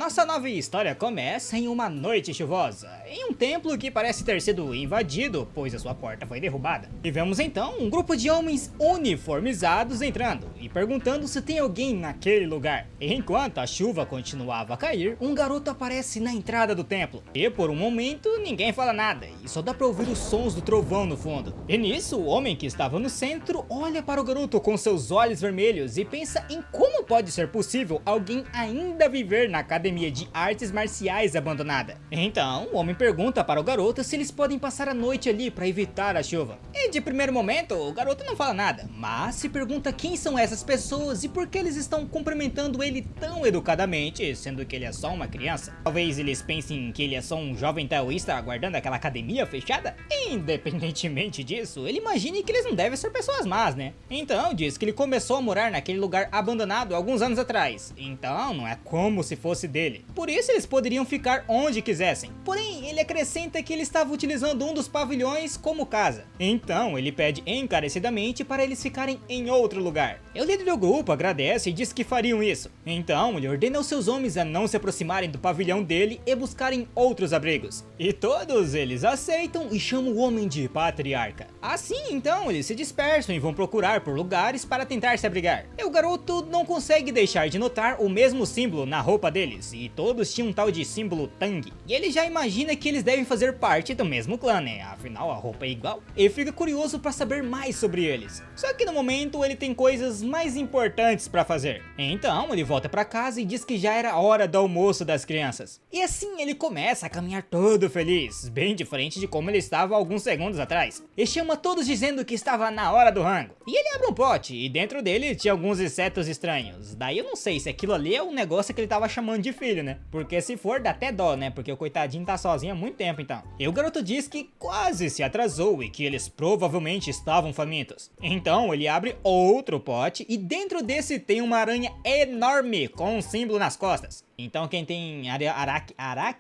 Nossa nova história começa em uma noite chuvosa, em um templo que parece ter sido invadido, pois a sua porta foi derrubada. E vemos então um grupo de homens uniformizados entrando e perguntando se tem alguém naquele lugar. E enquanto a chuva continuava a cair, um garoto aparece na entrada do templo. E por um momento ninguém fala nada, e só dá pra ouvir os sons do trovão no fundo. E nisso, o homem que estava no centro olha para o garoto com seus olhos vermelhos e pensa em como pode ser possível alguém ainda viver na academia de artes marciais abandonada. Então, o homem pergunta para o garoto se eles podem passar a noite ali para evitar a chuva. E de primeiro momento, o garoto não fala nada, mas se pergunta quem são essas pessoas e por que eles estão cumprimentando ele tão educadamente, sendo que ele é só uma criança. Talvez eles pensem que ele é só um jovem taoísta aguardando aquela academia fechada? Independentemente disso, ele imagina que eles não devem ser pessoas más, né? Então, diz que ele começou a morar naquele lugar abandonado alguns anos atrás. Então, não é como se fosse dele. Por isso eles poderiam ficar onde quisessem. Porém, ele acrescenta que ele estava utilizando um dos pavilhões como casa. Então, ele pede encarecidamente para eles ficarem em outro lugar. O líder do grupo agradece e diz que fariam isso. Então, ele ordena aos seus homens a não se aproximarem do pavilhão dele e buscarem outros abrigos. E todos eles aceitam e chamam o homem de patriarca. Assim, então, eles se dispersam e vão procurar por lugares para tentar se abrigar. E o garoto não consegue deixar de notar o mesmo símbolo na roupa deles, e todos tinham um tal de símbolo Tang. E ele já imagina que eles devem fazer parte do mesmo clã, né? Afinal, a roupa é igual. E fica curioso para saber mais sobre eles. Só que no momento ele tem coisas mais importantes para fazer. Então ele volta para casa e diz que já era hora do almoço das crianças. E assim ele começa a caminhar todo feliz, bem diferente de como ele estava alguns segundos atrás. E chama todos dizendo que estava na hora do rango. E ele abre um pote e dentro dele tinha alguns insetos estranhos. Daí eu não sei se aquilo ali é um negócio que ele tava chamando de filho, né? Porque se for, dá até dó, né? Porque o coitadinho tá sozinho há muito tempo, então. E o garoto diz que quase se atrasou e que eles provavelmente estavam famintos. Então ele abre outro pote e dentro desse tem uma aranha enorme com um símbolo nas costas. Então quem tem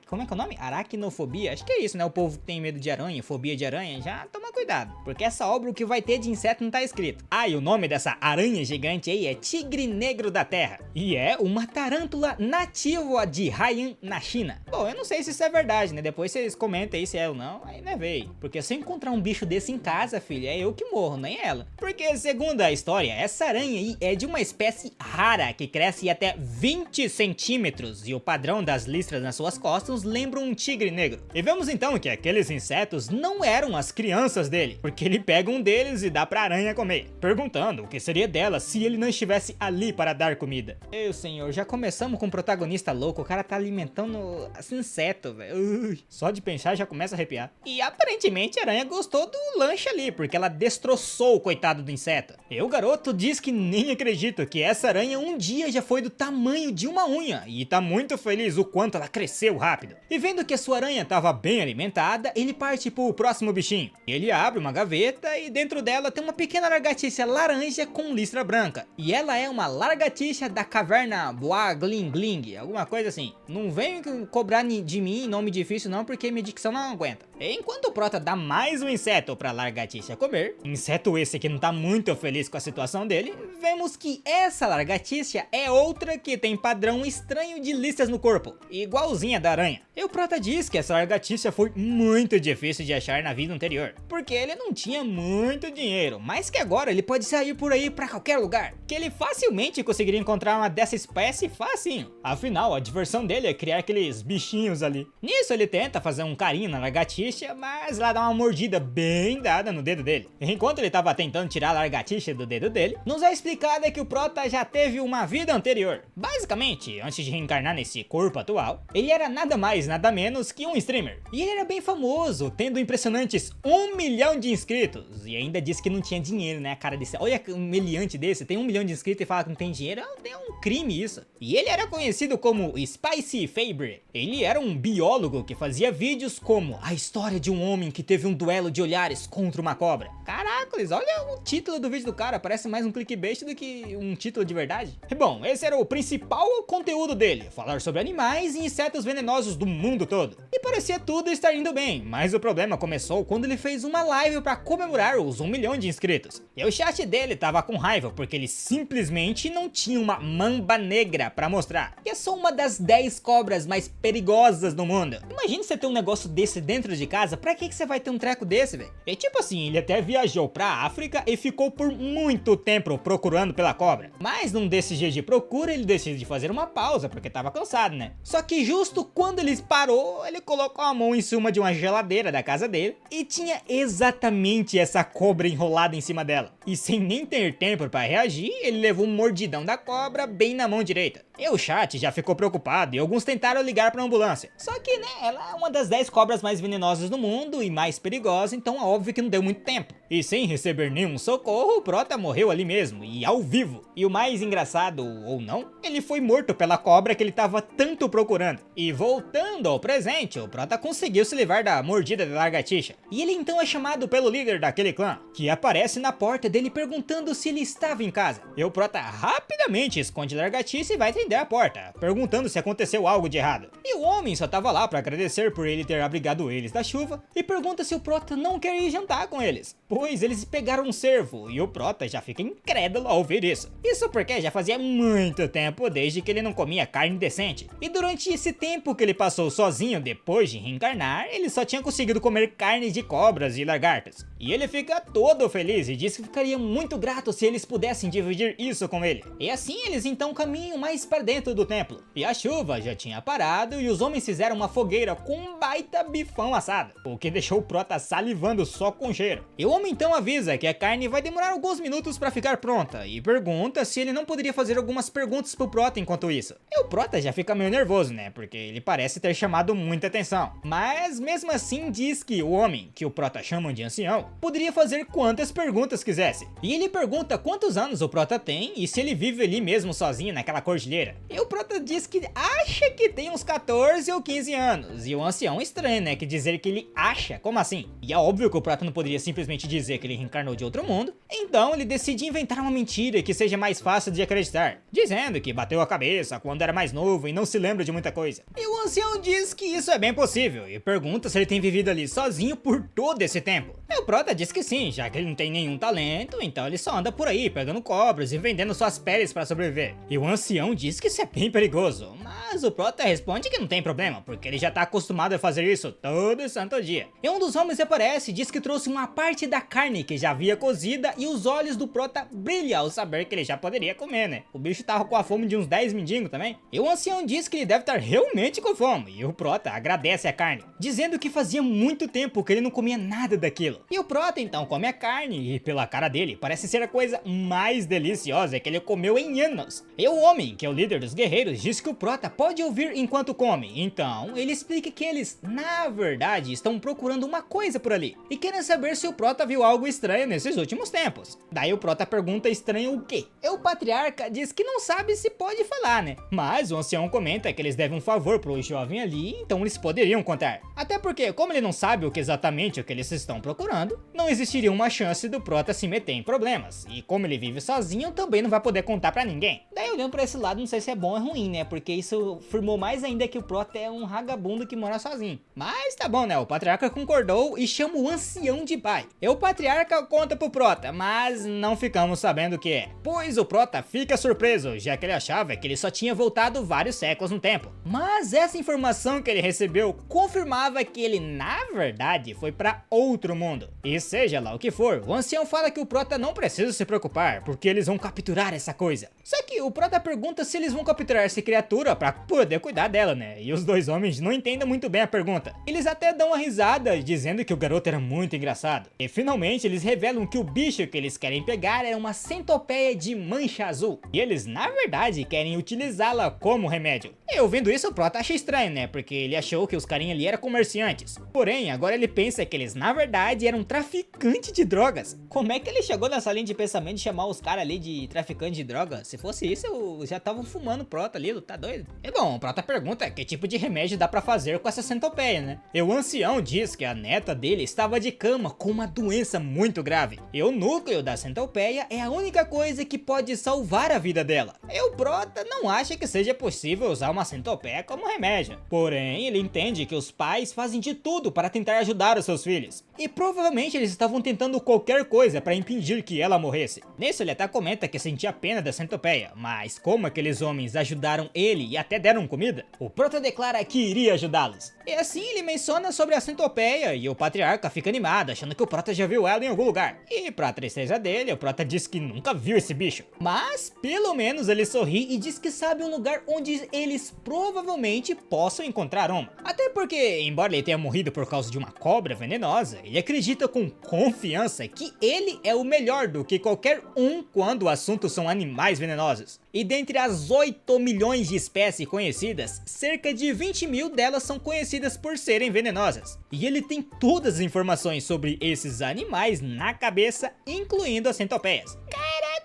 como é que é o nome? Aracnofobia? Acho que é isso, né? O povo que tem medo de aranha, fobia de aranha, já toma cuidado. Porque essa obra o que vai ter de inseto não tá escrito. Ah, e o nome dessa aranha gigante aí é Tigre Negro da Terra. E é uma tarântula nativa de Haiyan, na China. Bom, eu não sei se isso é verdade, né? Depois vocês comentem aí se é ou não, aí né, véi. Porque se eu encontrar um bicho desse em casa, filha, é eu que morro, nem ela. Porque segundo a história, essa aranha aí é de uma espécie rara que cresce até 20 centímetros. E o padrão das listras nas suas costas lembra um tigre negro. E vemos então que aqueles insetos não eram as crianças dele, porque ele pega um deles e dá pra aranha comer, perguntando o que seria dela se ele não estivesse ali para dar comida. Meu senhor, já começamos com um protagonista louco, o cara tá alimentando inseto, velho. Só de pensar já começa a arrepiar. E aparentemente a aranha gostou do lanche ali, porque ela destroçou o coitado do inseto. E o garoto diz que nem acredita que essa aranha um dia já foi do tamanho de uma unha, e tá muito feliz o quanto ela cresceu rápido. E vendo que a sua aranha estava bem alimentada, ele parte pro próximo bichinho. Ele abre uma gaveta e dentro dela tem uma pequena lagartixa laranja com listra branca. E ela é uma lagartixa da caverna Boa Gling Gling, alguma coisa assim. Não venho cobrar de mim nome difícil não, porque minha dicção não aguenta. Enquanto o prota dá mais um inseto pra lagartixa comer, inseto esse que não tá muito feliz com a situação dele, vemos que essa lagartixa é outra que tem padrão estranho de listas no corpo, igualzinha da aranha. E o prota diz que essa lagartixa foi muito difícil de achar na vida anterior, porque ele não tinha muito dinheiro, mas que agora ele pode sair por aí pra qualquer lugar, que ele facilmente conseguiria encontrar uma dessa espécie facinho. Afinal, a diversão dele é criar aqueles bichinhos ali. Nisso ele tenta fazer um carinho na lagartixa, mas ela dá uma mordida bem dada no dedo dele. Enquanto ele tava tentando tirar a lagartixa do dedo dele, nos é explicado que o prota já teve uma vida anterior. Basicamente, antes de reencarnar nesse corpo atual, ele era nada mais, nada menos que um streamer. E ele era bem famoso, tendo impressionantes 1 milhão de inscritos. E ainda disse que não tinha dinheiro, né? A cara desse, olha um meliante desse, tem 1 milhão de inscritos e fala que não tem dinheiro, é um crime isso. E ele era conhecido como Spicy Fabre. Ele era um biólogo que fazia vídeos como a história de um homem que teve um duelo de olhares contra uma cobra. Caracoles, olha o título do vídeo do cara, parece mais um clickbait do que um título de verdade. E bom, esse era o principal conteúdo dele, falar sobre animais e insetos venenosos do mundo todo. E parecia tudo estar indo bem, mas o problema começou quando ele fez uma live para comemorar os 1 milhão de inscritos. E o chat dele tava com raiva porque ele simplesmente não tinha uma mamba negra para mostrar. E é só uma das 10 cobras mais perigosas do mundo. Imagina você ter um negócio desse dentro de casa, pra que você vai ter um treco desse, velho? É tipo assim, ele até viajou pra África e ficou por muito tempo procurando pela cobra. Mas num desses dias de procura, ele decide fazer uma pausa, porque tava cansado, né? Só que justo quando ele parou, ele colocou a mão em cima de uma geladeira da casa dele e tinha exatamente essa cobra enrolada em cima dela. E sem nem ter tempo pra reagir, ele levou um mordidão da cobra bem na mão direita. E o chat já ficou preocupado e alguns tentaram ligar pra ambulância. Só que, né, ela é uma das 10 cobras mais venenosas do mundo e mais perigosa, então é óbvio que não deu muito tempo. E sem receber nenhum socorro, o Prota morreu ali mesmo, e ao vivo. E o mais engraçado, ou não, ele foi morto pela cobra que ele tava tanto procurando. E voltando ao presente, o Prota conseguiu se livrar da mordida da lagartixa. E ele então é chamado pelo líder daquele clã, que aparece na porta dele perguntando se ele estava em casa. E o Prota rapidamente esconde a lagartixa e vai atender a porta, perguntando se aconteceu algo de errado. E o homem só tava lá pra agradecer por ele ter abrigado eles da chuva e pergunta se o Prota não quer ir jantar com eles, pois eles pegaram um cervo e o Prota já fica incrédulo ao ouvir isso. Isso porque já fazia muito tempo desde que ele não comia carne decente. E durante esse tempo que ele passou sozinho depois de reencarnar, ele só tinha conseguido comer carne de cobras e lagartas. E ele fica todo feliz e diz que ficaria muito grato se eles pudessem dividir isso com ele. E assim eles então caminham mais para dentro do templo. E a chuva já tinha parado e os homens fizeram uma fogueira com um baita bifão assado, o que deixou o Prota salivando só com cheiro. E o homem então avisa que a carne vai demorar alguns minutos para ficar pronta e pergunta se ele não poderia fazer algumas perguntas pro Prota enquanto isso. E o Prota já fica meio nervoso, né, porque ele parece ter chamado muita atenção. Mas mesmo assim diz que o homem, que o Prota chama de ancião, poderia fazer quantas perguntas quisesse. E ele pergunta quantos anos o Prota tem e se ele vive ali mesmo sozinho naquela cordilheira. E o Prota diz que acha que tem uns 14 ou 15 anos. E o ancião estranha, né, que dizer que ele acha, como assim? E é óbvio que o Prota não poderia simplesmente dizer que ele reencarnou de outro mundo. Então ele decide inventar uma mentira que seja mais fácil de acreditar, dizendo que bateu a cabeça quando era mais novo e não se lembra de muita coisa. E o ancião diz que isso é bem possível e pergunta se ele tem vivido ali sozinho por todo esse tempo. E o Prota diz que sim, já que ele não tem nenhum talento, então ele só anda por aí pegando cobras e vendendo suas peles para sobreviver. E o ancião diz que isso é bem perigoso, mas o Prota responde que não tem problema, porque ele já tá acostumado a fazer isso todo santo dia. E um dos homens aparece e diz que trouxe uma parte da carne que já havia cozida e os olhos do Prota brilham ao saber que ele já poderia comer, né? O bicho tava com a fome de uns 10 mendigos também. E o ancião diz que ele deve estar realmente com fome, e o Prota agradece a carne, dizendo que fazia muito tempo que ele não comia nada daquilo. E o Prota então come a carne e pela cara dele parece ser a coisa mais deliciosa que ele comeu em anos. E o homem, que é o líder dos guerreiros, diz que o Prota pode ouvir enquanto come, então ele explica que eles, na verdade, estão procurando uma coisa por ali e querem saber se o Prota viu algo estranho nesses últimos tempos. Daí o Prota pergunta estranho o quê? E o patriarca diz que não sabe se pode falar, né? Mas o ancião comenta que eles devem um favor pro jovem ali, então eles poderiam contar. Até porque, como ele não sabe o que exatamente o que eles estão procurando, não existiria uma chance do Prota se meter em problemas. E como ele vive sozinho, também não vai poder contar pra ninguém. Daí olhando pra esse lado, não sei se é bom ou ruim, né? Porque isso firmou mais ainda que o Prota é um vagabundo que mora sozinho. Mas tá bom, né? O patriarca concordou e chama o ancião de pai. E o patriarca conta pro Prota, mas não ficamos sabendo o que é. Pois o Prota fica surpreso, já que ele achava que ele só tinha voltado vários séculos no tempo. Mas essa informação que ele recebeu confirmava que ele, na verdade, foi pra outro mundo. E seja lá o que for, o ancião fala que o Prota não precisa se preocupar, porque eles vão capturar essa coisa. Só que o Prota pergunta se eles vão capturar essa criatura pra poder cuidar dela, né? E os dois homens não entendem muito bem a pergunta. Eles até dão uma risada, dizendo que o garoto era muito engraçado. E finalmente eles revelam que o bicho que eles querem pegar é uma centopeia de mancha azul. E eles, na verdade, querem utilizá-la como remédio. E ouvindo isso, o Prota acha estranho, né? Porque ele achou que os carinha ali eram comerciantes. Porém, agora ele pensa que eles, na verdade, eram traficantes de drogas. Como é que ele chegou nessa linha de pensamento de chamar os caras ali de traficante de droga? Se fosse isso, eu já tava fumando Prota ali, tá doido? E bom, o Prota pergunta que tipo de remédio dá pra fazer com essa centopeia, né? E o ancião diz que a neta dele estava de cama com uma doença muito grave. E o núcleo da centopeia é a única coisa que pode salvar a vida dela. E o Prota não acha que seja possível usar uma centopeia como remédio. Porém, ele entende que os pais fazem de tudo para tentar ajudar os seus filhos. E provavelmente eles estavam tentando qualquer coisa para impedir que ela morresse. Nisso ele até comenta que sentia pena da centopeia centopeia, mas como aqueles homens ajudaram ele e até deram comida, o Prota declara que iria ajudá-los. E assim ele menciona sobre a centopeia e o Patriarca fica animado, achando que o Prota já viu ela em algum lugar. E pra tristeza dele, o Prota diz que nunca viu esse bicho. Mas pelo menos ele sorri e diz que sabe um lugar onde eles provavelmente possam encontrar uma. Até porque, embora ele tenha morrido por causa de uma cobra venenosa, ele acredita com confiança que ele é o melhor do que qualquer um quando o assunto são animais venenosos. E dentre as 8 milhões de espécies conhecidas, cerca de 20 mil delas são conhecidas por serem venenosas. E ele tem todas as informações sobre esses animais na cabeça, incluindo as centopeias.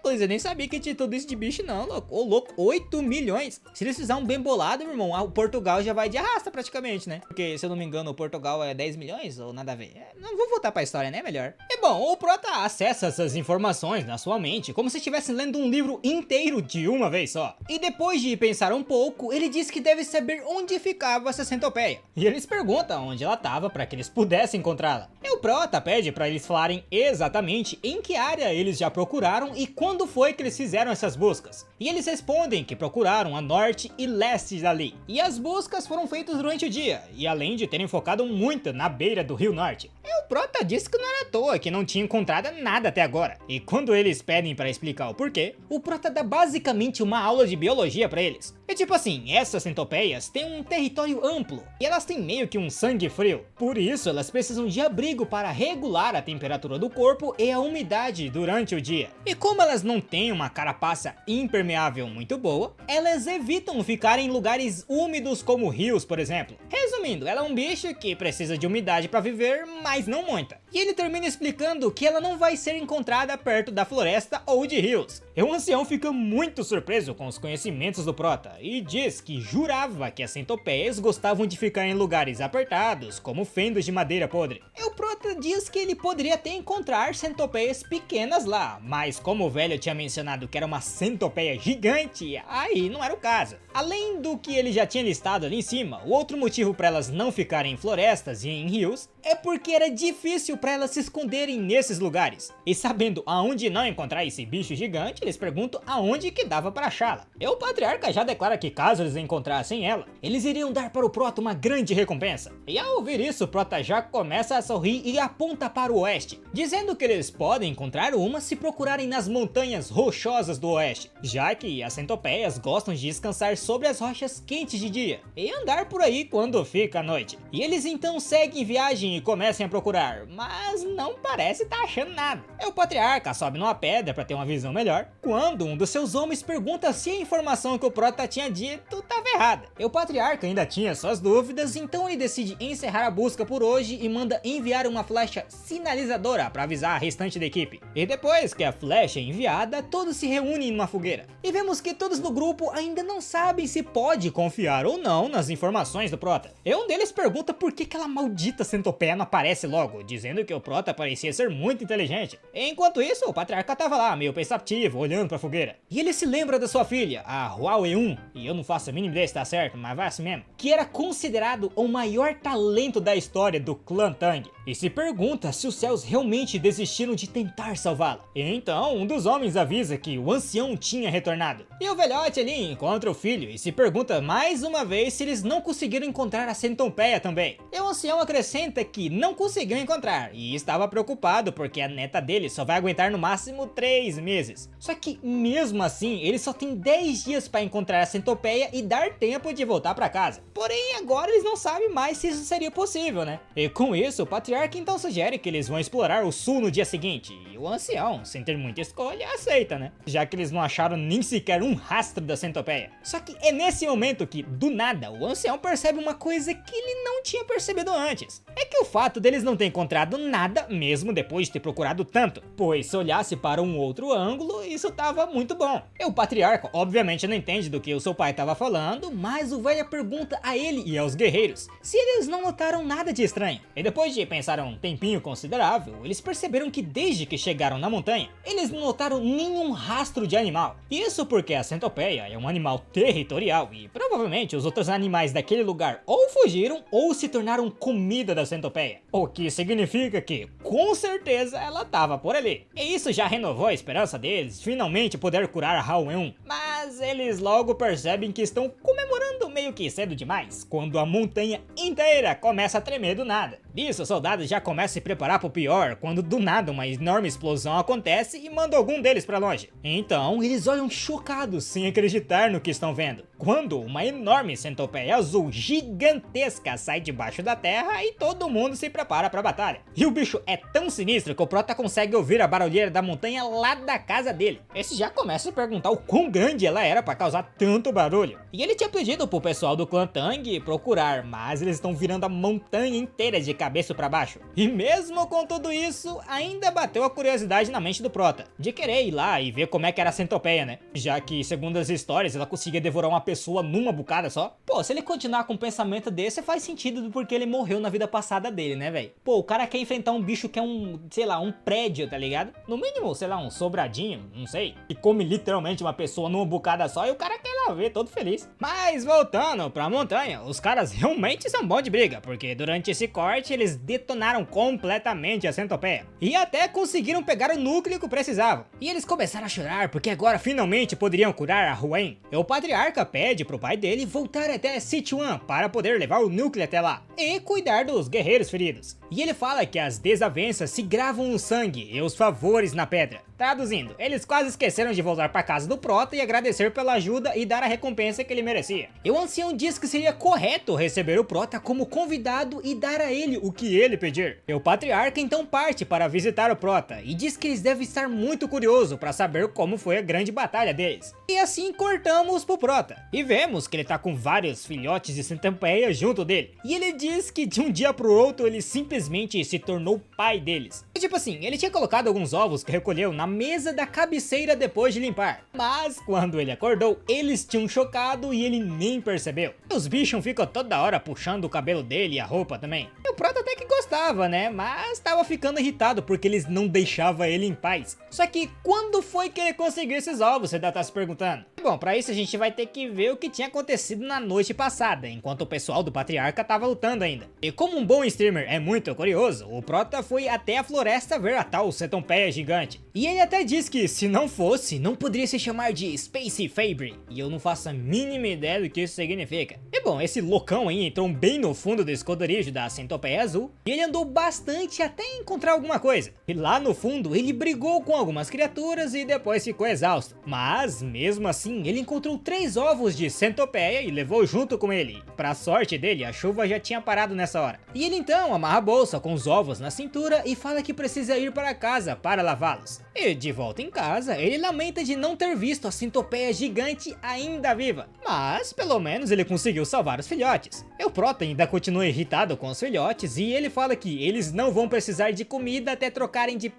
Eu nem sabia que tinha tudo isso de bicho não, louco. Ô, louco, 8 milhões. Se eles fizerem um bem bolado, meu irmão, o Portugal já vai de arrasta praticamente, né? Porque, se eu não me engano, o Portugal é 10 milhões ou nada a ver. Não vou voltar pra história, né? Melhor. E bom, o Prota acessa essas informações na sua mente como se estivesse lendo um livro inteiro de uma vez só. E depois de pensar um pouco, ele diz que deve saber onde ficava essa centopeia. E eles perguntam onde ela estava para que eles pudessem encontrá-la. E o Prota pede para eles falarem exatamente em que área eles já procuraram e quando foi que eles fizeram essas buscas. E eles respondem que procuraram a norte e leste dali. E as buscas foram feitas durante o dia, e além de terem focado muito na beira do Rio Norte. E o Prota disse que não era à toa, que não tinha encontrado nada até agora. E quando eles pedem para explicar o porquê, o Prota dá basicamente uma aula de biologia para eles. É tipo assim, essas centopeias têm um território amplo, e elas têm meio que um sangue frio. Por isso, elas precisam de abrigo para regular a temperatura do corpo e a umidade durante o dia. E como elas não têm uma carapaça impermeável muito boa, elas evitam ficar em lugares úmidos como rios, por exemplo. Resumindo, ela é um bicho que precisa de umidade para viver, mas não muita. E ele termina explicando que ela não vai ser encontrada perto da floresta ou de rios. E o ancião fica muito surpreso com os conhecimentos do Prota e diz que jurava que as centopeias gostavam de ficar em lugares apertados, como fendos de madeira podre. E o Prota diz que ele poderia até encontrar centopeias pequenas lá, mas como o velho tinha mencionado que era uma centopeia gigante, aí não era o caso. Além do que ele já tinha listado ali em cima, o outro motivo para elas não ficarem em florestas e em rios é porque era difícil para elas se esconderem nesses lugares. E sabendo aonde não encontrar esse bicho gigante, eles perguntam aonde que dava para achá-la. E o Patriarca já declara que caso eles encontrassem ela, eles iriam dar para o Prota uma grande recompensa. E ao ouvir isso, o Prota já começa a sorrir e aponta para o oeste, dizendo que eles podem encontrar uma se procurarem nas montanhas rochosas do oeste, já que as centopeias gostam de descansar sobre as rochas quentes de dia e andar por aí quando fica à noite. E eles então seguem viagem e começam a procurar, mas não parece estar achando nada. E o Patriarca sobe numa pedra para ter uma visão melhor, quando um dos seus homens pergunta se a informação que o Prota tinha dito estava errada. E o Patriarca ainda tinha suas dúvidas, então ele decide encerrar a busca por hoje e manda enviar uma flecha sinalizadora para avisar a restante da equipe. E depois que a flecha é enviada, todos se reúnem numa fogueira. E vemos que todos no grupo ainda não sabem se pode confiar ou não nas informações do Prota. E um deles pergunta por que aquela maldita centopeia não aparece logo, dizendo que o Prota parecia ser muito inteligente. Enquanto isso, o Patriarca tava lá, meio pensativo, olhando pra fogueira. E ele se lembra da sua filha, a Huawei-1, e eu não faço a mínima ideia se tá certo, mas vai assim mesmo, que era considerado o maior talento da história do clã Tang. E se pergunta se os céus realmente desistiram de tentar salvá-la. Então, um dos homens avisa que o ancião tinha retornado. E o velhote ali encontra o filho e se pergunta mais uma vez se eles não conseguiram encontrar a centopeia também. E o ancião acrescenta que não conseguiu encontrar e estava preocupado porque a neta dele só vai aguentar no máximo 3 meses. Só que mesmo assim, ele só tem 10 dias para encontrar a centopeia e dar tempo de voltar para casa. Porém, agora eles não sabem mais se isso seria possível, né? E com isso, o Patriarca então sugere que eles vão explorar o sul no dia seguinte. E o ancião, sem ter muita escolha, aceita, né? Já que eles não acharam nem sequer um rastro da centopeia. Só que é nesse momento que, do nada, o ancião percebe uma coisa que ele não tinha percebido antes. É que o fato deles não ter encontrado nada, mesmo depois de ter procurado tanto. Pois se olhasse para um outro ângulo, isso tava muito bom. E o Patriarca, obviamente, não entende do que o seu pai tava falando, mas o velho pergunta a ele e aos guerreiros se eles não notaram nada de estranho. E depois de pensar pensaram um tempinho considerável, eles perceberam que desde que chegaram na montanha, eles não notaram nenhum rastro de animal. Isso porque a centopeia é um animal territorial e provavelmente os outros animais daquele lugar ou fugiram ou se tornaram comida da centopeia. O que significa que, com certeza, ela tava por ali. E isso já renovou a esperança deles de finalmente poder curar a Halloween. Mas eles logo percebem que estão comemorando meio que cedo demais, quando a montanha inteira começa a tremer do nada. Nisso, os soldados já começam a se preparar pro pior, quando do nada uma enorme explosão acontece e manda algum deles pra longe. Então, eles olham chocados, sem acreditar no que estão vendo, quando uma enorme centopeia azul gigantesca sai debaixo da terra e todo mundo se prepara pra batalha. E o bicho é tão sinistro que o Prota consegue ouvir a barulheira da montanha lá da casa dele. Esse já começa a perguntar o quão grande ela era pra causar tanto barulho. E ele tinha pedido pro pessoal do clã Tang procurar, mas eles estão virando a montanha inteira de cabeça pra baixo. E mesmo com tudo isso, ainda bateu a curiosidade na mente do Prota, de querer ir lá e ver como é que era a centopeia, né? Já que, segundo as histórias, ela conseguia devorar uma pessoa numa bucada só. Pô, se ele continuar com um pensamento desse, faz sentido do porquê ele morreu na vida passada dele, né, velho? Pô, o cara quer enfrentar um bicho que é sei lá, um prédio, tá ligado? No mínimo, sei lá, um sobradinho, não sei. E come literalmente uma pessoa numa bucada só e o cara quer lá ver, todo feliz. Mas voltando pra montanha, os caras realmente são bons de briga, porque durante esse corte eles detonaram completamente a centopeia. E até conseguiram pegar o núcleo que precisavam. E eles começaram a chorar porque agora finalmente poderiam curar a Huen. E o patriarca pede pro pai dele voltar até Sichuan para poder levar o núcleo até lá e cuidar dos guerreiros feridos. E ele fala que as desavenças se gravam no sangue e os favores na pedra. Traduzindo, eles quase esqueceram de voltar para casa do Prota e agradecer pela ajuda e dar a recompensa que ele merecia. E o ancião diz que seria correto receber o Prota como convidado e dar a ele o que ele pedir. E o patriarca então parte para visitar o Prota e diz que eles devem estar muito curiosos para saber como foi a grande batalha deles. E assim cortamos pro Prota e vemos que ele tá com vários filhotes de centopeia junto dele. E ele diz que de um dia pro outro ele simplesmente se tornou pai deles. E tipo assim, ele tinha colocado alguns ovos que recolheu na mesa da cabeceira depois de limpar. Mas quando ele acordou, eles tinham chocado e ele nem percebeu. E os bichos ficam toda hora puxando o cabelo dele e a roupa também. E o Prota até que gostava, né? Mas tava ficando irritado porque eles não deixavam ele em paz. Só que quando foi que ele conseguiu esses ovos, você deve estar se perguntando. Bom, pra isso a gente vai ter que ver o que tinha acontecido na noite passada, enquanto o pessoal do patriarca tava lutando ainda. E como um bom streamer é muito curioso, o Prota foi até a floresta ver a tal centopeia gigante. E ele até diz que se não fosse, não poderia se chamar de Space Fabre. E eu não faço a mínima ideia do que isso significa. E bom, esse loucão aí entrou bem no fundo do esconderijo da centopeia azul. E ele andou bastante até encontrar alguma coisa. E lá no fundo ele brigou com algumas criaturas e depois ficou exausto. Mas mesmo assim ele encontrou 3 ovos de centopeia e levou junto com ele. Pra sorte dele, a chuva já tinha parado nessa hora. E ele então amarra a bolsa com os ovos na cintura e fala que precisa ir para casa para lavá-los. E de volta em casa, ele lamenta de não ter visto a centopeia gigante ainda viva. Mas pelo menos ele conseguiu salvar os filhotes. E o Prota ainda continua irritado com os filhotes e ele fala que eles não vão precisar de comida até trocarem de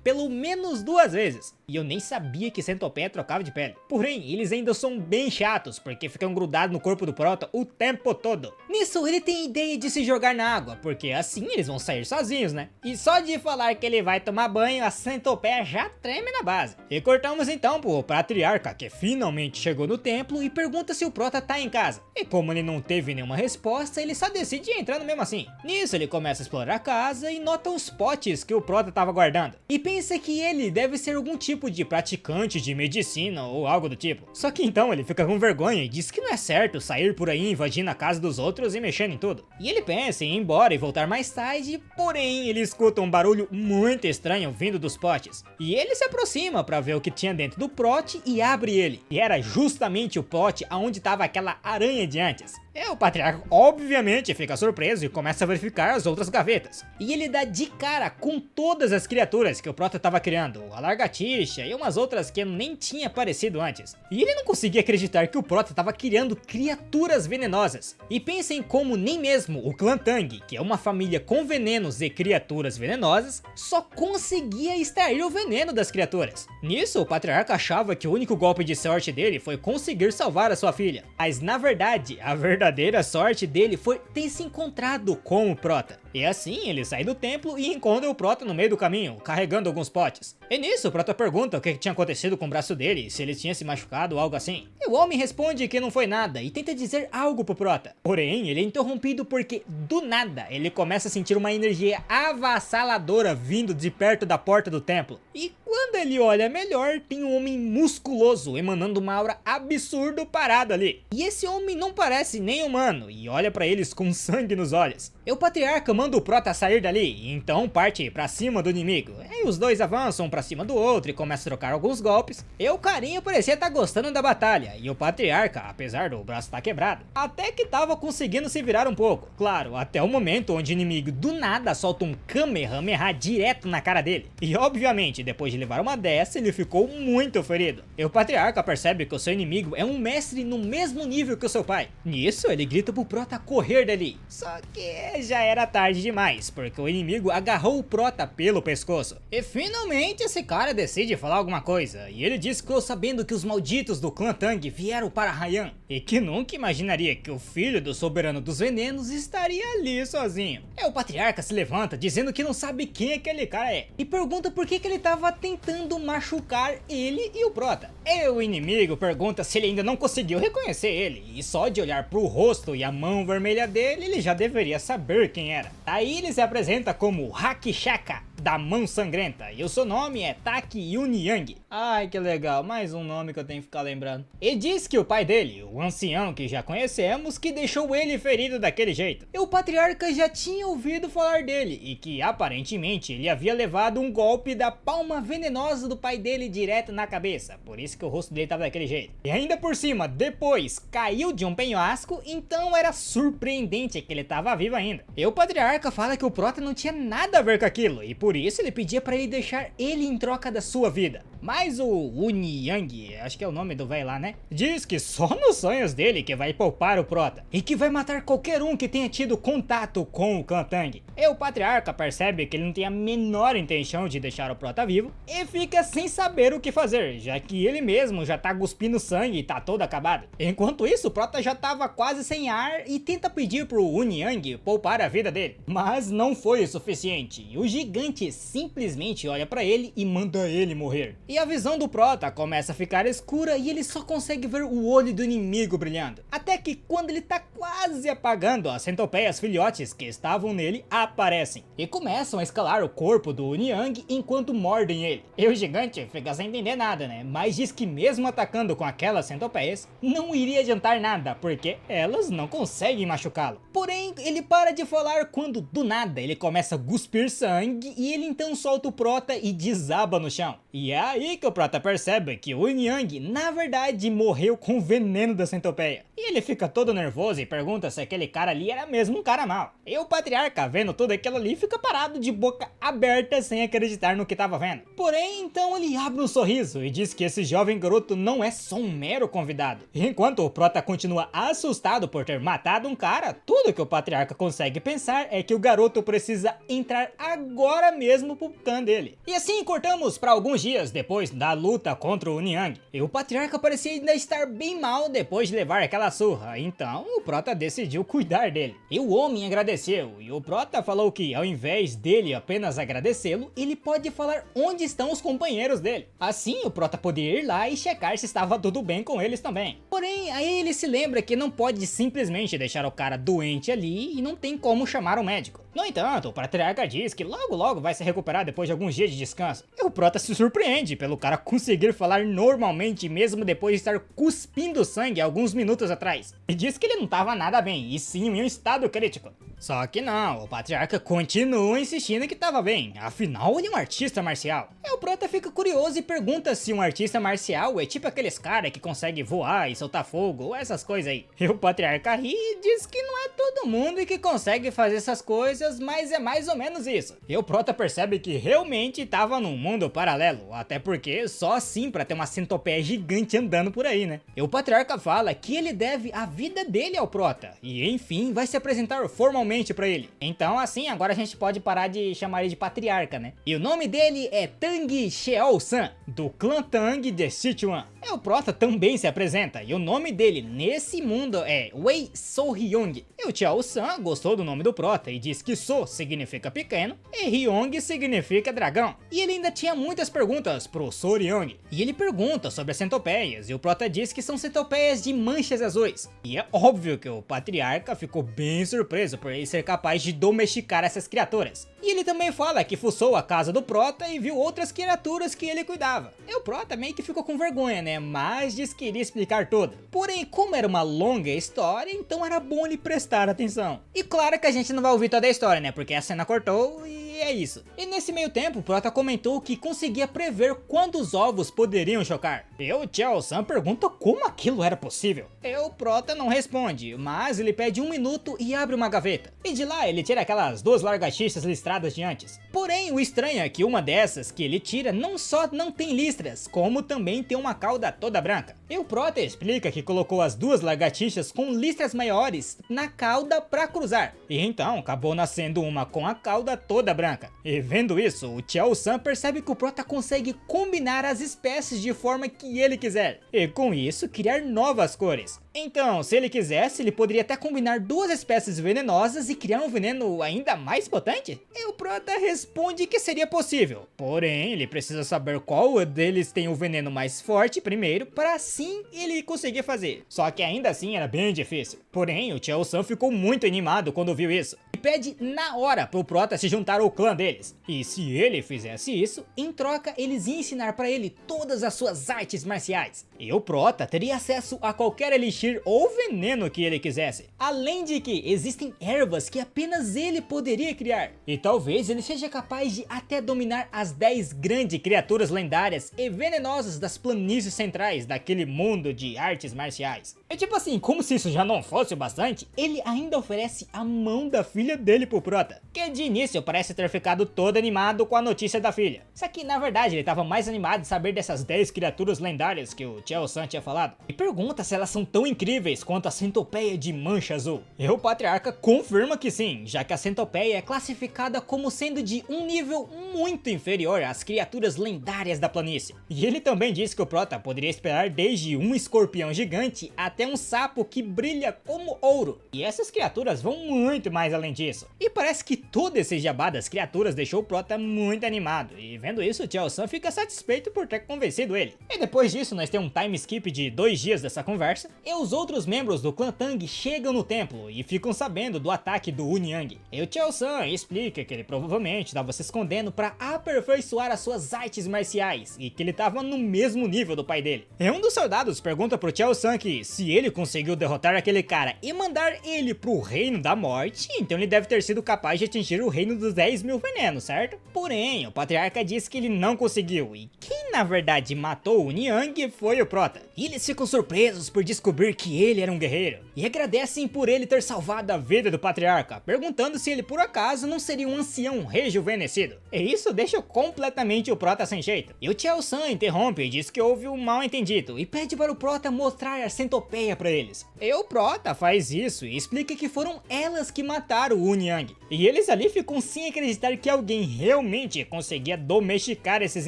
pelo menos 2 vezes. E eu nem sabia que centopeia trocava de pele. Porém, eles ainda são bem chatos, porque ficam grudados no corpo do Prota o tempo todo. Nisso, ele tem a ideia de se jogar na água, porque assim eles vão sair sozinhos, né? E só de falar que ele vai tomar banho, a centopeia já treme na base. E cortamos então pro patriarca, que finalmente chegou no templo e pergunta se o Prota tá em casa. E como ele não teve nenhuma resposta, ele só decide entrando mesmo assim. Nisso, ele começa a explorar a casa e nota os potes que o Prota tava guardando. E pensa que ele deve ser algum tipo de praticante de medicina ou algo do tipo. Só que então ele fica com vergonha e diz que não é certo sair por aí invadindo a casa dos outros e mexendo em tudo. E ele pensa em ir embora e voltar mais tarde, porém ele escuta um barulho muito estranho vindo dos potes. E ele se aproxima para ver o que tinha dentro do pote e abre ele. E era justamente o pote onde estava aquela aranha de antes. E o patriarca obviamente fica surpreso e começa a verificar as outras gavetas. E ele dá de cara com todas as criaturas que o Prota estava criando, a lagartixa e umas outras que nem tinha aparecido antes. E ele não conseguia acreditar que o Prota estava criando criaturas venenosas. E pensa em como nem mesmo o clã Tang, que é uma família com venenos e criaturas venenosas, só conseguia extrair o veneno das criaturas. Nisso, o patriarca achava que o único golpe de sorte dele foi conseguir salvar a sua filha. Mas na verdade, a verdade verdadeira sorte dele foi ter se encontrado com o Prota. E assim ele sai do templo e encontra o Prota no meio do caminho, carregando alguns potes. E nisso o Prota pergunta o que tinha acontecido com o braço dele, se ele tinha se machucado ou algo assim. E o homem responde que não foi nada e tenta dizer algo pro Prota. Porém, ele é interrompido porque, do nada, ele começa a sentir uma energia avassaladora vindo de perto da porta do templo. E quando ele olha melhor, tem um homem musculoso emanando uma aura absurda parado ali. E esse homem não parece nem humano e olha pra eles com sangue nos olhos. E o patriarca manda o Prota sair dali e então parte pra cima do inimigo. E os dois avançam pra cima do outro e começam a trocar alguns golpes. E o carinha parecia estar gostando da batalha e o patriarca, apesar do braço estar quebrado, até que tava conseguindo se virar um pouco. Claro, até o momento onde o inimigo do nada solta um Kamehameha direto na cara dele. E obviamente, depois de levar uma dessa, ele ficou muito ferido. E o patriarca percebe que o seu inimigo é um mestre no mesmo nível que o seu pai. Nisso, ele grita pro Prota correr dali. Só que já era tarde demais, porque o inimigo agarrou o Prota pelo pescoço. E finalmente esse cara decide falar alguma coisa. E ele diz que ficou sabendo que os malditos do clã Tang vieram para Haiyan. E que nunca imaginaria que o filho do soberano dos venenos estaria ali sozinho. E o patriarca se levanta dizendo que não sabe quem aquele cara é. E pergunta por que ele estava tentando machucar ele e o Prota. E o inimigo pergunta se ele ainda não conseguiu reconhecer ele. E só de olhar pro rosto e a mão vermelha dele, ele já deveria saber quem era. Aí ele se apresenta como Hakishaka, da mão sangrenta, e o seu nome é Taki Yunyang. Ai, que legal, mais um nome que eu tenho que ficar lembrando. E diz que o pai dele, o ancião que já conhecemos, que deixou ele ferido daquele jeito. E o patriarca já tinha ouvido falar dele, e que aparentemente ele havia levado um golpe da palma venenosa do pai dele direto na cabeça, por isso que o rosto dele tava daquele jeito. E ainda por cima, depois caiu de um penhasco, então era surpreendente que ele tava vivo ainda. E o patriarca fala que o Prota não tinha nada a ver com aquilo, e por isso ele pedia pra ele deixar ele em troca da sua vida. Mas o Unyang, acho que é o nome do velho lá, né? Diz que só nos sonhos dele que vai poupar o Prota e que vai matar qualquer um que tenha tido contato com o clã Tang. E o patriarca percebe que ele não tem a menor intenção de deixar o Prota vivo e fica sem saber o que fazer, já que ele mesmo já tá cuspindo sangue e tá todo acabado. Enquanto isso, o Prota já tava quase sem ar e tenta pedir pro Unyang poupar a vida dele. Mas não foi o suficiente e o gigante simplesmente olha pra ele e manda ele morrer. E a visão do Prota começa a ficar escura e ele só consegue ver o olho do inimigo brilhando. Até que quando ele tá quase apagando, as centopeias filhotes que estavam nele aparecem e começam a escalar o corpo do Unyang enquanto mordem ele. E o gigante fica sem entender nada, né? Mas diz que mesmo atacando com aquelas centopeias, não iria adiantar nada, porque elas não conseguem machucá-lo. Porém, ele para de falar quando do nada ele começa a cuspir sangue e ele então solta o Prota e desaba no chão. E é aí que o Prota percebe que o Unyang na verdade morreu com o veneno da centopeia. E ele fica todo nervoso e pergunta se aquele cara ali era mesmo um cara mau. E o patriarca, vendo tudo aquilo ali, fica parado de boca aberta sem acreditar no que estava vendo. Porém, então ele abre um sorriso e diz que esse jovem garoto não é só um mero convidado. E enquanto o Prota continua assustado por ter matado um cara, tudo que o patriarca consegue pensar é que o garoto precisa entrar agora mesmo pro clã dele. E assim cortamos para alguns dias depois da luta contra o Unyang. E o patriarca parecia ainda estar bem mal depois de levar aquela surra, então o Prota decidiu cuidar dele. E o homem agradeceu, e o Prota falou que ao invés dele apenas agradecê-lo, ele pode falar onde estão os companheiros dele. Assim o Prota poderia ir lá e checar se estava tudo bem com eles também. Porém, aí ele se lembra que não pode simplesmente deixar o cara doente ali e não tem como chamar um médico. No entanto, o patriarca diz que logo vai se recuperar depois de alguns dias de descanso. E o Prota se surpreende pelo cara conseguir falar normalmente mesmo depois de estar cuspindo sangue alguns minutos atrás. E diz que ele não estava nada bem, e sim em um estado crítico. Só que não, o patriarca continua insistindo que estava bem, afinal ele é um artista marcial. E o Prota fica curioso e pergunta se um artista marcial é tipo aqueles caras que consegue voar e soltar fogo ou essas coisas aí. E o patriarca ri e diz que não é todo mundo que consegue fazer essas coisas coisas, mas é mais ou menos isso. E o Prota percebe que realmente estava num mundo paralelo, até porque só assim pra ter uma centopeia gigante andando por aí, né? E o Patriarca fala que ele deve a vida dele ao Prota, e enfim vai se apresentar formalmente pra ele. Então assim, agora a gente pode parar de chamar ele de Patriarca, né? E o nome dele é Tang Sheol-san, do clã Tang de Sichuan. E o Prota também se apresenta, e o nome dele nesse mundo é Wei So-ryong. E o Sheol-san gostou do nome do Prota e diz que So significa pequeno e Ryong significa dragão. E ele ainda tinha muitas perguntas pro So-ryong. E ele pergunta sobre as centopeias, e o Prota diz que são centopeias de manchas azuis. E é óbvio que o Patriarca ficou bem surpreso por ele ser capaz de domesticar essas criaturas. E ele também fala que fuçou a casa do Prota e viu outras criaturas que ele cuidava. E o Prota meio que ficou com vergonha, né? Mas disse que iria explicar tudo. Porém, como era uma longa história, então era bom ele prestar atenção. E claro que a gente não vai ouvir toda a história, né? Porque a cena cortou e é isso. E nesse meio tempo, o Prota comentou que conseguia prever quando os ovos poderiam chocar. E o Sheol-san pergunta como aquilo era possível. E o Prota não responde, mas ele pede 1 minuto e abre uma gaveta. E de lá ele tira aquelas 2 lagartixas listradas de antes. Porém, o estranho é que uma dessas que ele tira não só não tem listras, como também tem uma cauda toda branca. E o Prota explica que colocou as 2 lagartixas com listras maiores na cauda pra cruzar. E então acabou nascendo uma com a cauda toda branca. E vendo isso, o Sheol-san percebe que o Prota consegue combinar as espécies de forma que ele quiser. E com isso criar novas cores. Então, se ele quisesse, ele poderia até combinar 2 espécies venenosas e criar um veneno ainda mais potente? E o Prota responde que seria possível, porém ele precisa saber qual deles tem o veneno mais forte primeiro, para assim ele conseguir fazer. Só que ainda assim era bem difícil. Porém, o Sheol-san ficou muito animado quando viu isso, e pede na hora pro Prota se juntar ao clã deles. E se ele fizesse isso, em troca eles iam ensinar para ele todas as suas artes marciais. E o Prota teria acesso a qualquer elixir ou veneno que ele quisesse. Além de que existem ervas que apenas ele poderia criar. E talvez ele seja capaz de até dominar as 10 grandes criaturas lendárias e venenosas das planícies centrais daquele mundo de artes marciais. E tipo assim, como se isso já não fosse o bastante, ele ainda oferece a mão da filha dele pro Prota, que de início parece ter ficado todo animado com a notícia da filha. Só que na verdade ele estava mais animado de saber dessas 10 criaturas lendárias que o Sheol-san tinha falado. E pergunta se elas são tão incríveis quanto a centopeia de mancha azul. E o Patriarca confirma que sim, já que a centopeia é classificada como sendo de um nível muito inferior às criaturas lendárias da planície. E ele também disse que o Prota poderia esperar desde um escorpião gigante até um sapo que brilha como ouro. E essas criaturas vão muito mais além disso. E parece que todo esse jabá das criaturas deixou o Prota muito animado. E vendo isso, o Sheol-san fica satisfeito por ter convencido ele. E depois disso, nós temos um time skip de 2 dias dessa conversa. E os outros membros do clã Tang chegam no templo e ficam sabendo do ataque do Unyang. E o Sheol-san explica que ele provavelmente estava se escondendo para aperfeiçoar as suas artes marciais e que ele estava no mesmo nível do pai dele. E um dos soldados pergunta pro Sheol-san que se ele conseguiu derrotar aquele cara e mandar ele pro reino da morte, então ele deve ter sido capaz de atingir o reino dos 10.000 venenos, certo? Porém, o Patriarca disse que ele não conseguiu e quem na verdade matou o Unyang foi o Prota. E eles ficam surpresos por descobrir que ele era um guerreiro e agradecem por ele ter salvado a vida do Patriarca, perguntando se ele por acaso não seria um ancião rejuvenescido. E isso deixa completamente o Prota sem jeito. E o Sheol-san interrompe e diz que houve um mal entendido e pede para o Prota mostrar a centopeia para eles. E o Prota faz isso e explica que foram elas que mataram o Unyang. E eles ali ficam sem acreditar que alguém realmente conseguia domesticar esses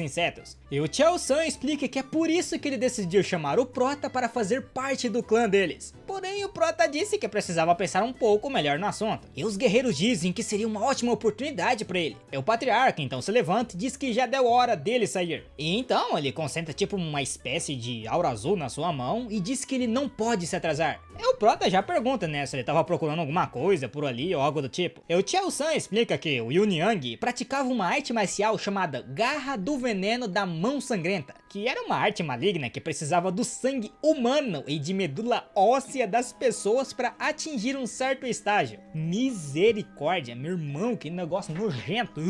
insetos. E o Sheol-san explica que é por isso que ele decidiu chamar o Prota para fazer parte do clã deles. Porém, o Prota disse que precisava pensar um pouco melhor no assunto. E os guerreiros dizem que seria uma ótima oportunidade para ele. E o Patriarca então se levanta e diz que já deu hora dele sair. E então ele concentra tipo uma espécie de aura azul na sua mão e diz que ele não pode se atrasar. E o Prota já pergunta, né, se ele tava procurando alguma coisa por ali ou algo do tipo. E o Sheol-san explica que o Unyang praticava uma arte marcial chamada Garra do Veneno da Mão Sangrenta, que era uma arte maligna que precisava do sangue humano e de medula óssea das pessoas para atingir um certo estágio. Misericórdia, meu irmão, que negócio nojento.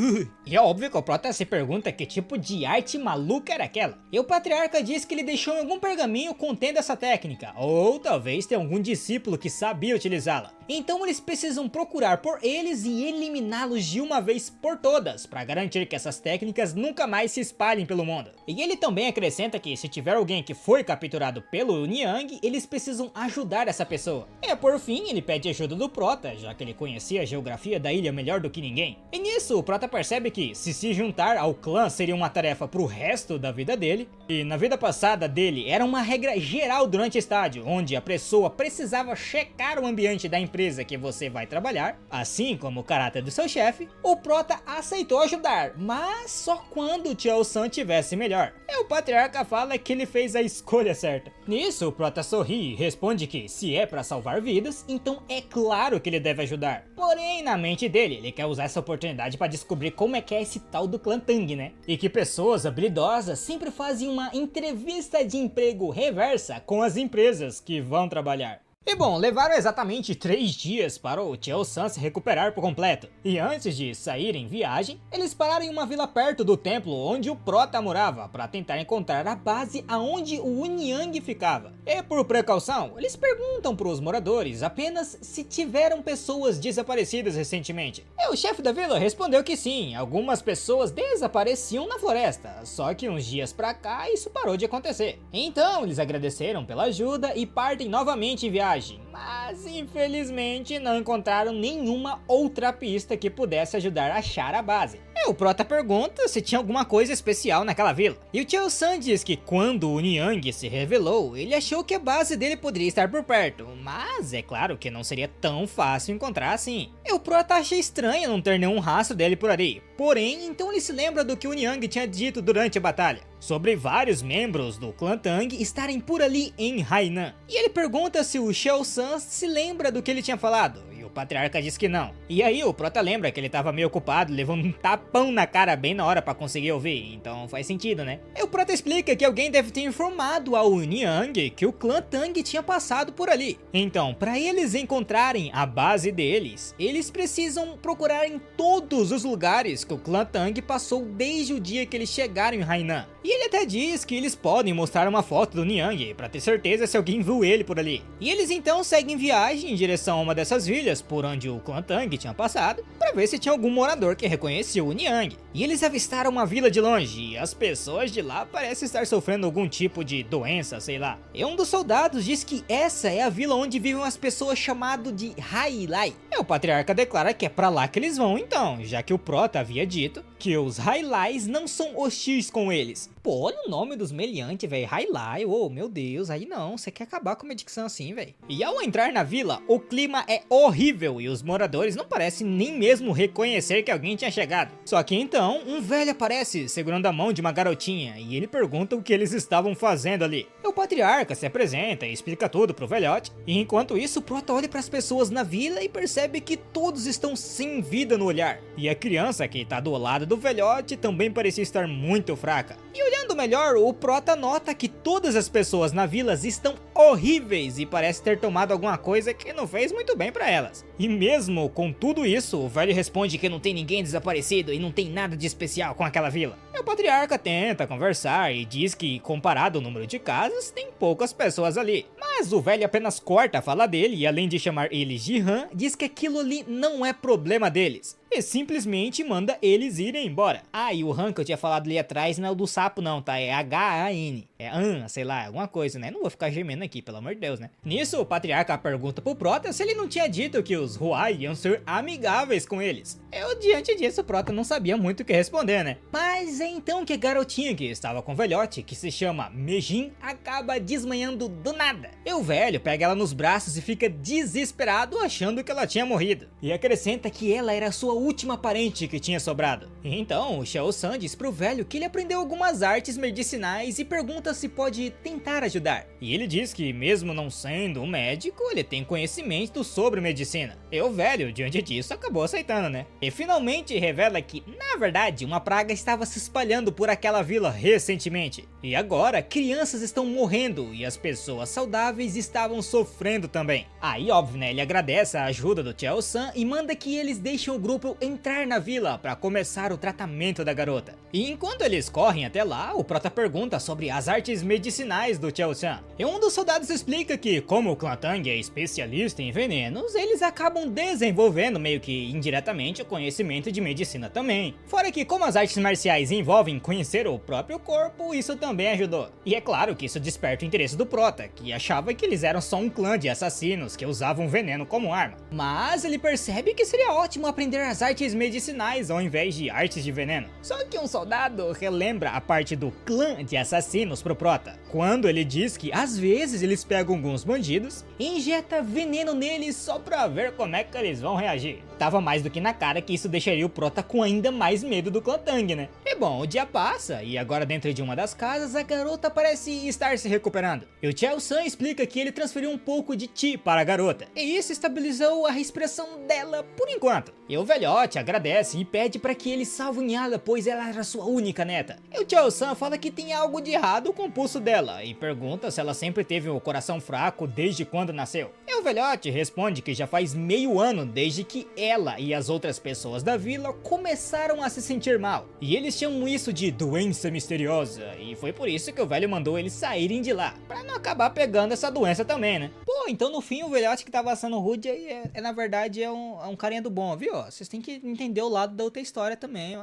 E é óbvio que o Prota se pergunta que tipo de arte maluca era aquela. E o Patriarca diz que ele deixou em algum pergaminho contendo essa técnica, ou talvez tenha algum discípulo que sabia utilizá-la. Então eles precisam procurar por eles e eliminá-los de uma vez por todas, para garantir que essas técnicas nunca mais se espalhem pelo mundo. E ele também acrescenta que se tiver alguém que foi capturado pelo Niang, eles precisam ajudar essa pessoa. E por fim, ele pede ajuda do Prota, já que ele conhecia a geografia da ilha melhor do que ninguém. E nisso, o Prota percebe que se juntar ao clã seria uma tarefa pro resto da vida dele, e na vida passada dele era uma regra geral durante o estádio, onde a pessoa precisava checar o ambiente da empresa que você vai trabalhar, assim como o caráter do seu chefe. O Prota aceitou ajudar, mas só quando o Chow-san tivesse melhor. E o patriarca fala que ele fez a escolha certa. Nisso, o Prota sorri e responde que se é pra salvar vidas, então é claro que ele deve ajudar. Porém, na mente dele, ele quer usar essa oportunidade para descobrir como é que é esse tal do clã Tang, né? E que pessoas habilidosas sempre fazem uma entrevista de emprego reversa com as empresas que vão trabalhar. E bom, levaram exatamente 3 dias para o Chow-san se recuperar por completo. E antes de sair em viagem, eles pararam em uma vila perto do templo onde o Prota morava, para tentar encontrar a base aonde o Uniang ficava. E por precaução, eles perguntam para os moradores apenas se tiveram pessoas desaparecidas recentemente. E o chefe da vila respondeu que sim, algumas pessoas desapareciam na floresta, só que uns dias pra cá isso parou de acontecer. Então eles agradeceram pela ajuda e partem novamente em viagem. Mas infelizmente não encontraram nenhuma outra pista que pudesse ajudar a achar a base. E o Prota pergunta se tinha alguma coisa especial naquela vila. E o Chow-san diz que quando o Niang se revelou, ele achou que a base dele poderia estar por perto, mas é claro que não seria tão fácil encontrar assim. E o Prota acha estranho não ter nenhum rastro dele por ali. Porém, então ele se lembra do que o Niang tinha dito durante a batalha, sobre vários membros do clã Tang estarem por ali em Hainan. E ele pergunta se o Chow-san se lembra do que ele tinha falado, e o patriarca diz que não. E aí o Prota lembra que ele estava meio ocupado, levando um tapão na cara bem na hora para conseguir ouvir, então faz sentido, né? E o Prota explica que alguém deve ter informado ao Niang que o clã Tang tinha passado por ali. Então, para eles encontrarem a base deles, eles precisam procurar em todos os lugares que o clã Tang passou desde o dia que eles chegaram em Hainan. E ele até diz que eles podem mostrar uma foto do Niang para ter certeza se alguém viu ele por ali. E eles então seguem viagem em direção a uma dessas vilhas por onde o clã Tang tinha passado, para ver se tinha algum morador que reconheceu o Niang. E eles avistaram uma vila de longe e as pessoas de lá parecem estar sofrendo algum tipo de doença, sei lá. E um dos soldados diz que essa é a vila onde vivem as pessoas chamado de Hailai. E o patriarca declara que é pra lá que eles vão então, já que o Prota havia dito que os Hailais não são hostis com eles. Pô, olha o nome dos meliantes, velho. Hailai, oh meu Deus, aí não, você quer acabar com uma dicção assim, velho. E ao entrar na vila, o clima é horrível e os moradores não parecem nem mesmo reconhecer que alguém tinha chegado. Só que então, um velho aparece segurando a mão de uma garotinha e ele pergunta o que eles estavam fazendo ali. E o patriarca se apresenta e explica tudo pro velhote. E enquanto isso, o Prota olha para as pessoas na vila e percebe que todos estão sem vida no olhar. E a criança que tá do lado do velhote também parecia estar muito fraca. E olhando melhor, o Prota nota que todas as pessoas na vila estão horríveis e parece ter tomado alguma coisa que não fez muito bem pra elas. E mesmo com tudo isso, o velho responde que não tem ninguém desaparecido e não tem nada de especial com aquela vila. E o patriarca tenta conversar e diz que, comparado ao número de casas, tem poucas pessoas ali. Mas o velho apenas corta a fala dele e, além de chamar eles de Han, diz que aquilo ali não é problema deles. E simplesmente manda eles irem embora. Ah, e o Han que eu tinha falado ali atrás não é o do sapo não, tá? É H-A-N. É An, sei lá, alguma coisa, né? Não vou ficar gemendo aqui, pelo amor de Deus, né? Nisso, o patriarca pergunta pro Prota se ele não tinha dito que os Huai iam ser amigáveis com eles. Eu, diante disso, o Prota não sabia muito o que responder, né? Mas é então que a garotinha que estava com o velhote, que se chama Mejin, acaba desmanhando do nada. E o velho pega ela nos braços e fica desesperado achando que ela tinha morrido. E acrescenta que ela era a sua última parente que tinha sobrado. E então o Chow-san diz pro velho que ele aprendeu algumas artes medicinais e pergunta se pode tentar ajudar. E ele diz que mesmo não sendo um médico, ele tem conhecimento sobre medicina. E o velho, diante disso, acabou aceitando, né? E finalmente revela que, na verdade, uma praga estava se espalhando por aquela vila recentemente. E agora, crianças estão morrendo e as pessoas saudáveis estavam sofrendo também. Aí, óbvio, né, ele agradece a ajuda do Chao-san e manda que eles deixem o grupo entrar na vila para começar o tratamento da garota. E enquanto eles correm até lá, o prota pergunta sobre as artes medicinais do Chao-san. E um dos soldados explica que, como o clã Tang é especialista em venenos, eles acabam desenvolvendo meio que indiretamente o conhecimento de medicina também. Fora que, como as artes marciais envolvem conhecer o próprio corpo, isso também ajudou. E é claro que isso desperta o interesse do prota, que achava que eles eram só um clã de assassinos que usavam veneno como arma. Mas ele percebe que seria ótimo aprender as artes medicinais ao invés de artes de veneno. Só que um soldado relembra a parte do clã de assassinos pro prota, quando ele diz que às vezes eles pegam alguns bandidos e injeta veneno neles só pra ver como é que eles vão reagir. Tava mais do que na cara que isso deixaria o prota com ainda mais medo do clã Tang, né? E bom, o dia passa e agora dentro de uma das casas a garota parece estar se recuperando. E o Chao-san explica que ele transferiu um pouco de chi para a garota, e isso estabilizou a respiração dela por enquanto. E o velhote agradece e pede para que ele salvem ela, pois ela era sua única neta. E o Chao-san fala que tem algo de errado com o pulso dela e pergunta se ela sempre teve o coração fraco desde quando nasceu. E o velhote responde que já faz meio ano desde que ela e as outras pessoas da vila começaram a se sentir mal. E eles chamam isso de doença misteriosa, e foi por isso que o velho mandou eles saírem de lá, pra não acabar pegando essa doença também, né? Pô, então no fim o velhote que tava sendo rude aí na verdade é um carinha do bom, viu? Vocês têm que entender o lado da outra história também,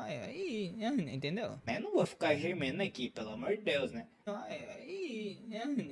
entendeu? Eu não vou ficar gemendo aqui, pelo amor de Deus, né?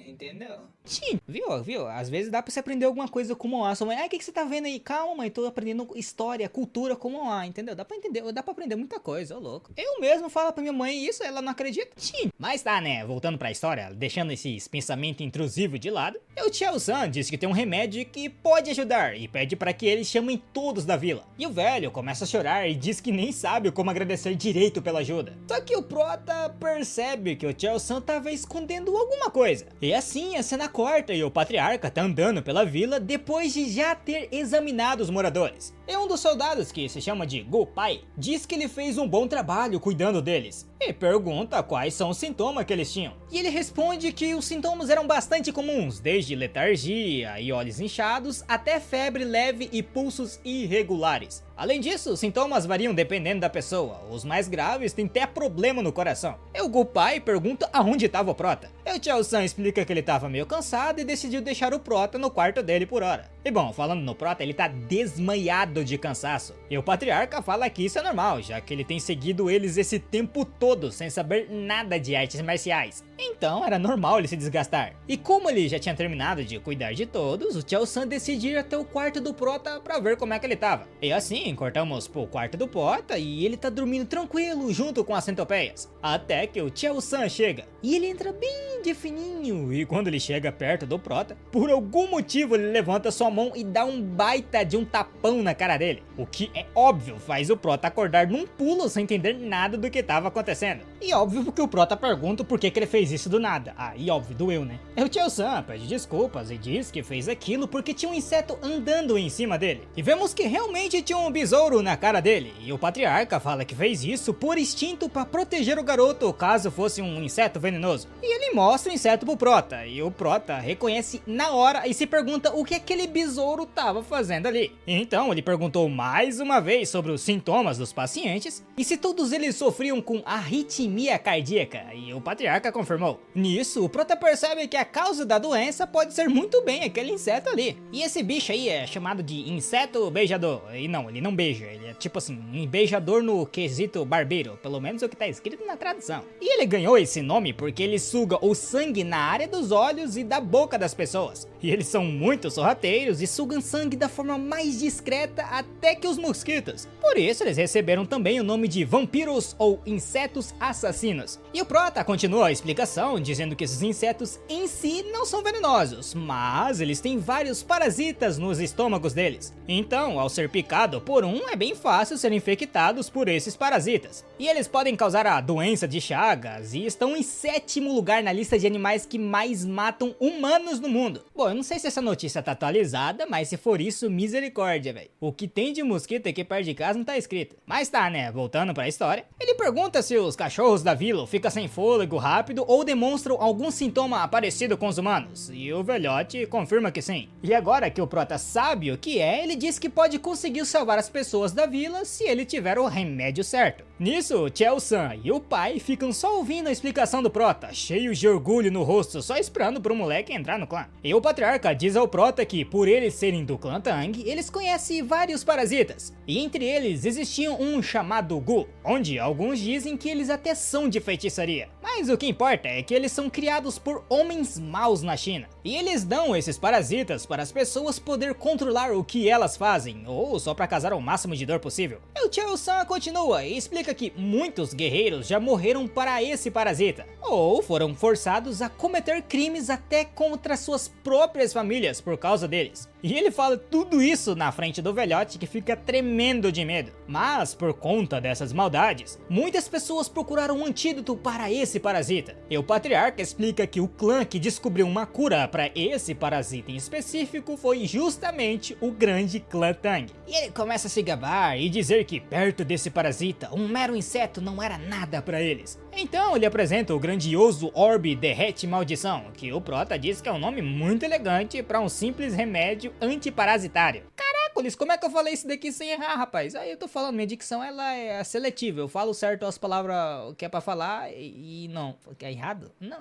Entendeu? Sim, viu? Às vezes dá pra você aprender alguma coisa com Moá. Sua mãe, o que você tá vendo aí? Calma, mãe, tô aprendendo história, cultura com Moá, entendeu? Dá pra entender, dá pra aprender muita coisa, ô louco. Eu mesmo falo pra minha mãe isso, ela não acredita. Sim, mas tá, né? Voltando pra história, deixando esses pensamentos intrusivos de lado, o Chao-san diz que tem um remédio que pode ajudar e pede pra que eles chamem todos da vila. E o velho começa a chorar e diz que nem sabe como agradecer direito pela ajuda. Só que o prota percebe que o Chao-san tava escondendo alguma coisa. E assim a cena corta e o patriarca tá andando pela vila depois de já ter examinado os moradores. E um dos soldados, que se chama de Go-pai, diz que ele fez um bom trabalho cuidando deles e pergunta quais são os sintomas que eles tinham. E ele responde que os sintomas eram bastante comuns, desde letargia e olhos inchados até febre leve e pulsos irregulares. Além disso, os sintomas variam dependendo da pessoa. Os mais graves têm até problema no coração. E o Go-pai pergunta aonde estava o prota. E o Chao-san explica que ele estava meio cansado e decidiu deixar o prota no quarto dele por hora. E bom, falando no prota, ele tá desmaiado de cansaço. E o patriarca fala que isso é normal, já que ele tem seguido eles esse tempo todo sem saber nada de artes marciais. Então era normal ele se desgastar. E como ele já tinha terminado de cuidar de todos, o Chao-san decide ir até o quarto do prota pra ver como é que ele tava. E assim, cortamos pro quarto do prota e ele tá dormindo tranquilo junto com as centopeias. Até que o Chao-san chega. E ele entra bem de fininho. E quando ele chega perto do prota, por algum motivo ele levanta sua mão e dá um baita de um tapão na cara dele. O que é óbvio faz o prota acordar num pulo sem entender nada do que tava acontecendo. E óbvio porque o prota pergunta por que ele fez isso do nada. Ah, e óbvio, doeu, né? E o Chao-san pede desculpas e diz que fez aquilo porque tinha um inseto andando em cima dele. E vemos que realmente tinha um besouro na cara dele. E o patriarca fala que fez isso por instinto para proteger o garoto caso fosse um inseto venenoso. E ele mostra o inseto pro prota. E o prota reconhece na hora e se pergunta o que aquele besouro tava fazendo ali. Então ele perguntou mais uma vez sobre os sintomas dos pacientes e se todos eles sofriam com arritmia cardíaca. E o patriarca confirmou. Nisso, o prota percebe que a causa da doença pode ser muito bem aquele inseto ali. E esse bicho aí é chamado de inseto beijador. E não, ele não beija, ele é tipo assim, um beijador no quesito barbeiro, pelo menos é o que tá escrito na tradução. E ele ganhou esse nome porque ele suga o sangue na área dos olhos e da boca das pessoas. E eles são muito sorrateiros e sugam sangue da forma mais discreta até que os mosquitos. Por isso eles receberam também o nome de vampiros ou insetos assassinos. E o prota continua a explicação dizendo que esses insetos em si não são venenosos, mas eles têm vários parasitas nos estômagos deles. Então, ao ser picado por um, é bem fácil ser infectados por esses parasitas. E eles podem causar a doença de Chagas e estão em 7º lugar na lista de animais que mais matam humanos no mundo. Bom, eu não sei se essa notícia tá atualizada, mas se for isso, misericórdia, velho. O que tem de mosquito aqui perto de casa não tá escrito. Mas tá, né? Voltando pra história. Ele pergunta se os cachorros cachorros da vila ficam sem fôlego rápido ou demonstram algum sintoma parecido com os humanos, e o velhote confirma que sim. E agora que o Prota sabe o que é, ele diz que pode conseguir salvar as pessoas da vila se ele tiver o remédio certo. Nisso, Chao-san e o pai ficam só ouvindo a explicação do Prota, cheios de orgulho no rosto, só esperando pro moleque entrar no clã. E o patriarca diz ao Prota que, por eles serem do clã Tang, eles conhecem vários parasitas, e entre eles existia um chamado Gu, onde alguns dizem que eles até são de feitiçaria. Mas o que importa é que eles são criados por homens maus na China, e eles dão esses parasitas para as pessoas poder controlar o que elas fazem, ou só para causar o máximo de dor possível. E o Chao-san continua e explica que muitos guerreiros já morreram para esse parasita, ou foram forçados a cometer crimes até contra suas próprias famílias por causa deles. E ele fala tudo isso na frente do velhote, que fica tremendo de medo. Mas por conta dessas maldades, muitas pessoas procuraram um antídoto para esse parasita. E o patriarca explica que o clã que descobriu uma cura para esse parasita em específico foi justamente o grande clã Tang. E ele começa a se gabar e dizer que perto desse parasita, um mero inseto não era nada para eles. Então ele apresenta o grandioso Orbe Derrete Maldição, que o Prota diz que é um nome muito elegante para um simples remédio antiparasitário. Caracoles, como é que eu falei isso daqui sem errar, rapaz? Aí eu tô falando, minha dicção ela é seletiva, eu falo certo as palavras que é pra falar e não, é errado? Não,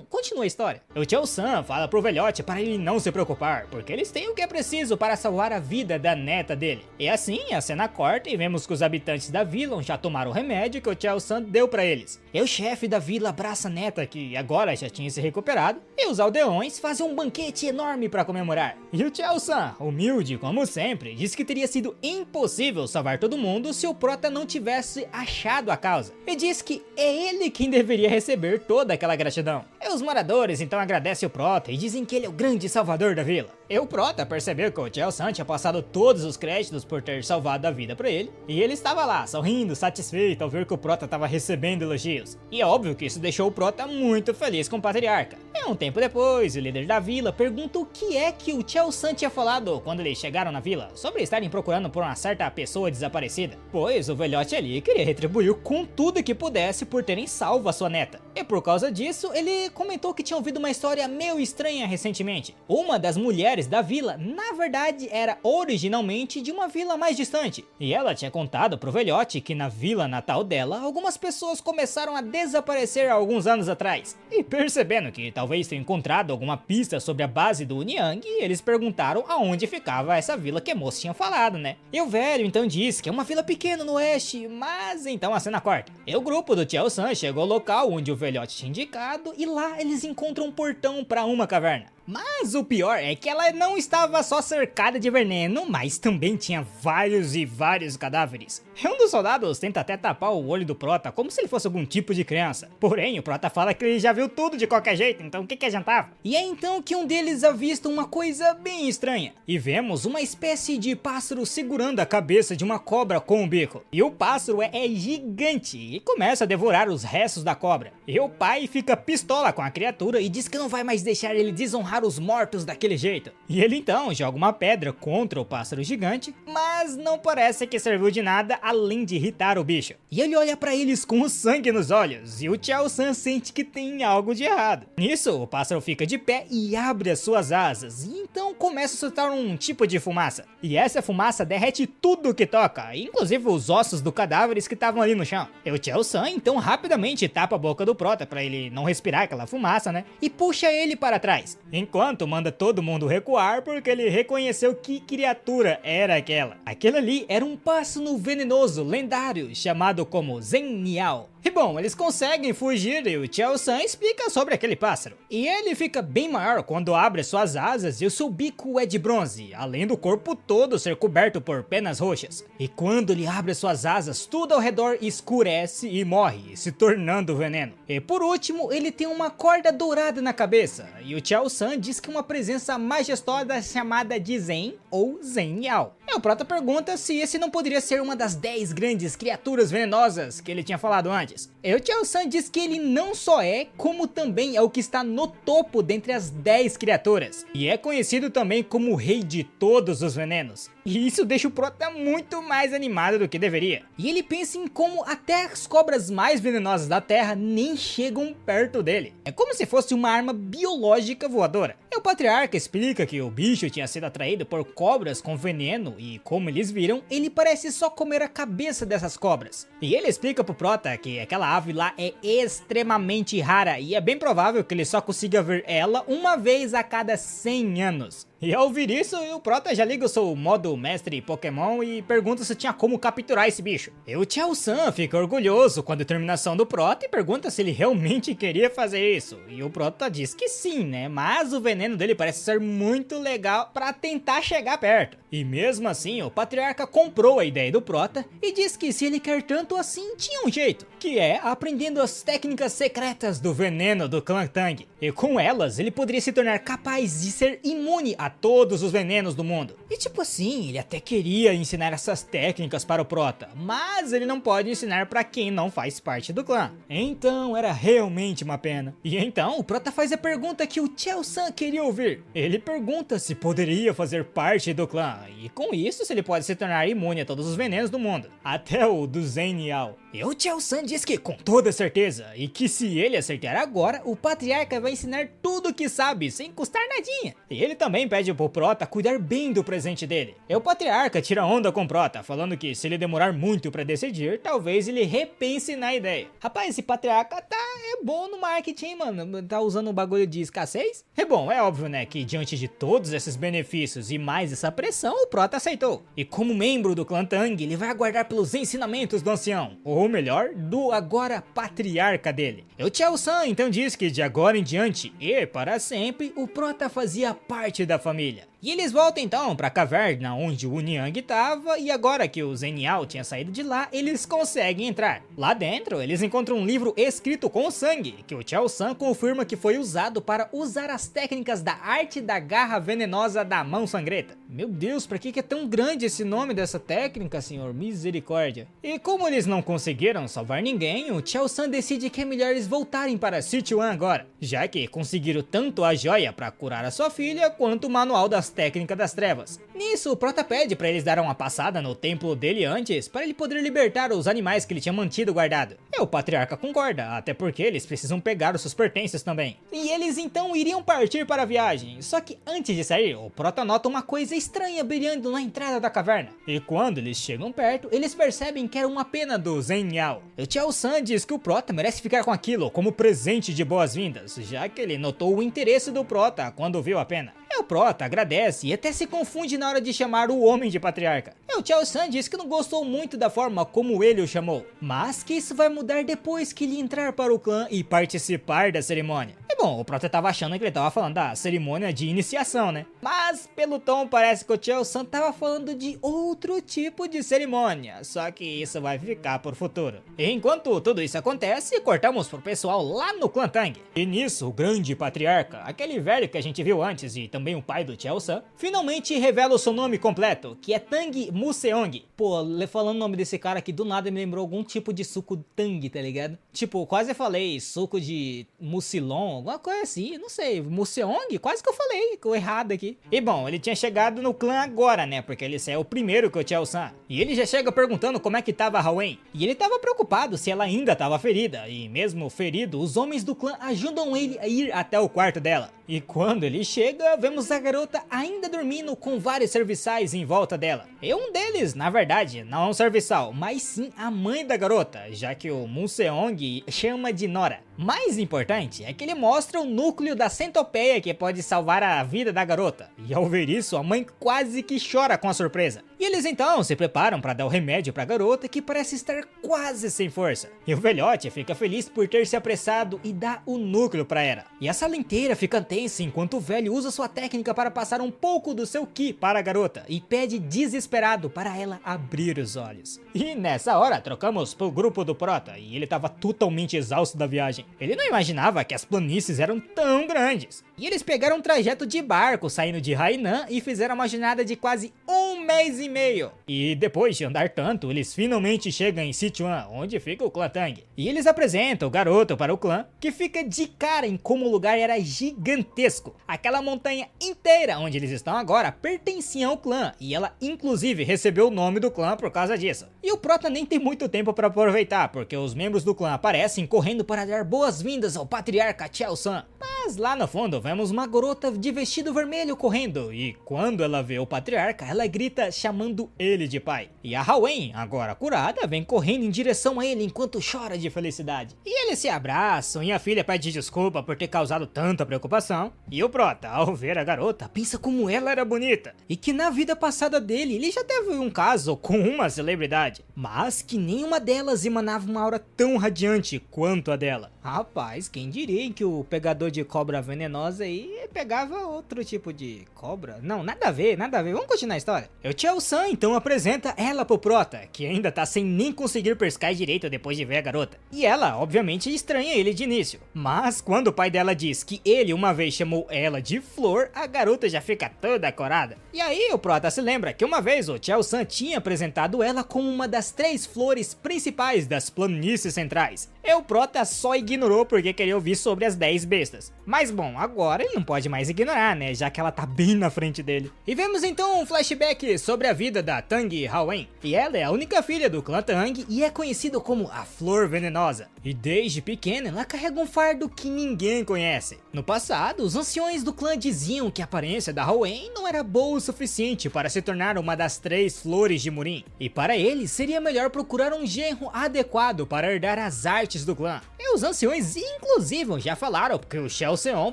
continua a história. O Chao-san fala pro velhote para ele não se preocupar, porque eles têm o que é preciso para salvar a vida da neta dele. E assim, a cena corta e vemos que os habitantes da vila já tomaram o remédio que o Chao-san deu pra eles. E o chefe da vila abraça a neta, que agora já tinha se recuperado, e os aldeões fazem um banquete enorme para comemorar. E o Chao-san, humilde como sempre, disse que teria sido impossível salvar todo mundo se o Prota não tivesse achado a causa, e diz que é ele quem deveria receber toda aquela gratidão. E os moradores então agradecem o Prota e dizem que ele é o grande salvador da vila. E o Prota percebeu que o Chao-san tinha passado todos os créditos por ter salvado a vida pra ele, e ele estava lá, sorrindo, satisfeito ao ver que o Prota estava recebendo elogios. E é óbvio que isso deixou o Prota muito feliz com o patriarca. E um tempo depois, o líder da vila pergunta o que é que o Chao-san tinha falado quando eles chegaram na vila, sobre estarem procurando por uma certa pessoa desaparecida, pois o velhote ali queria retribuir com tudo que pudesse por terem salvo a sua neta. E por causa disso, ele comentou que tinha ouvido uma história meio estranha recentemente. Uma das mulheres da vila, na verdade, era originalmente de uma vila mais distante, e ela tinha contado pro velhote que na vila natal dela, algumas pessoas começaram a desaparecer há alguns anos atrás. E percebendo que talvez tenham encontrado alguma pista sobre a base do Niang, eles perguntaram aonde ficava essa vila que a moça tinha falado, né? E o velho então disse que é uma vila pequena no oeste, mas então a cena corta. E o grupo do Chao-san chegou ao local onde o velhote tinha indicado, e lá eles encontram um portão para uma caverna. Mas o pior é que ela não estava só cercada de veneno, mas também tinha vários e vários cadáveres. E um dos soldados tenta até tapar o olho do Prota como se ele fosse algum tipo de criança. Porém, o Prota fala que ele já viu tudo de qualquer jeito, então o que adiantava? E é então que um deles avista uma coisa bem estranha. E vemos uma espécie de pássaro segurando a cabeça de uma cobra com um bico. E o pássaro é gigante e começa a devorar os restos da cobra. E o pai fica pistola com a criatura e diz que não vai mais deixar ele desonrar os mortos daquele jeito. E ele então joga uma pedra contra o pássaro gigante, mas não parece que serviu de nada além de irritar o bicho. E ele olha pra eles com o sangue nos olhos, e o Chao-san sente que tem algo de errado. Nisso, o pássaro fica de pé e abre as suas asas, e então começa a soltar um tipo de fumaça. E essa fumaça derrete tudo que toca, inclusive os ossos do cadáveres que estavam ali no chão. E o Chao-san então rapidamente tapa a boca do Prota pra ele não respirar aquela fumaça, né? E puxa ele para trás, enquanto manda todo mundo recuar porque ele reconheceu que criatura era aquela. Aquele ali era um pássaro venenoso lendário chamado como Zhenniao. E bom, eles conseguem fugir e o Chao-san explica sobre aquele pássaro. E ele fica bem maior quando abre suas asas e o seu bico é de bronze, além do corpo todo ser coberto por penas roxas. E quando ele abre suas asas, tudo ao redor escurece e morre, se tornando veneno. E por último, ele tem uma corda dourada na cabeça, e o Chao-san diz que uma presença majestosa chamada de Zen ou Zhenniao. E o Prota pergunta se esse não poderia ser uma das 10 grandes criaturas venenosas que ele tinha falado antes. E o Chao-san diz que ele não só é, como também é o que está no topo dentre as 10 criaturas. E é conhecido também como o rei de todos os venenos. E isso deixa o Prota muito mais animado do que deveria. E ele pensa em como até as cobras mais venenosas da Terra nem chegam perto dele. É como se fosse uma arma biológica voadora. E o Patriarca explica que o bicho tinha sido atraído por cobras com veneno e, como eles viram, ele parece só comer a cabeça dessas cobras. E ele explica pro Prota que aquela ave lá é extremamente rara e é bem provável que ele só consiga ver ela uma vez a cada 100 anos. E ao ouvir isso, o Prota já liga o seu modo mestre Pokémon e pergunta se tinha como capturar esse bicho. E o Tchao-san fica orgulhoso com a determinação do Prota e pergunta se ele realmente queria fazer isso. E o Prota diz que sim, né? Mas o veneno dele parece ser muito legal pra tentar chegar perto. E mesmo assim, o Patriarca comprou a ideia do Prota e diz que se ele quer tanto assim, tinha um jeito, que é aprendendo as técnicas secretas do veneno do clã Tang. E com elas, ele poderia se tornar capaz de ser imune a todos os venenos do mundo. E tipo assim, ele até queria ensinar essas técnicas para o Prota, mas ele não pode ensinar para quem não faz parte do clã. Então era realmente uma pena. E então o Prota faz a pergunta que o Tchao-san queria ouvir. Ele pergunta se poderia fazer parte do clã, e com isso se ele pode se tornar imune a todos os venenos do mundo, até o do Zenial. E o Tchao-san diz que com toda certeza, e que se ele acertar agora, o Patriarca vai ensinar tudo o que sabe, sem custar nadinha. E ele também pede pro Prota cuidar bem do presente dele. E o Patriarca tira onda com o Prota, falando que se ele demorar muito pra decidir, talvez ele repense na ideia. Rapaz, esse Patriarca é bom no marketing, mano. Tá usando um bagulho de escassez? É bom, é óbvio, né, que diante de todos esses benefícios e mais essa pressão, o Prota aceitou. E como membro do clã Tang, ele vai aguardar pelos ensinamentos do ancião. Ou melhor, do agora Patriarca dele. E o Tchao-san então diz que de agora em diante, e para sempre, o Prota fazia parte da família. E eles voltam então para a caverna onde o Niang estava, e agora que o Zenial tinha saído de lá, eles conseguem entrar. Lá dentro, eles encontram um livro escrito com sangue, que o Tchao-san confirma que foi usado para usar as técnicas da arte da garra venenosa da mão sangrenta. Meu Deus, pra que é tão grande esse nome dessa técnica, senhor? Misericórdia. E como eles não conseguiram salvar ninguém, o Tchao-san decide que é melhor eles voltarem para Sichuan agora, já que conseguiram tanto a joia para curar a sua filha, quanto o manual das técnicas das trevas. Nisso, o Prota pede para eles darem uma passada no templo dele antes, para ele poder libertar os animais que ele tinha mantido guardado. E o Patriarca concorda, até porque eles precisam pegar os seus pertences também. E eles então iriam partir para a viagem, só que antes de sair, o Prota nota uma coisa estranha brilhando na entrada da caverna. E quando eles chegam perto, eles percebem que era uma pena do Zenial. O Tchao-san diz que o Prota merece ficar com aquilo como presente de boas-vindas, já que ele notou o interesse do Prota quando viu a pena. E o Prota agradece e até se confunde na hora de chamar o homem de Patriarca. E o Tchao-san diz que não gostou muito da forma como ele o chamou, mas que isso vai mudar depois que ele entrar para o clã e participar da cerimônia. E bom, o Prota tava achando que ele tava falando da cerimônia de iniciação, né? Mas pelo tom parece que o Tchao-san tava falando de outro tipo de cerimônia, só que isso vai ficar por futuro. E enquanto tudo isso acontece, cortamos pro pessoal lá no clã Tang. E nisso, o grande Patriarca, aquele velho que a gente viu antes e também o pai do Tchao-san, finalmente revela o seu nome completo, que é Tang Museong. Pô, falando o nome desse cara aqui, do nada me lembrou algum tipo de suco Tang, tá ligado? Tipo, quase falei suco de Mucilon, alguma coisa assim, não sei, Museong? Quase que eu falei, errado aqui. E bom, ele tinha chegado no clã agora, né, porque ele saiu primeiro que o Tchao-san. E ele já chega perguntando como é que tava a Hawen. E ele tava preocupado se ela ainda tava ferida, e mesmo ferido, os homens do clã ajudam ele a ir até o quarto dela. E quando ele chega, vemos a garota ainda dormindo com vários serviçais em volta dela. E um deles, na verdade, não é um serviçal, mas sim a mãe da garota, já que o Museong chama de Nora. Mais importante é que ele mostra o núcleo da centopeia que pode salvar a vida da garota. E ao ver isso, a mãe quase que chora com a surpresa. E eles então se preparam para dar o remédio para a garota, que parece estar quase sem força. E o velhote fica feliz por ter se apressado e dá o núcleo para ela. E a sala inteira fica tensa enquanto o velho usa sua técnica para passar um pouco do seu ki para a garota e pede desesperado para ela abrir os olhos. E nessa hora trocamos pro grupo do Prota e ele estava totalmente exausto da viagem. Ele não imaginava que as planícies eram tão grandes. E eles pegaram um trajeto de barco saindo de Hainan e fizeram uma jornada de quase 1 mês e e meio. E depois de andar tanto, eles finalmente chegam em Sichuan, onde fica o clã Tang. E eles apresentam o garoto para o clã, que fica de cara em como o lugar era gigantesco. Aquela montanha inteira onde eles estão agora pertencia ao clã, e ela inclusive recebeu o nome do clã por causa disso. E o Prota nem tem muito tempo para aproveitar, porque os membros do clã aparecem correndo para dar boas-vindas ao patriarca Chao-san. Mas lá no fundo vemos uma garota de vestido vermelho correndo, e quando ela vê o patriarca, ela grita chamando ele de pai. E a Haowen, agora curada, vem correndo em direção a ele enquanto chora de felicidade. E eles se abraçam e a filha pede desculpa por ter causado tanta preocupação. E o Prota, ao ver a garota, pensa como ela era bonita, e que na vida passada dele, ele já teve um caso com uma celebridade, mas que nenhuma delas emanava uma aura tão radiante quanto a dela. Rapaz, quem diria que o pegador de cobra venenosa aí pegava outro tipo de cobra? Não, nada a ver, vamos continuar a história. O Chao-san então apresenta ela pro Prota, que ainda tá sem nem conseguir pescar direito depois de ver a garota. E ela, obviamente, estranha ele de início, mas quando o pai dela diz que ele uma vez chamou ela de flor, a garota já fica toda corada. E aí o Prota se lembra que uma vez o Chao-san tinha apresentado ela como uma das 3 flores principais das planícies centrais. E o Prota só ignorou porque queria ouvir sobre as 10 bestas. Mas bom, agora ele não pode mais ignorar, né, já que ela tá bem na frente dele. E vemos então um flashback sobre a vida da Tang Haowen. E ela é a única filha do clã Tang e é conhecida como a Flor Venenosa. E desde pequena ela carrega um fardo que ninguém conhece. No passado, os anciões do clã diziam que a aparência da Haowen não era boa o suficiente para se tornar uma das 3 flores de Murim. E para eles seria melhor procurar um genro adequado para herdar as artes do clã. E os anciões inclusive já falaram que o Chao-seon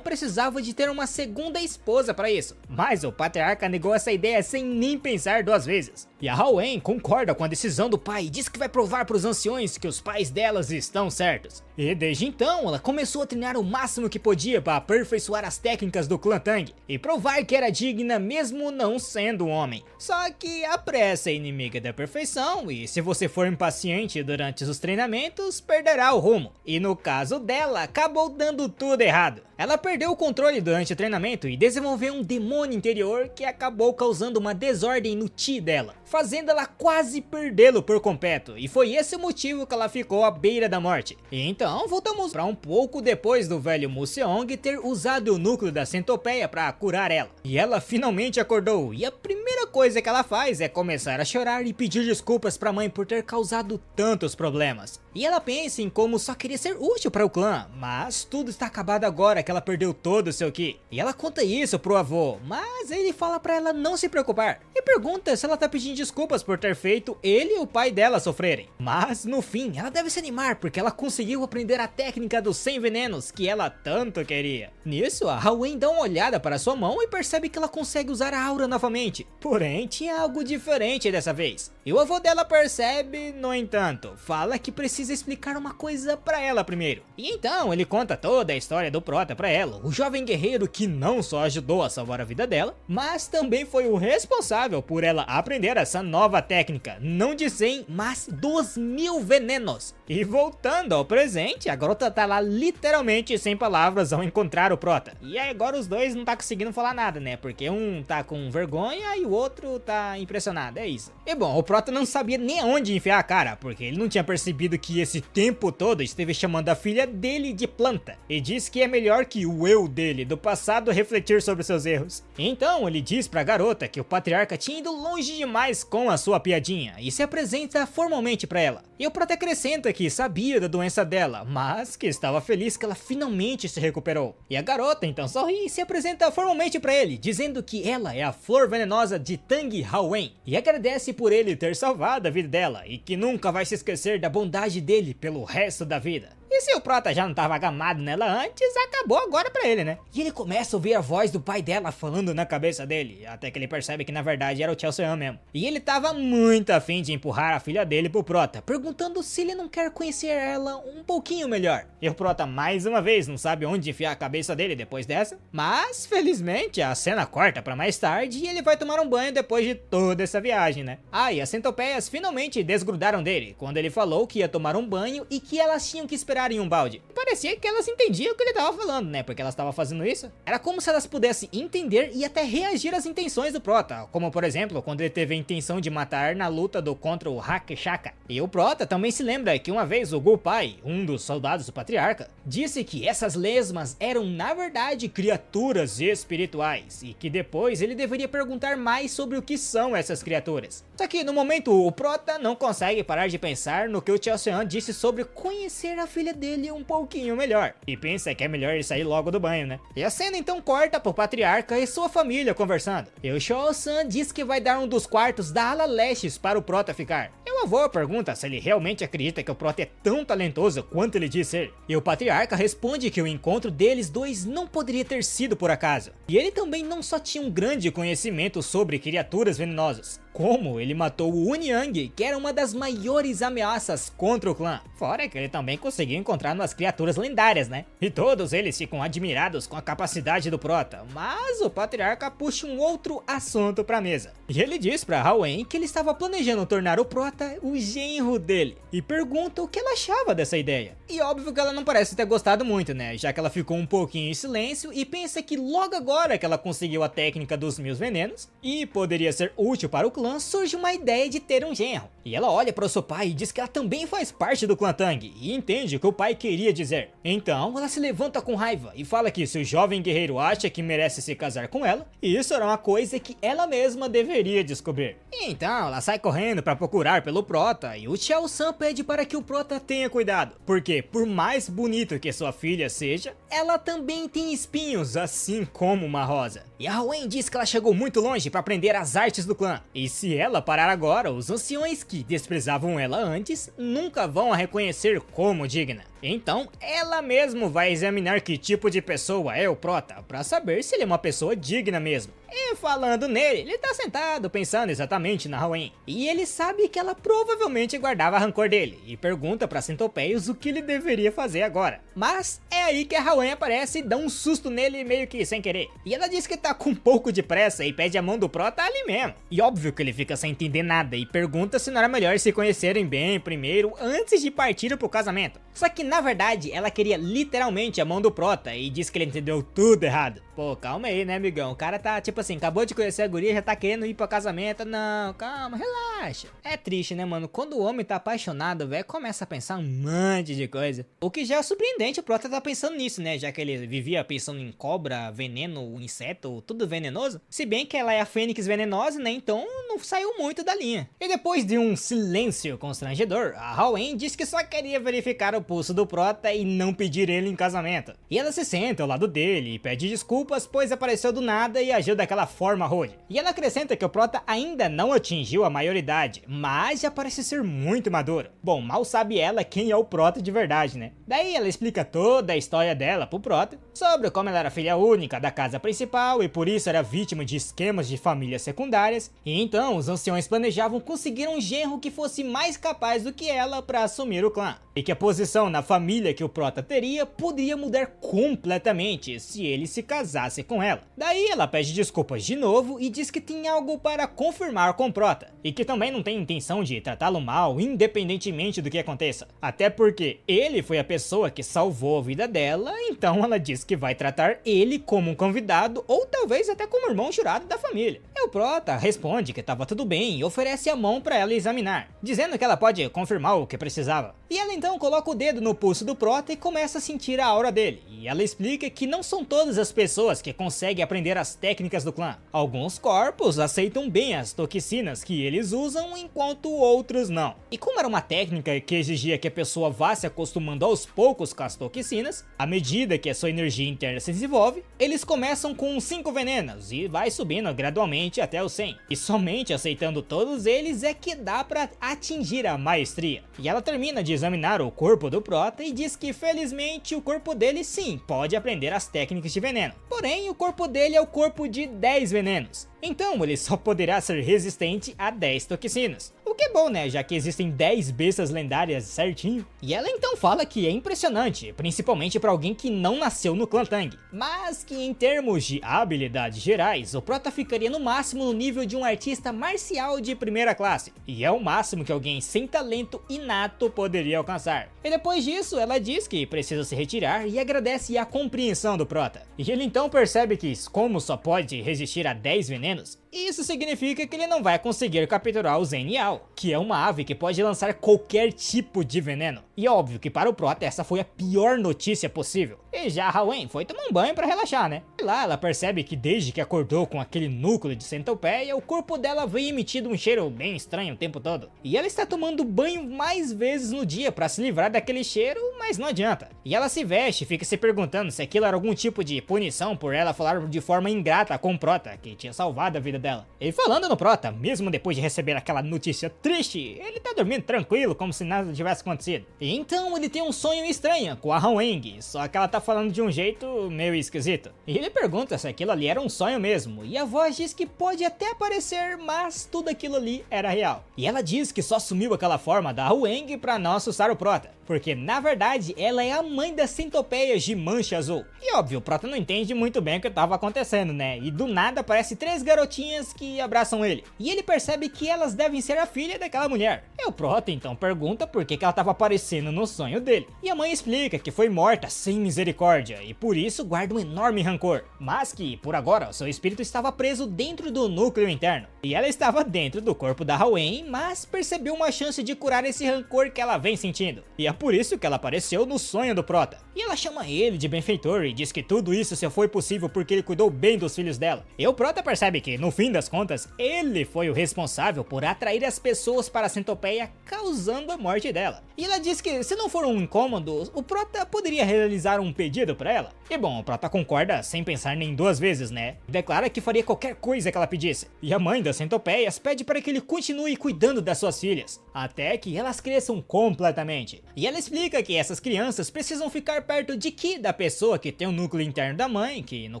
precisava de ter uma segunda esposa para isso. Mas o patriarca negou essa ideia sem nem pensar 2 vezes. E a Haowen concorda com a decisão do pai e diz que vai provar para os anciões que os pais delas estão certos. E desde então ela começou a treinar o máximo que podia para aperfeiçoar as técnicas do clã Tang e provar que era digna mesmo não sendo um homem. Só que a pressa é inimiga da perfeição e se você for impaciente durante os treinamentos, perderá o rumo. E no caso dela, acabou dando tudo errado. Ela perdeu o controle durante o treinamento e desenvolveu um demônio interior que acabou causando uma desordem no Chi dela, fazendo ela quase perdê-lo por completo, e foi esse o motivo que ela ficou à beira da morte. E então voltamos para um pouco depois do velho Museong ter usado o núcleo da centopeia para curar ela. E ela finalmente acordou, e a primeira coisa que ela faz é começar a chorar e pedir desculpas para a mãe por ter causado tantos problemas. E ela pensa em como só queria ser útil para o clã, mas tudo está acabado agora que ela perdeu todo o seu Ki. E ela conta isso pro avô, mas ele fala para ela não se preocupar e pergunta se ela tá pedindo desculpas por ter feito ele e o pai dela sofrerem. Mas no fim ela deve se animar porque ela conseguiu aprender a técnica dos 100 venenos que ela tanto queria. Nisso a Haowen dá uma olhada para sua mão e percebe que ela consegue usar a aura novamente, porém tinha algo diferente dessa vez. E o avô dela percebe, no entanto, fala que precisa explicar uma coisa para ela primeiro. E então ele conta toda a história do Prota para ela, o jovem guerreiro que não só ajudou a salvar a vida dela, mas também foi o responsável por ela aprender essa nova técnica, não de 100, mas dos 1000 venenos. E voltando ao presente, a garota tá lá literalmente sem palavras ao encontrar o Prota. E aí agora os dois não tá conseguindo falar nada, né? Porque um tá com vergonha e o outro tá impressionado, é isso. E bom, o Prota não sabia nem aonde enfiar a cara, porque ele não tinha percebido que esse tempo todo esteve chamando a filha dele de planta. E diz que é melhor que o eu dele do passado refletir sobre seus erros. Então ele diz pra garota que o patriarca tinha ido longe demais com a sua piadinha e se apresenta formalmente pra ela. E o Prota acrescenta que sabia da doença dela, mas que estava feliz que ela finalmente se recuperou. E a garota então sorri e se apresenta formalmente pra ele, dizendo que ela é a flor venenosa de Tang Haowen e agradece por ele ter salvado a vida dela e que nunca vai se esquecer da bondade dele pelo resto da vida. E se o Prota já não tava gamado nela antes, acabou agora pra ele, né? E ele começa a ouvir a voz do pai dela falando na cabeça dele, até que ele percebe que na verdade era o Chao-seon mesmo. E ele tava muito afim de empurrar a filha dele pro Prota, perguntando se ele não quer conhecer ela um pouquinho melhor. E o Prota mais uma vez não sabe onde enfiar a cabeça dele depois dessa, mas felizmente a cena corta pra mais tarde e ele vai tomar um banho depois de toda essa viagem, né? Ah, e as centopeias finalmente desgrudaram dele, quando ele falou que ia tomar tomar um banho e que elas tinham que esperar em um balde. Parecia que elas entendiam o que ele tava falando, né? Porque elas estavam fazendo isso. Era como se elas pudessem entender e até reagir às intenções do Prota, como por exemplo, quando ele teve a intenção de matar na luta contra o Rakshaka. E o Prota também se lembra que uma vez o Gulpai, um dos soldados do Patriarca, disse que essas lesmas eram na verdade criaturas espirituais e que depois ele deveria perguntar mais sobre o que são essas criaturas. Só que no momento o Prota não consegue parar de pensar no que o Chaosean disse sobre conhecer a filha dele um pouquinho melhor, e pensa que é melhor ele sair logo do banho, né? E a cena então corta pro Patriarca e sua família conversando, e o Chaosean diz que vai dar um dos quartos da ala leste para o Prota ficar. E o avô pergunta se ele realmente acredita que o Prota é tão talentoso quanto ele diz ser, e o Patriarca responde que o encontro deles dois não poderia ter sido por acaso, e ele também não só tinha um grande conhecimento sobre criaturas venenosas, como ele matou o Unyang, que era uma das maiores ameaças contra o clã. Fora que ele também conseguiu encontrar umas criaturas lendárias, né? E todos eles ficam admirados com a capacidade do Prota, mas o Patriarca puxa um outro assunto pra mesa. E ele diz pra Haoen que ele estava planejando tornar o Prota o genro dele, e pergunta o que ela achava dessa ideia. E óbvio que ela não parece ter gostado muito, né? Já que ela ficou um pouquinho em silêncio e pensa que logo agora que ela conseguiu a técnica dos 1000 venenos, e poderia ser útil para o clã, surge uma ideia de ter um genro. E ela olha para o seu pai e diz que ela também faz parte do clã Tang e entende o que o pai queria dizer. Então ela se levanta com raiva e fala que se o jovem guerreiro acha que merece se casar com ela, isso era uma coisa que ela mesma deveria descobrir. E então ela sai correndo para procurar pelo Prota e o Chaosean pede para que o Prota tenha cuidado, porque por mais bonito que sua filha seja, ela também tem espinhos, assim como uma rosa. E a Haoen diz que ela chegou muito longe para aprender as artes do clã, e se ela parar agora, os anciões que desprezavam ela antes nunca vão a reconhecer como digna. Então ela mesmo vai examinar que tipo de pessoa é o Prota, para saber se ele é uma pessoa digna mesmo. E falando nele, ele tá sentado pensando exatamente na Haoen, e ele sabe que ela provavelmente guardava rancor dele, e pergunta pra Centopeios o que ele deveria fazer agora. Mas é aí que a Haoen aparece e dá um susto nele meio que sem querer, e ela diz que tá com um pouco de pressa e pede a mão do Prota ali mesmo. E óbvio que ele fica sem entender nada e pergunta se não era melhor se conhecerem bem primeiro antes de partir pro casamento. Só que na verdade ela queria literalmente a mão do Prota e diz que ele entendeu tudo errado. Pô, calma aí, né, amigão? O cara tá tipo assim, acabou de conhecer a guria, já tá querendo ir pro casamento. Não, calma, relaxa. É triste, né, mano? Quando o homem tá apaixonado, velho, começa a pensar um monte de coisa. O que já é surpreendente, o Prota tá pensando nisso, né? Já que ele vivia pensando em cobra, veneno, inseto, tudo venenoso. Se bem que ela é a fênix venenosa, né? Então não saiu muito da linha. E depois de um silêncio constrangedor, a Haoen diz que só queria verificar o pulso do Prota e não pedir ele em casamento. E ela se senta ao lado dele e pede desculpas, pois apareceu do nada e agiu daquela forma rude. E ela acrescenta que o Prota ainda não atingiu a maioridade, mas já parece ser muito maduro. Bom, mal sabe ela quem é o Prota de verdade, né? Daí ela explica toda a história dela pro Prota, sobre como ela era filha única da casa principal e por isso era vítima de esquemas de famílias secundárias, e então os anciões planejavam conseguir um genro que fosse mais capaz do que ela para assumir o clã, e que a posição na família que o Prota teria poderia mudar completamente se ele se casasse com ela. Daí ela pede desculpas de novo e diz que tem algo para confirmar com o Prota, e que também não tem intenção de tratá-lo mal independentemente do que aconteça, até porque ele foi a pessoa que salvou a vida dela, então ela diz que vai tratar ele como um convidado ou talvez até como irmão jurado da família. E o Prota responde que estava tudo bem e oferece a mão para ela examinar, dizendo que ela pode confirmar o que precisava. E ela então coloca o dedo no pulso do Prota e começa a sentir a aura dele, e ela explica que não são todas as pessoas que conseguem aprender as técnicas do clã. Alguns corpos aceitam bem as toxinas que eles usam, enquanto outros não. E como era uma técnica que exigia que a pessoa vá se acostumando aos poucos com as toxinas, à medida que a sua energia interna se desenvolve, eles começam com 5 venenos e vai subindo gradualmente até os 100. E somente aceitando todos eles é que dá pra atingir a maestria. E ela termina de examinar o corpo do Prota e diz que felizmente o corpo dele sim pode aprender as técnicas de veneno. Porém, o corpo dele é o corpo de 10 venenos. Então ele só poderá ser resistente a 10 toxinas. O que é bom, né, já que existem 10 bestas lendárias certinho. E ela então fala que é impressionante, principalmente para alguém que não nasceu no clã Tang, mas que em termos de habilidades gerais, o prota ficaria no máximo no nível de um artista marcial de primeira classe, e é o máximo que alguém sem talento inato poderia alcançar. E depois disso, ela diz que precisa se retirar e agradece a compreensão do prota. E ele então percebe que, como só pode resistir a 10 venenos, isso significa que ele não vai conseguir capturar o Zenial, que é uma ave que pode lançar qualquer tipo de veneno. E óbvio que para o prota essa foi a pior notícia possível. E já a Hawen foi tomar um banho para relaxar, né? E lá ela percebe que desde que acordou com aquele núcleo de centopeia, o corpo dela vem emitindo um cheiro bem estranho o tempo todo. E ela está tomando banho mais vezes no dia para se livrar daquele cheiro, mas não adianta. E ela se veste e fica se perguntando se aquilo era algum tipo de punição por ela falar de forma ingrata com o prota, que tinha salvado a vida dela. E falando no prota, mesmo depois de receber aquela notícia triste, ele tá dormindo tranquilo, como se nada tivesse acontecido. E então ele tem um sonho estranho com a Hwang, só que ela tá falando de um jeito meio esquisito. E ele pergunta se aquilo ali era um sonho mesmo, e a voz diz que pode até parecer, mas tudo aquilo ali era real. E ela diz que só assumiu aquela forma da Hwang pra não assustar o prota, porque na verdade ela é a mãe das centopeias de mancha azul. E óbvio, o prota não entende muito bem o que estava acontecendo, né? E do nada aparece 3 garotinhas que abraçam ele. E ele percebe que elas devem ser a filha daquela mulher. E o prota então pergunta por que ela estava aparecendo no sonho dele. E a mãe explica que foi morta sem misericórdia e por isso guarda um enorme rancor. Mas que por agora o seu espírito estava preso dentro do núcleo interno. E ela estava dentro do corpo da Hawen, mas percebeu uma chance de curar esse rancor que ela vem sentindo. E é por isso que ela apareceu no sonho do prota. E ela chama ele de benfeitor e diz que tudo isso só foi possível porque ele cuidou bem dos filhos dela. E o prota percebe que, no fim das contas, ele foi o responsável por atrair as pessoas para a centopeia, causando a morte dela. E ela diz que, se não for um incômodo, o prota poderia realizar um pedido para ela. E bom, o prota concorda sem pensar nem 2 vezes, né? Declara que faria qualquer coisa que ela pedisse. E a mãe das centopeias pede para que ele continue cuidando das suas filhas, até que elas cresçam completamente. E ela explica que essas crianças precisam ficar perto de Ki, da pessoa que tem o núcleo interno da mãe, que no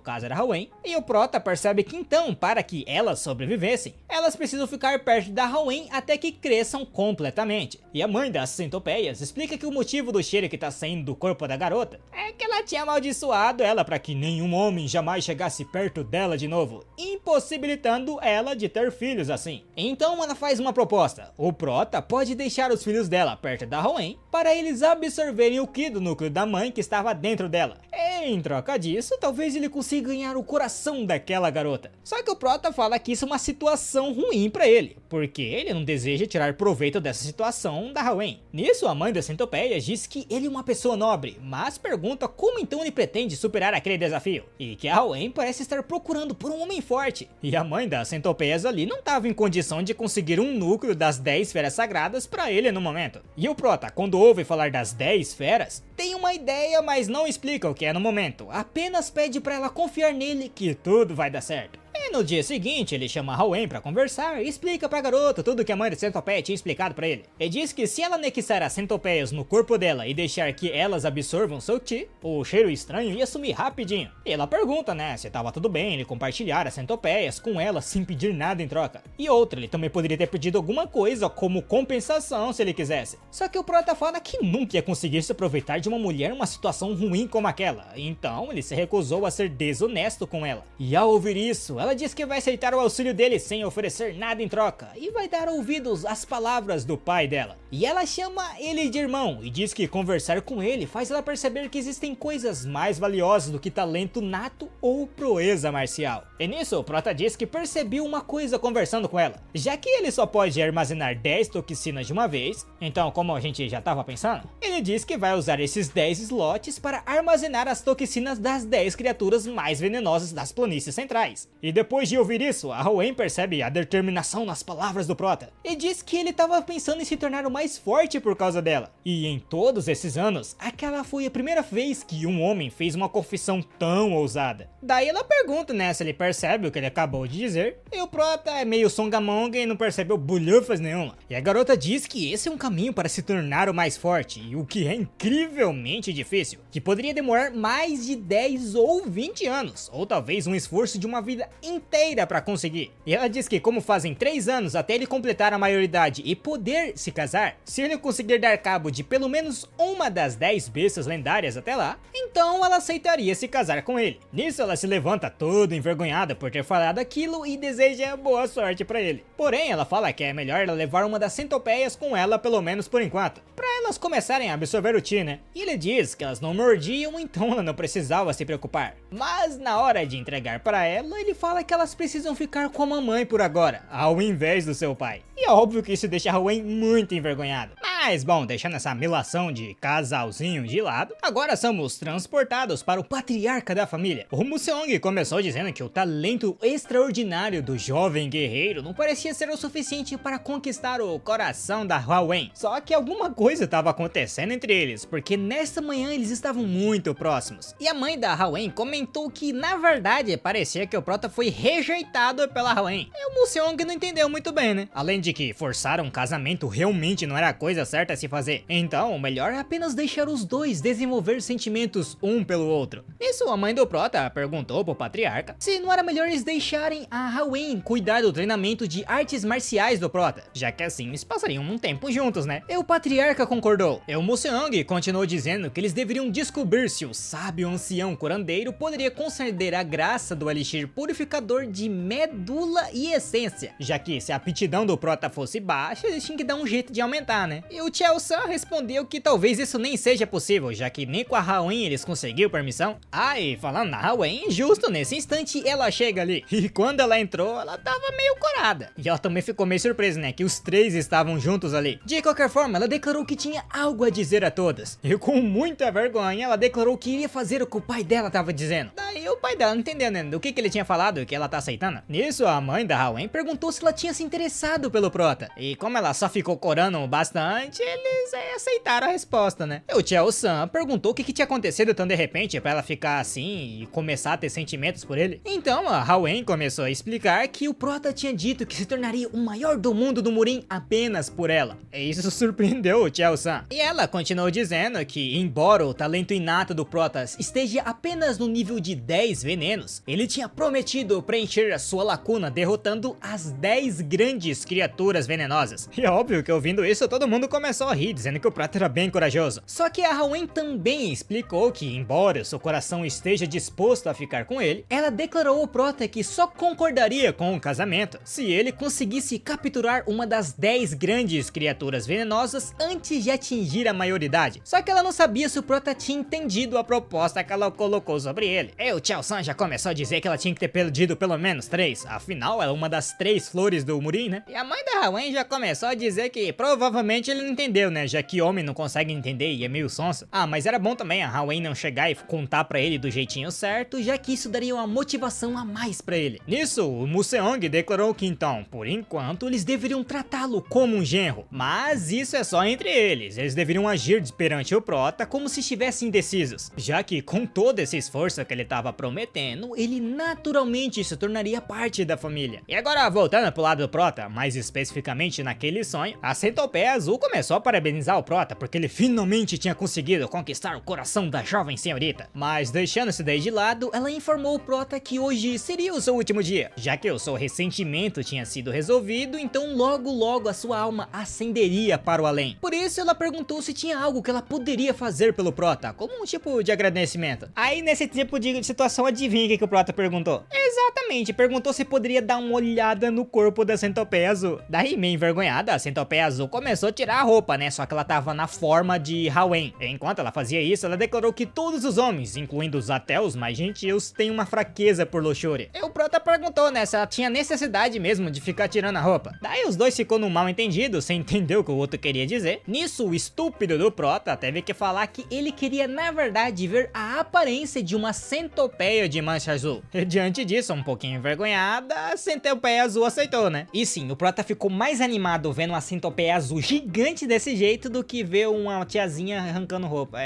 caso era Hawen. E o prota percebe que então, para que elas sobrevivessem, elas precisam ficar perto da Hawen até que cresçam completamente. E a mãe das centopeias explica que o motivo do cheiro que tá saindo do corpo da garota é que ela tinha amaldiçoado ela para que nenhum homem jamais chegasse perto dela de novo, impossibilitando ela de ter filhos assim. Então ela faz uma proposta: o prota pode deixar os filhos dela perto da Hawen para eles absorverem o Ki do núcleo da mãe que estava dentro dela. E, em troca disso, talvez ele consiga ganhar o coração daquela garota. Só que o prota fala que isso é uma situação ruim para ele, porque ele não deseja tirar proveito dessa situação da Hawen. Nisso, a mãe das centopeias diz que ele é uma pessoa nobre, mas pergunta como então ele pretende superar aquele desafio, e que a Hawen parece estar procurando por um homem forte. E a mãe das centopeias ali não estava em condição de conseguir um núcleo das 10 esferas sagradas para ele no momento. E o prota, quando ouve falar das 10 esferas, tem uma ideia, mas não explica o que é no momento, apenas pede para ela confiar nele que tudo vai dar certo. E no dia seguinte, ele chama a Hawen pra conversar e explica pra garota tudo que a mãe da centopeia tinha explicado pra ele. E diz que se ela anexar as centopeias no corpo dela e deixar que elas absorvam seu Ki, o cheiro estranho ia sumir rapidinho. E ela pergunta, né, se tava tudo bem ele compartilhar as centopeias com ela sem pedir nada em troca. E outra, ele também poderia ter pedido alguma coisa como compensação se ele quisesse. Só que o prota fala que nunca ia conseguir se aproveitar de uma mulher numa situação ruim como aquela. Então ele se recusou a ser desonesto com ela. E ao ouvir isso, ela diz que vai aceitar o auxílio dele sem oferecer nada em troca e vai dar ouvidos às palavras do pai dela. E ela chama ele de irmão e diz que conversar com ele faz ela perceber que existem coisas mais valiosas do que talento nato ou proeza marcial. E nisso, o prota diz que percebeu uma coisa conversando com ela. Já que ele só pode armazenar 10 toxinas de uma vez, então como a gente já estava pensando, ele diz que vai usar esses 10 slots para armazenar as toxinas das 10 criaturas mais venenosas das planícies centrais. E depois de ouvir isso, a Hawen percebe a determinação nas palavras do prota e diz que ele estava pensando em se tornar o mais forte por causa dela. E em todos esses anos, aquela foi a primeira vez que um homem fez uma confissão tão ousada. Daí ela pergunta, né, se ele percebe o que ele acabou de dizer, e o prota é meio songamonga e não percebeu bulhufas nenhuma. E a garota diz que esse é um caminho para se tornar o mais forte, e o que é incrivelmente difícil, que poderia demorar mais de 10 ou 20 anos, ou talvez um esforço de uma vida inteira inteira pra conseguir. E ela diz que como fazem 3 anos até ele completar a maioridade e poder se casar, se ele conseguir dar cabo de pelo menos uma das 10 bestas lendárias até lá, então ela aceitaria se casar com ele. Nisso ela se levanta toda envergonhada por ter falado aquilo e deseja boa sorte pra ele. Porém, ela fala que é melhor ela levar uma das centopeias com ela pelo menos por enquanto, pra elas começarem a absorver o Chi, né? E ele diz que elas não mordiam, então ela não precisava se preocupar. Mas na hora de entregar pra ela, ele fala que elas precisam ficar com a mamãe por agora, ao invés do seu pai. E é óbvio que isso deixa a Hwen muito envergonhada. Mas bom, deixando essa milação de casalzinho de lado, agora somos transportados para o patriarca da família. O Museong começou dizendo que o talento extraordinário do jovem guerreiro não parecia ser o suficiente para conquistar o coração da Hwen. Só que alguma coisa estava acontecendo entre eles, porque nesta manhã eles estavam muito próximos. E a mãe da Hwen comentou que na verdade parecia que o prota foi rejeitado pela Hwen. E o Museong não entendeu muito bem, né? Além de que forçar um casamento realmente não era a coisa certa a se fazer. Então, o melhor é apenas deixar os dois desenvolver sentimentos um pelo outro. Nisso, a mãe do prota perguntou pro patriarca se não era melhor eles deixarem a Hwen cuidar do treinamento de artes marciais do prota, já que assim eles passariam um tempo juntos, né? E o patriarca concordou. E o Museong continuou dizendo que eles deveriam descobrir se o sábio ancião curandeiro poderia conceder a graça do elixir purificador de medula e essência, já que se a aptidão do prota fosse baixa, eles tinham que dar um jeito de aumentar, né? E o Chao-san respondeu que talvez isso nem seja possível, já que nem com a Hwen eles conseguiram permissão. Ah, e falando na Hwen, justo nesse instante ela chega ali. E quando ela entrou, ela tava meio corada. E ela também ficou meio surpresa, né? Que os três estavam juntos ali. De qualquer forma, ela declarou que tinha algo a dizer a todas. E com muita vergonha, ela declarou que iria fazer o que o pai dela tava dizendo. Daí o pai dela não entendeu, né? Do que ele tinha falado que ela tá aceitando. Nisso, a mãe da Hwen perguntou se ela tinha se interessado pelo prota. E como ela só ficou corando bastante, eles aceitaram a resposta, né? E o Chao-san perguntou o que tinha acontecido tão de repente pra ela ficar assim e começar a ter sentimentos por ele. Então a Hwen começou a explicar que o prota tinha dito que se tornaria o maior do mundo do Murin apenas por ela. E isso surpreendeu o Chao-san. E ela continuou dizendo que, embora o talento inato do prota esteja apenas no nível de 10 venenos, ele tinha prometido preencher a sua lacuna derrotando as 10 grandes criaturas venenosas. E é óbvio que ouvindo isso todo mundo começou a rir, dizendo que o prota era bem corajoso. Só que a Hwen também explicou que, embora seu coração esteja disposto a ficar com ele, ela declarou ao prota que só concordaria com o casamento se ele conseguisse capturar uma das 10 grandes criaturas venenosas antes de atingir a maioridade. Só que ela não sabia se o prota tinha entendido a proposta que ela colocou sobre ele. E o Chao-san já começou a dizer que ela tinha que ter perdido pelo menos 3, afinal ela é uma das 3 flores do Murin, né? E a mãe da Hwen já começou a dizer que provavelmente ele não entendeu, né? Já que homem não consegue entender e é meio sonso. Ah, mas era bom também a Hwen não chegar e contar pra ele do jeitinho certo, já que isso daria uma motivação a mais pra ele. Nisso, o Museong declarou que então, por enquanto, eles deveriam tratá-lo como um genro. Mas isso é só entre eles. Eles deveriam agir perante o prota como se estivessem indecisos, já que com todo esse esforço que ele tava prometendo, ele naturalmente se tornaria parte da família. E agora, voltando pro lado do prota, mais especificamente naquele sonho, a Centopeia Azul começou a parabenizar o prota porque ele finalmente tinha conseguido conquistar o coração da jovem senhorita. Mas deixando isso daí de lado, ela informou o prota que hoje seria o seu último dia, já que o seu ressentimento tinha sido resolvido, então logo a sua alma ascenderia para o além. Por isso ela perguntou se tinha algo que ela poderia fazer pelo prota, como um tipo de agradecimento. Aí nesse tipo de situação, adivinha o que o prota perguntou? Exatamente, perguntou se poderia dar uma olhada no corpo da Centopeia Azul. Daí, meio envergonhada, a Centopeia Azul começou a tirar a roupa, né? Só que ela tava na forma de Hwen. Enquanto ela fazia isso, ela declarou que todos os homens, incluindo até os mais gentios, têm uma fraqueza por luxúria. E o prota perguntou, né, se ela tinha necessidade mesmo de ficar tirando a roupa. Daí os dois ficou num mal entendido, sem entender o que o outro queria dizer. Nisso, o estúpido do prota teve que falar que ele queria, na verdade, ver a aparência de uma centopeia de mancha azul. E diante disso, um pouquinho envergonhada, a Centopeia Azul aceitou, né? E sim, o prota ficou mais animado vendo uma Centopeia Azul gigante diferente desse jeito do que ver uma tiazinha arrancando roupa.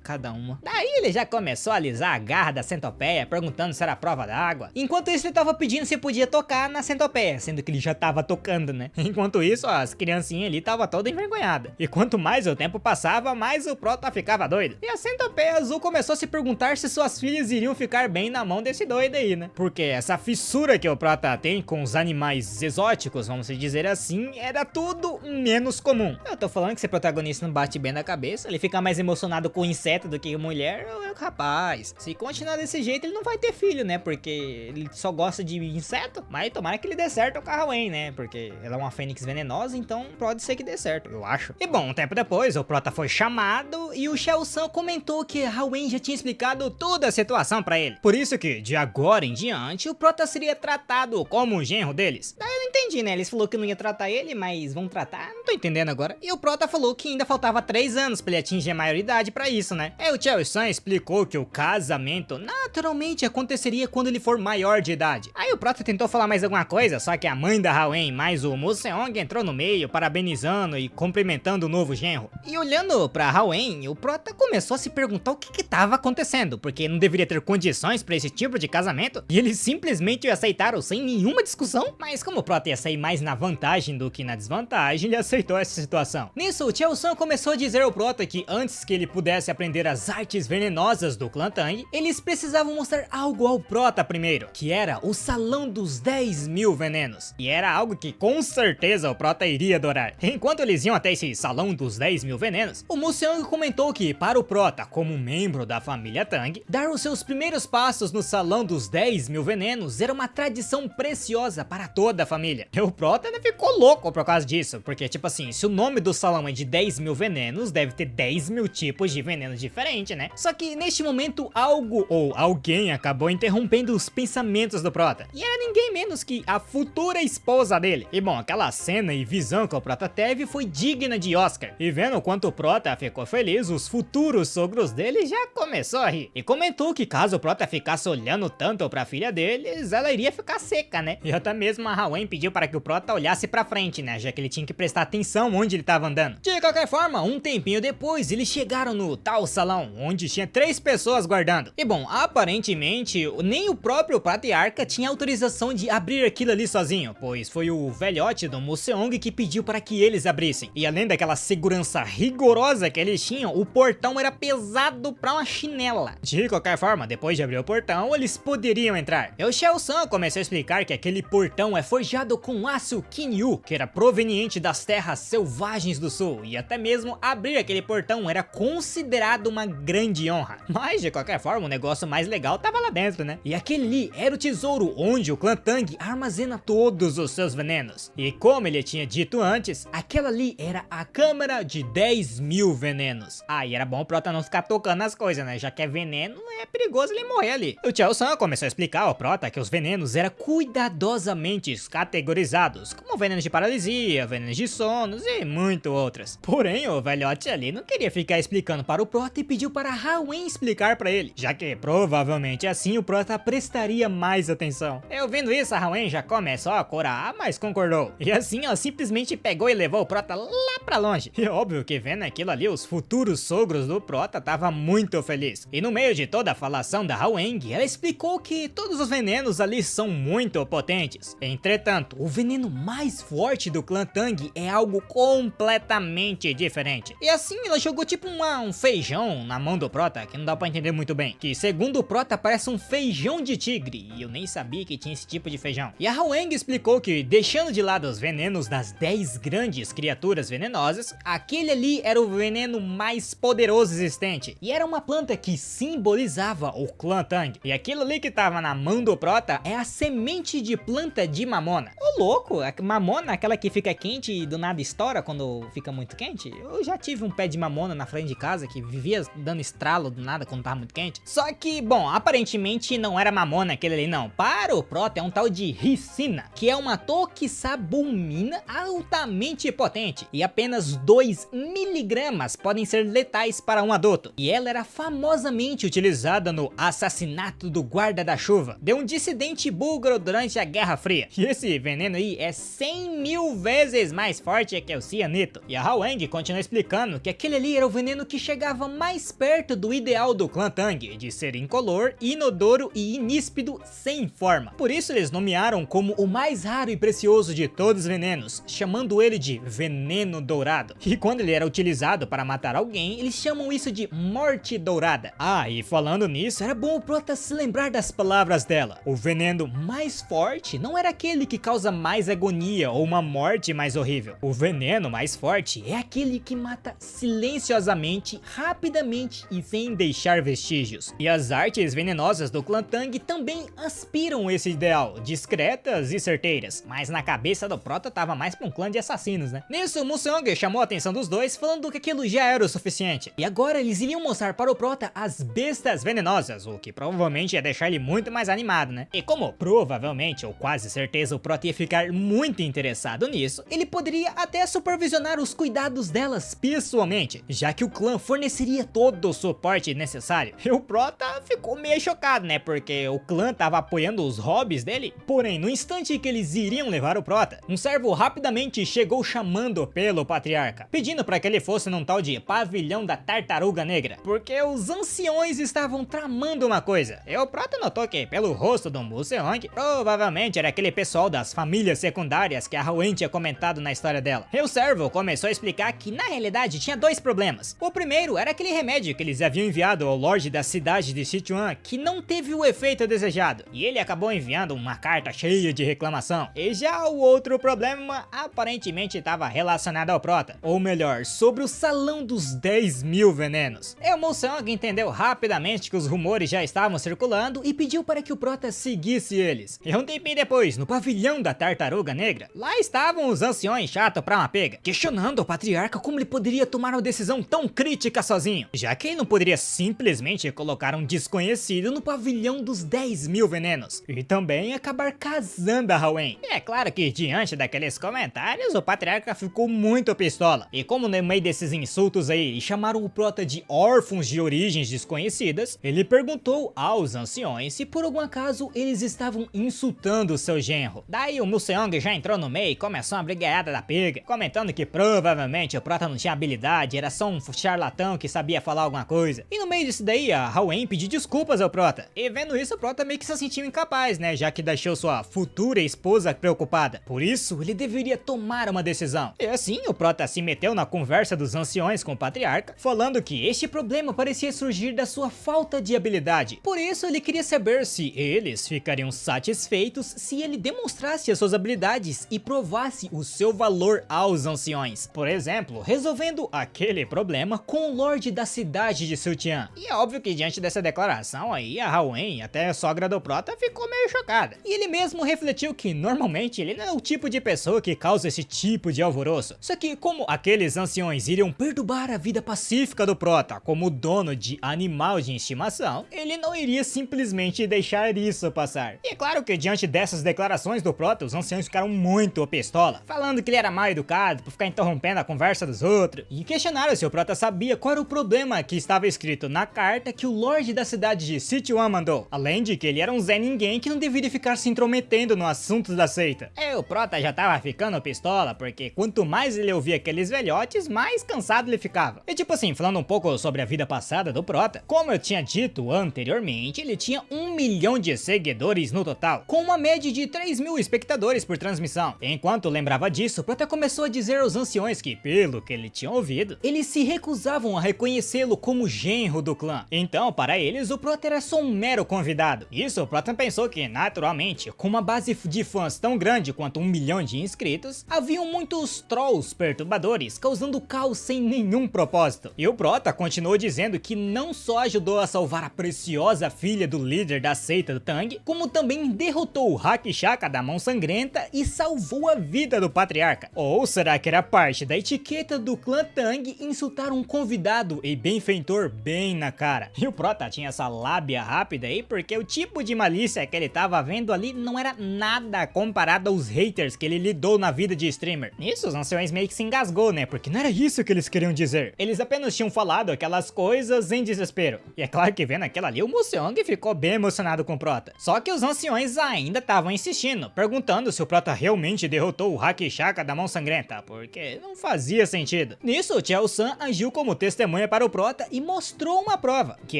Cada uma. Daí ele já começou a alisar a garra da centopeia, perguntando se era prova d'água. Enquanto isso, ele tava pedindo se podia tocar na centopeia, sendo que ele já tava tocando, né? Enquanto isso, as criancinhas ali tava toda envergonhada. E quanto mais o tempo passava, mais o Prota ficava doido. E a centopeia azul começou a se perguntar se suas filhas iriam ficar bem na mão desse doido aí, né? Porque essa fissura que o Prota tem com os animais exóticos, vamos dizer assim, era tudo menos comum. Eu tô falando que esse protagonista não bate bem na cabeça, ele fica mais emocionado com inseto do que mulher. Rapaz, se continuar desse jeito, ele não vai ter filho, né? Porque ele só gosta de inseto. Mas tomara que ele dê certo com a Hawen, né? Porque ela é uma fênix venenosa, então pode ser que dê certo, eu acho. E bom, um tempo depois, o Prota foi chamado e o Shao San comentou que a Hawen já tinha explicado toda a situação pra ele. Por isso que, de agora em diante, o Prota seria tratado como o genro deles. Daí eu não entendi, né? Eles falaram que não ia tratar ele, mas vão tratar? Não tô entendendo agora. E o Prota falou que ainda faltava 3 anos pra ele atingir a maioridade pra isso, né? Aí o Shao San explicou que o casamento naturalmente aconteceria quando ele for maior de idade. Aí o Prota tentou falar mais alguma coisa, só que a mãe da Hawen mais o Museong entrou no meio, parabenizando e cumprimentando o novo genro. E olhando pra Hawen, o Prota começou a se perguntar o que tava acontecendo, porque não deveria ter condições pra esse tipo de casamento, e eles simplesmente aceitaram sem nenhuma discussão. Mas como o Prota ia sair mais na vantagem do que na desvantagem, ele aceitou essa situação. Nisso, o Shao San começou a dizer ao Prota que antes que ele pudesse aprender as artes venenosas do clã Tang, eles precisavam mostrar algo ao Prota primeiro, que era o Salão dos 10.000 Venenos. E era algo que com certeza o Prota iria adorar. Enquanto eles iam até esse Salão dos 10.000 Venenos, o Museong comentou que para o Prota, como membro da família Tang, dar os seus primeiros passos no Salão dos 10.000 Venenos era uma tradição preciosa para toda a família. E o Prota ficou louco por causa disso, porque tipo assim, se o nome do salão é de 10.000 venenos, deve ter 10.000 tipos de venenos diferentes, né? Só que neste momento algo ou alguém acabou interrompendo os pensamentos do Prota. E era ninguém menos que a futura esposa dele. E bom, aquela cena e visão que o Prota teve foi digna de Oscar. E vendo o quanto o Prota ficou feliz, os futuros sogros dele já começou a rir. E comentou que caso o Prota ficasse olhando tanto pra filha deles, ela iria ficar seca, né? E até mesmo a Hawen pediu para que o Prota olhasse pra frente, né? Já que ele tinha que prestar atenção onde ele tava andando. De qualquer forma, um tempinho depois, eles chegaram no tal salão, onde tinha 3 pessoas guardando. E bom, aparentemente, nem o próprio patriarca tinha autorização de abrir aquilo ali sozinho, pois foi o velhote do Museong que pediu para que eles abrissem. E além daquela segurança rigorosa que eles tinham, o portão era pesado pra uma chinela. De qualquer forma, depois de abrir o portão, eles poderiam entrar. E o Shao San começou a explicar que aquele portão é forjado com aço Kinyu, que era proveniente das terras selvagens do sul, e até mesmo abrir aquele portão era considerado uma grande honra. Mas de qualquer forma, o negócio mais legal tava lá dentro, né? E aquele ali era o tesouro onde o clã Tang armazena todos os seus venenos. E como ele tinha dito antes, aquela ali era a câmara de 10.000 venenos. Ah, e era bom o Prota não ficar tocando as coisas, né? Já que é veneno, é perigoso ele morrer ali. O Shao San começou a explicar ao Prota que os venenos eram cuidadosamente categorizados, como venenos de paralisia, venenos de sonos e muito outras. Porém, o velhote ali não queria ficar explicando para o Prota e pediu para Hawen explicar para ele, já que provavelmente assim o Prota prestaria mais atenção. Eu vendo isso, a Hawen já começou a corar, mas concordou. E assim ela simplesmente pegou e levou o Prota lá pra longe. E óbvio que vendo aquilo ali, os futuros sogros do Prota tava muito feliz. E no meio de toda a falação da Hawen, ela explicou que todos os venenos ali são muito potentes. Entretanto, o veneno mais forte do clã Tang é algo completamente diferente. E assim ela jogou tipo um feijão na mão do Prota, que não dá pra entender muito bem. Que segundo o Prota parece um feijão de tigre, e eu nem sabia que tinha esse tipo de feijão. E a Hawen explicou que, deixando de lado os venenos das 10 grandes criaturas venenosas, aquele ali era o veneno mais poderoso existente. E era uma planta que simbolizava o clã Tang. E aquilo ali que tava na mão do Prota é a semente de planta de mamona. Ô louco, a mamona, aquela que fica quente e do nada estoura quando fica muito quente? Eu já tive um pé de mamona na frente de casa que vivia dando estralo do nada quando tava muito quente. Só que, bom, aparentemente não era mamona aquele ali não. Para o Prota é um tal de ricina, que é uma toxabumina altamente potente. E apenas 2 miligramas podem ser letais para um adulto, e ela era famosamente utilizada no assassinato do guarda da chuva de um dissidente búlgaro durante a Guerra Fria. E esse veneno aí é 100 mil vezes mais forte que o cianeto. E a Hwoang continua explicando que aquele ali era o veneno que chegava mais perto do ideal do clã Tang, de ser incolor, inodoro e iníspido sem forma. Por isso eles nomearam como o mais raro e precioso de todos os venenos, chamando ele de veneno dourado. E quando ele era utilizado para matar alguém, eles chamam isso de morte dourada. Ah, e falando nisso, era bom o Prota se lembrar das palavras dela. O veneno mais forte não era aquele que causa mais agonia ou uma morte mais horrível. O veneno mais forte é aquele que mata silenciosamente, rapidamente e sem deixar vestígios. E as artes venenosas do clã Tang também aspiram esse ideal, discretas e certeiras. Mas na cabeça do Prota tava mais pra um clã de assassinos, né? Nisso, Mulsang chamou a atenção dos dois, falando que aquilo já era o suficiente. E agora eles iriam mostrar para o Prota as bestas venenosas, o que provavelmente ia deixar ele muito mais animado, né? E como provavelmente, ou quase certeza, o Prota ia ficar muito interessado nisso, ele poderia até supervisionar os cuidados delas pessoalmente, já que o clã forneceria todo o suporte necessário. E o Prota ficou meio chocado, né? Porque o clã tava apoiando os hobbies dele. Porém, no instante que eles iriam levar o Prota, um servo rapidamente chegou chamando pelo patriarca, pedindo para que ele fosse num tal de pavilhão da Tartaruga Negra, porque os anciões estavam tramando uma coisa. E o Prota notou que, pelo rosto do Mulseong, provavelmente era aquele pessoal das famílias secundárias que a Hwoang tinha comentado na história dela. E o servo começou a explicar que na realidade tinha dois problemas. O primeiro era aquele remédio que eles haviam enviado ao Lorde da cidade de Sichuan, que não teve o efeito desejado, e ele acabou enviando uma carta cheia de reclamação. E já o outro problema aparentemente estava relacionado ao Prota, ou melhor, sobre o salão dos 10 mil venenos. E o Mulsang entendeu rapidamente que os rumores já estavam circulando e pediu para que o Prota seguisse eles. E um tempinho depois, no pavilhão da Tartaruga Negra, lá estavam os anciões chato pra uma pega, questionando o patriarca como ele poderia tomar uma decisão tão crítica sozinho, já que ele não poderia simplesmente colocar um desconhecido no pavilhão dos 10 mil venenos, e também acabar casando a Hwoang. E é claro que diante daqueles comentários, o patriarca ficou muito pistola, e como no meio desses insultos aí chamaram o Prota de órfãos de origens desconhecidas, ele perguntou aos anciões se por algum acaso eles estavam insultando seu genro. Daí o Mulseong já entrou no meio e começou uma brigaiada da pega, comentando que provavelmente o Prota não tinha habilidade, era só um charlatão que sabia falar alguma coisa. E no meio disso daí, a Hwoang pediu desculpas ao Prota. E vendo isso, o Prota meio que se sentiu incapaz, né, já que deixou sua futura esposa preocupada. Por isso, ele deveria tomar uma decisão. E assim, o Prota se meteu na conversa dos anciões com o patriarca, falando que este problema parecia surgir da sua falta de habilidade. Por isso, ele queria saber se eles ficariam satisfeitos se ele demonstrasse as suas habilidades e provasse o seu valor aos anciões. Por exemplo, resolvendo aquele problema com o Lorde da cidade de Sultian. E é óbvio que diante dessa declaração aí, a Hwoang, até a sogra do Prota, ficou meio chocada. E ele mesmo refletiu que normalmente ele não é o tipo de pessoa que causa esse tipo de alvoroço. Só que como aqueles anciões iriam perturbar a vida pacífica do Prota como dono de animal de estimação, ele não iria simplesmente deixar isso passar. E é claro que diante dessas declarações do Prota, os anciões ficaram muito pistola, falando que ele era mal educado por ficar interrompendo a conversa dos outros, e questionaram se o Prota sabia qual era o problema que estava escrito na carta que o Lorde da cidade de Sichuan mandou, além de que ele era um Zé Ninguém que não deveria ficar se intrometendo no assunto da seita. E o Prota já tava ficando pistola, porque quanto mais ele ouvia aqueles velhotes, mais cansado ele ficava. E tipo assim, falando um pouco sobre a vida passada do Prota, como eu tinha dito anteriormente, ele tinha 1 milhão de seguidores no total, com uma média de 3 mil espectadores por transmissão. Enquanto lembrava disso, o Prota começou a dizer aos anciões que, pelo que ele tinha ouvido, eles se recusavam a reconhecê-lo como genro do clã. Então, para eles, o Prota era só um mero convidado. Isso, o Prota pensou que, naturalmente, com uma base de fãs tão grande quanto 1 milhão de inscritos, haviam muitos trolls perturbadores, causando caos sem nenhum propósito. E o Prota continuou dizendo que não só ajudou a salvar a preciosa filha do líder da seita do Tang, como também derrotou o Rakshaka da Mão Sangrenta e salvou a vida do patriarca. Ou será que era parte da etiqueta do clã Tang insultar um convidado e benfeitor bem na cara? E o Prota tinha essa lábia rápida aí porque o tipo de malícia que ele tava vendo ali não era nada comparado aos haters que ele lidou na vida de streamer. Nisso, os anciões meio que se engasgou, né? Porque não era isso que eles queriam dizer. Eles apenas tinham falado aquelas coisas em desespero. E é claro que vendo aquela ali, o Museong ficou bem emocionado com o Prota. Só que os anciões ainda estavam insistindo, perguntando se o Prota realmente derrotou o Hakishaka da Mão Sangrenta, porque não fazia sentido. Nisso, o Chao-san agiu como testemunha para o Prota e mostrou uma prova, que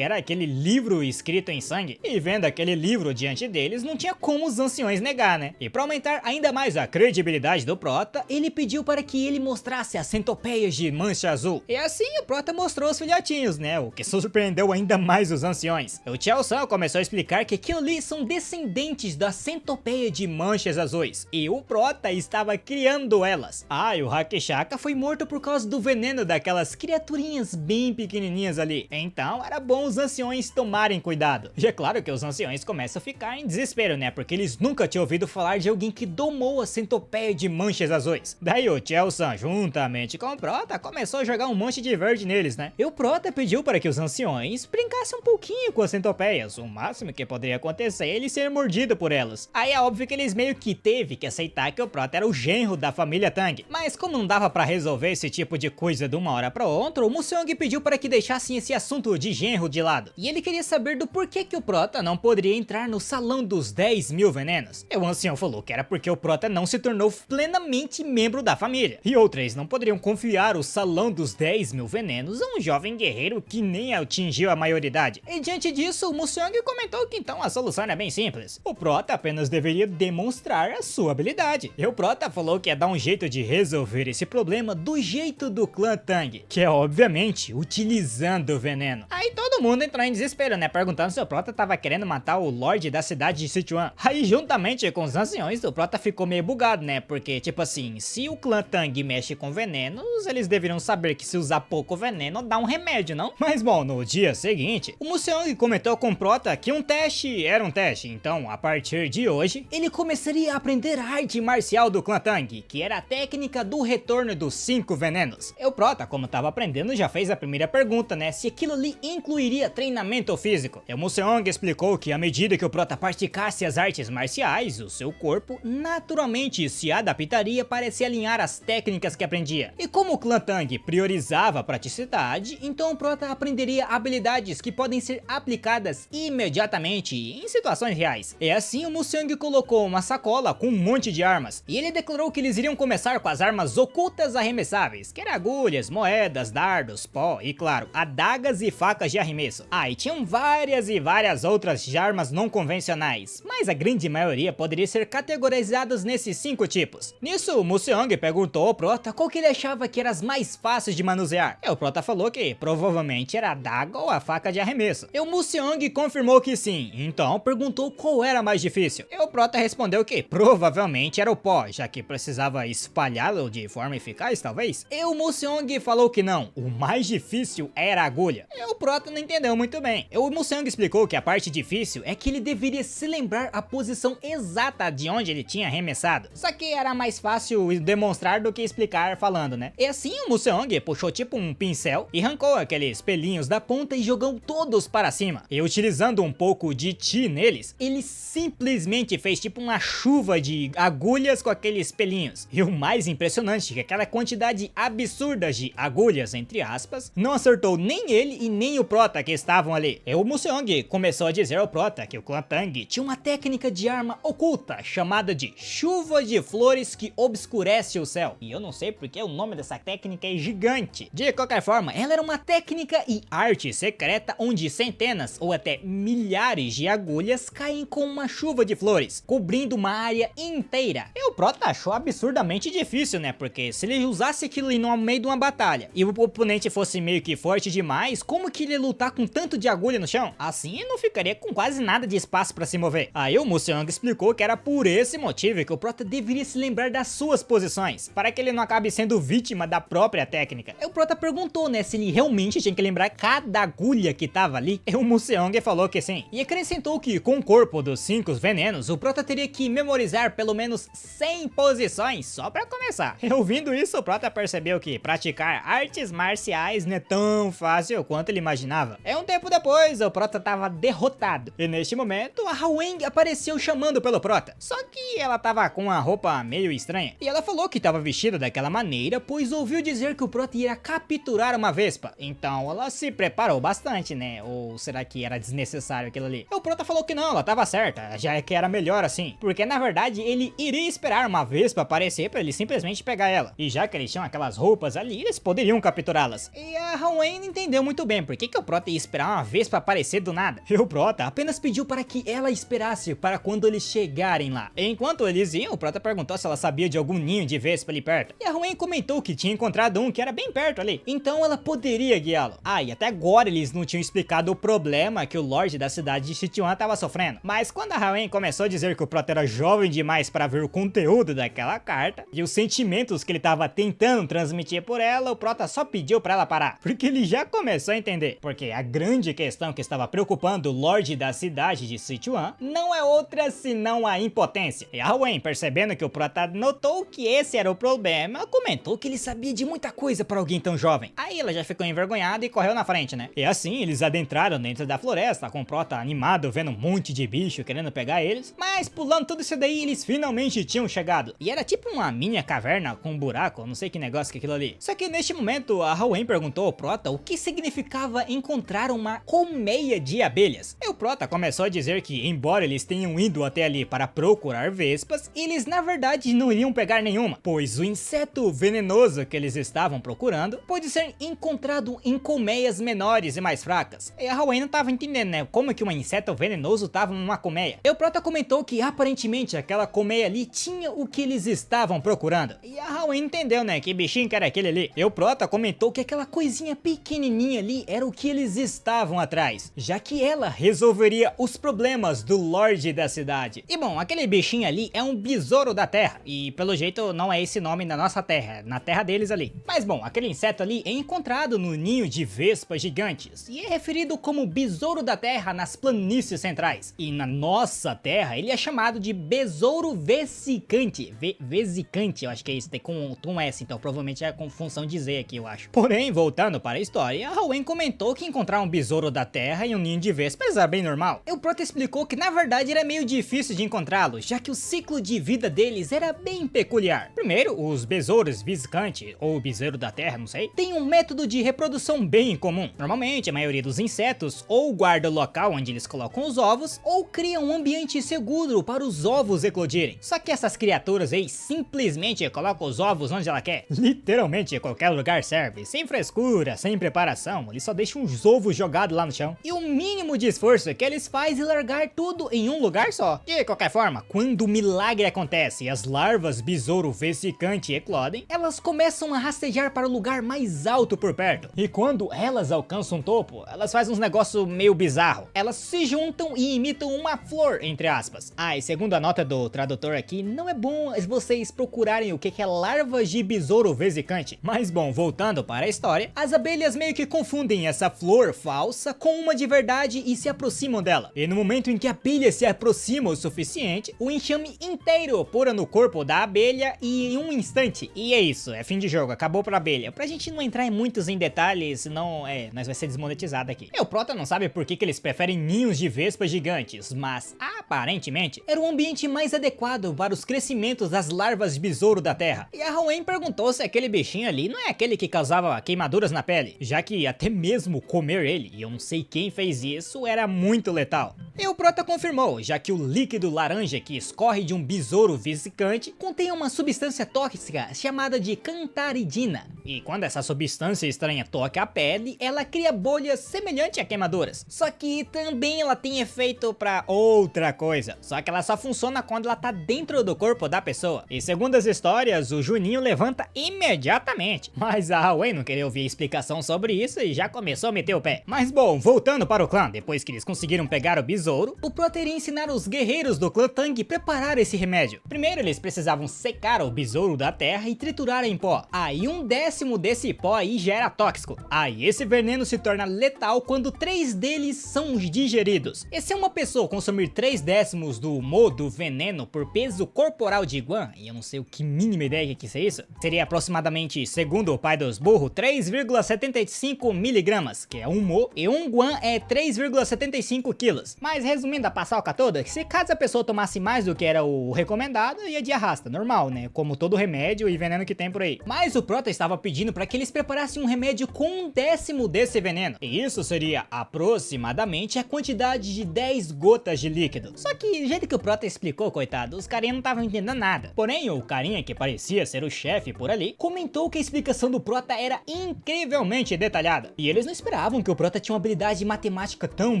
era aquele livro escrito em sangue. E vendo aquele livro diante deles, não tinha como os anciões negar, né? E para aumentar ainda mais a credibilidade do Prota, ele pediu para que ele mostrasse as centopeias de mancha azul. E assim o Prota mostrou os filhotinhos, né? O que surpreendeu ainda mais os anciões. O Chao-san começou a explicar que aquilo ali são descendentes da centopeia de manchas azuis. E o Prota estava criando elas. Ah, e o Hakishaka foi morto por causa do veneno daquelas criaturinhas bem pequenininhas ali. Então era bom os anciões tomarem cuidado. E é claro que os anciões começam a ficar em desespero, né? Porque eles nunca tinham ouvido falar de alguém que domou a centopeia de manchas azuis. Daí o Chao-san, juntamente com o Prota, começou a jogar um monte de verde neles, né? E o Prota pediu para que os anciões brincassem um pouquinho com as centopeias. O máximo que poderia acontecer é ele ser mordido por elas. Aí é óbvio que eles meio que teve que aceitar que o Prota era o genro da família Tang. Mas como não dava para resolver esse tipo de coisa de uma hora para outra, o Museong pediu para que deixassem esse assunto de genro de lado. E ele queria saber do porquê que o Prota não poderia entrar no salão dos 10.000 venenos. E o ancião falou que era porque o Prota não se tornou plenamente membro da família. E outros não poderiam confiar o salão dos 10.000 venenos a um jovem guerreiro que nem atingiu a maioridade. E diante disso, o Museong comentou que então a solução era bem simples. O Prota apenas deveria demonstrar a sua habilidade. E o Prota falou que ia dar um jeito de resolver esse problema do jeito do clã Tang, que é obviamente utilizando o veneno. Aí todo mundo entrou em desespero, né, perguntando se o Prota tava querendo matar o Lorde da cidade de Sichuan. Aí juntamente com os anciões, o Prota ficou meio bugado, né, porque tipo assim, se o clã Tang mexe com venenos, eles deveriam saber que se usar pouco veneno dá um remédio, não? Mas bom, no dia seguinte, o Museong comentou com o Prota que um teste era um teste, então a partir de hoje, ele começaria a aprender a arte marcial do clã Tang, que era a técnica do retorno dos 5 venenos. E o Prota, como tava aprendendo, já fez a primeira pergunta, né, se aquilo ali incluiria treinamento físico. E o Museong explicou que à medida que o Prota praticasse as artes marciais, o seu corpo naturalmente se adaptaria para se alinhar às técnicas que aprendia. E como o clã Tang priorizava a praticidade, então o Prota aprenderia habilidades que podem ser aplicadas imediatamente em situações reais. E assim o Museong colocou uma sacola com um monte de armas, e ele declarou que eles iriam começar com as armas ocultas arremessáveis, que eram agulhas, moedas, dardos, pó e claro, adagas e facas de arremesso. Ah, e tinham várias e várias outras armas não convencionais, mas a grande maioria poderia ser categorizadas nesses 5 tipos. Nisso, o Museong perguntou ao Prota qual que ele achava que eram as mais fáceis de manusear. E o Prota falou que provavelmente era a adaga ou a faca de arremesso. E o Museong confirmou que sim, então perguntou qual era a mais difícil. E o Prota respondeu que provavelmente era o pó, já que precisava espalhá-lo de forma eficaz, talvez. E o Museong falou que não, o mais difícil era a agulha. E o Prota não entendeu muito bem. E o Museong explicou que a parte difícil é que ele deveria se lembrar a posição exata de onde ele tinha arremessado. Só que era mais fácil demonstrar do que explicar falando, né? E assim o Museong puxou tipo um pincel e arrancou aqueles pelinhos da ponta e jogou todos para cima. E utilizando um pouco de chi neles, ele simplesmente fez tipo uma chuva de agulhas com aqueles pelinhos. E o mais impressionante é que aquela quantidade absurda de agulhas, entre aspas, não acertou nem ele e nem o Prota que estavam ali. E o Museong começou a dizer ao Prota que o clã Tang tinha uma técnica de arma oculta chamada de chuva de flores que obscurece o céu. E eu não sei porque o nome dessa técnica é gigante. De qualquer forma, ela era uma técnica e arte secreta onde centenas ou até milhares de agulhas caem com uma chuva de flores, cobrindo uma área inteira. E o Prota achou absurdamente difícil, né? Porque se ele usasse aquilo ali no meio de uma batalha e o oponente fosse meio que forte demais, como que ele ia lutar com tanto de agulha no chão? Assim ele não ficaria com quase nada de espaço para se mover. Aí o Museong explicou que era por esse motivo que o Prota deveria se lembrar das suas posições, para que ele não acabe sendo vítima da própria técnica. E o Prota perguntou, né, se ele realmente tinha que lembrar cada agulha que tava ali. E o Museong falou que sim. E acrescentou que com o corpo dos 5 venenos, o Prota teria que memorizar pelo menos 100 posições só para começar. E ouvindo isso, o Prota percebeu que praticar artes marciais não é tão fácil quanto ele imaginava. raiva. Um tempo depois, o Prota tava derrotado. E neste momento, a Hwen apareceu chamando pelo Prota. Só que ela tava com uma roupa meio estranha. E ela falou que tava vestida daquela maneira, pois ouviu dizer que o Prota ia capturar uma vespa. Então ela se preparou bastante, né? Ou será que era desnecessário aquilo ali? O Prota falou que não, ela tava certa. Já é que era melhor assim. Porque na verdade ele iria esperar uma vespa aparecer pra ele simplesmente pegar ela. E já que eles tinham aquelas roupas ali, eles poderiam capturá-las. E a Hwen não entendeu muito bem por que o Prota ia esperar uma vespa aparecer do nada. E o Prota apenas pediu para que ela esperasse para quando eles chegarem lá. Enquanto eles iam, o Prota perguntou se ela sabia de algum ninho de vespa ali perto. E a Hwen comentou que tinha encontrado um que era bem perto ali. Então ela poderia guiá-lo. E até agora eles não tinham explicado o problema que o Lorde da cidade de Sichuan estava sofrendo. Mas quando a Hwen começou a dizer que o Prota era jovem demais para ver o conteúdo daquela carta e os sentimentos que ele estava tentando transmitir por ela, o Prota só pediu para ela parar. Porque ele já começou a entender. Porque a grande questão que estava preocupando o Lorde da cidade de Sichuan não é outra senão a impotência. E a Hwen, percebendo que o Prota notou que esse era o problema, comentou que ele sabia de muita coisa para alguém tão jovem. Aí ela já ficou envergonhada e correu na frente, né? E assim eles adentraram dentro da floresta com o Prota animado, vendo um monte de bicho querendo pegar eles. Mas pulando tudo isso daí, eles finalmente tinham chegado. E era tipo uma mini caverna com um buraco, não sei que negócio que é aquilo ali. Só que neste momento a Hwen perguntou ao Prota o que significava encontrar uma colmeia de abelhas. E o Prota começou a dizer que, embora eles tenham ido até ali para procurar vespas, eles na verdade não iriam pegar nenhuma, pois o inseto venenoso que eles estavam procurando pode ser encontrado em colmeias menores e mais fracas. E a Hwen não tava entendendo, né, como que um inseto venenoso tava numa colmeia. E o Prota comentou que aparentemente aquela colmeia ali tinha o que eles estavam procurando. E a Hwen entendeu, né, que bichinho que era aquele ali. E o Prota comentou que aquela coisinha pequenininha ali era o que eles estavam atrás, já que ela resolveria os problemas do Lorde da cidade. E bom, aquele bichinho ali é um besouro da terra, e pelo jeito não é esse nome na nossa terra, na terra deles ali. Mas bom, aquele inseto ali é encontrado no ninho de vespas gigantes, e é referido como besouro da terra nas planícies centrais. E na nossa terra ele é chamado de besouro vesicante. Vesicante, eu acho que é isso, tem com um S, então provavelmente é com função de Z aqui, eu acho. Porém, voltando para a história, a Hwen comentou que encontrar um besouro da terra e um ninho de vespas era bem normal. E o Prota explicou que na verdade era meio difícil de encontrá-los, já que o ciclo de vida deles era bem peculiar. Primeiro, os besouros viscante, ou besouro da terra, não sei, têm um método de reprodução bem incomum. Normalmente, a maioria dos insetos ou guarda o local onde eles colocam os ovos, ou criam um ambiente seguro para os ovos eclodirem. Só que essas criaturas aí simplesmente colocam os ovos onde ela quer. Literalmente, qualquer lugar serve, sem frescura, sem preparação, eles só deixam os ovos jogados lá no chão. E o mínimo de esforço que eles fazem é largar tudo em um lugar só. De qualquer forma, quando o milagre acontece e as larvas besouro vesicante eclodem, elas começam a rastejar para o lugar mais alto por perto. E quando elas alcançam o topo, elas fazem uns negócios meio bizarro. Elas se juntam e imitam uma flor, entre aspas. E segundo a nota do tradutor aqui, não é bom vocês procurarem o que é larvas de besouro vesicante. Mas bom, voltando para a história, as abelhas meio que confundem essa flor falsa com uma de verdade e se aproximam dela. E no momento em que a abelha se aproxima o suficiente, o enxame inteiro pula no corpo da abelha e em um instante. E é isso, é fim de jogo, acabou pra abelha. Pra gente não entrar em muitos em detalhes, senão nós vai ser desmonetizado aqui. E o Prota não sabe por que eles preferem ninhos de vespas gigantes, mas aparentemente era o ambiente mais adequado para os crescimentos das larvas de besouro da terra. E a Hwen perguntou se aquele bichinho ali não é aquele que causava queimaduras na pele, já que até mesmo comer ele, e eu não sei quem fez isso, era muito letal. E o Prota confirmou, já que o líquido laranja que escorre de um besouro vesicante contém uma substância tóxica chamada de cantaridina. E quando essa substância estranha toca a pele, ela cria bolhas semelhantes a queimaduras. Só que também ela tem efeito pra outra coisa. Só que ela só funciona quando ela tá dentro do corpo da pessoa. E segundo as histórias, o Juninho levanta imediatamente. Mas a Hwen não queria ouvir explicação sobre isso e já começou a meter o pé. Mas bom, voltando para o clã, depois que eles conseguiram pegar o besouro, o Prota iria ensinar os guerreiros do clã Tang preparar esse remédio. Primeiro eles precisavam secar o besouro da terra e triturar em pó. E 1/10 desse pó aí já era tóxico. E esse veneno se torna letal quando 3 deles são digeridos. E se uma pessoa consumir 3/10 do mo do veneno por peso corporal de Guan, e eu não sei o que mínima ideia que é isso, seria aproximadamente, segundo o pai dos burros, 3,75 miligramas, que é é 1 mol e 1 guan é 3,75 quilos. Mas resumindo a paçoca toda, se caso a pessoa tomasse mais do que era o recomendado, ia de arrasta, normal, né? Como todo remédio e veneno que tem por aí. Mas o prota estava pedindo para que eles preparassem um remédio com 1/10 desse veneno. E isso seria aproximadamente a quantidade de 10 gotas de líquido. Só que do jeito que o prota explicou, coitado, os carinha não estavam entendendo nada. Porém, o carinha que parecia ser o chefe por ali, comentou que a explicação do prota era incrivelmente detalhada. E eles não esperavam que o prota tinha uma habilidade matemática tão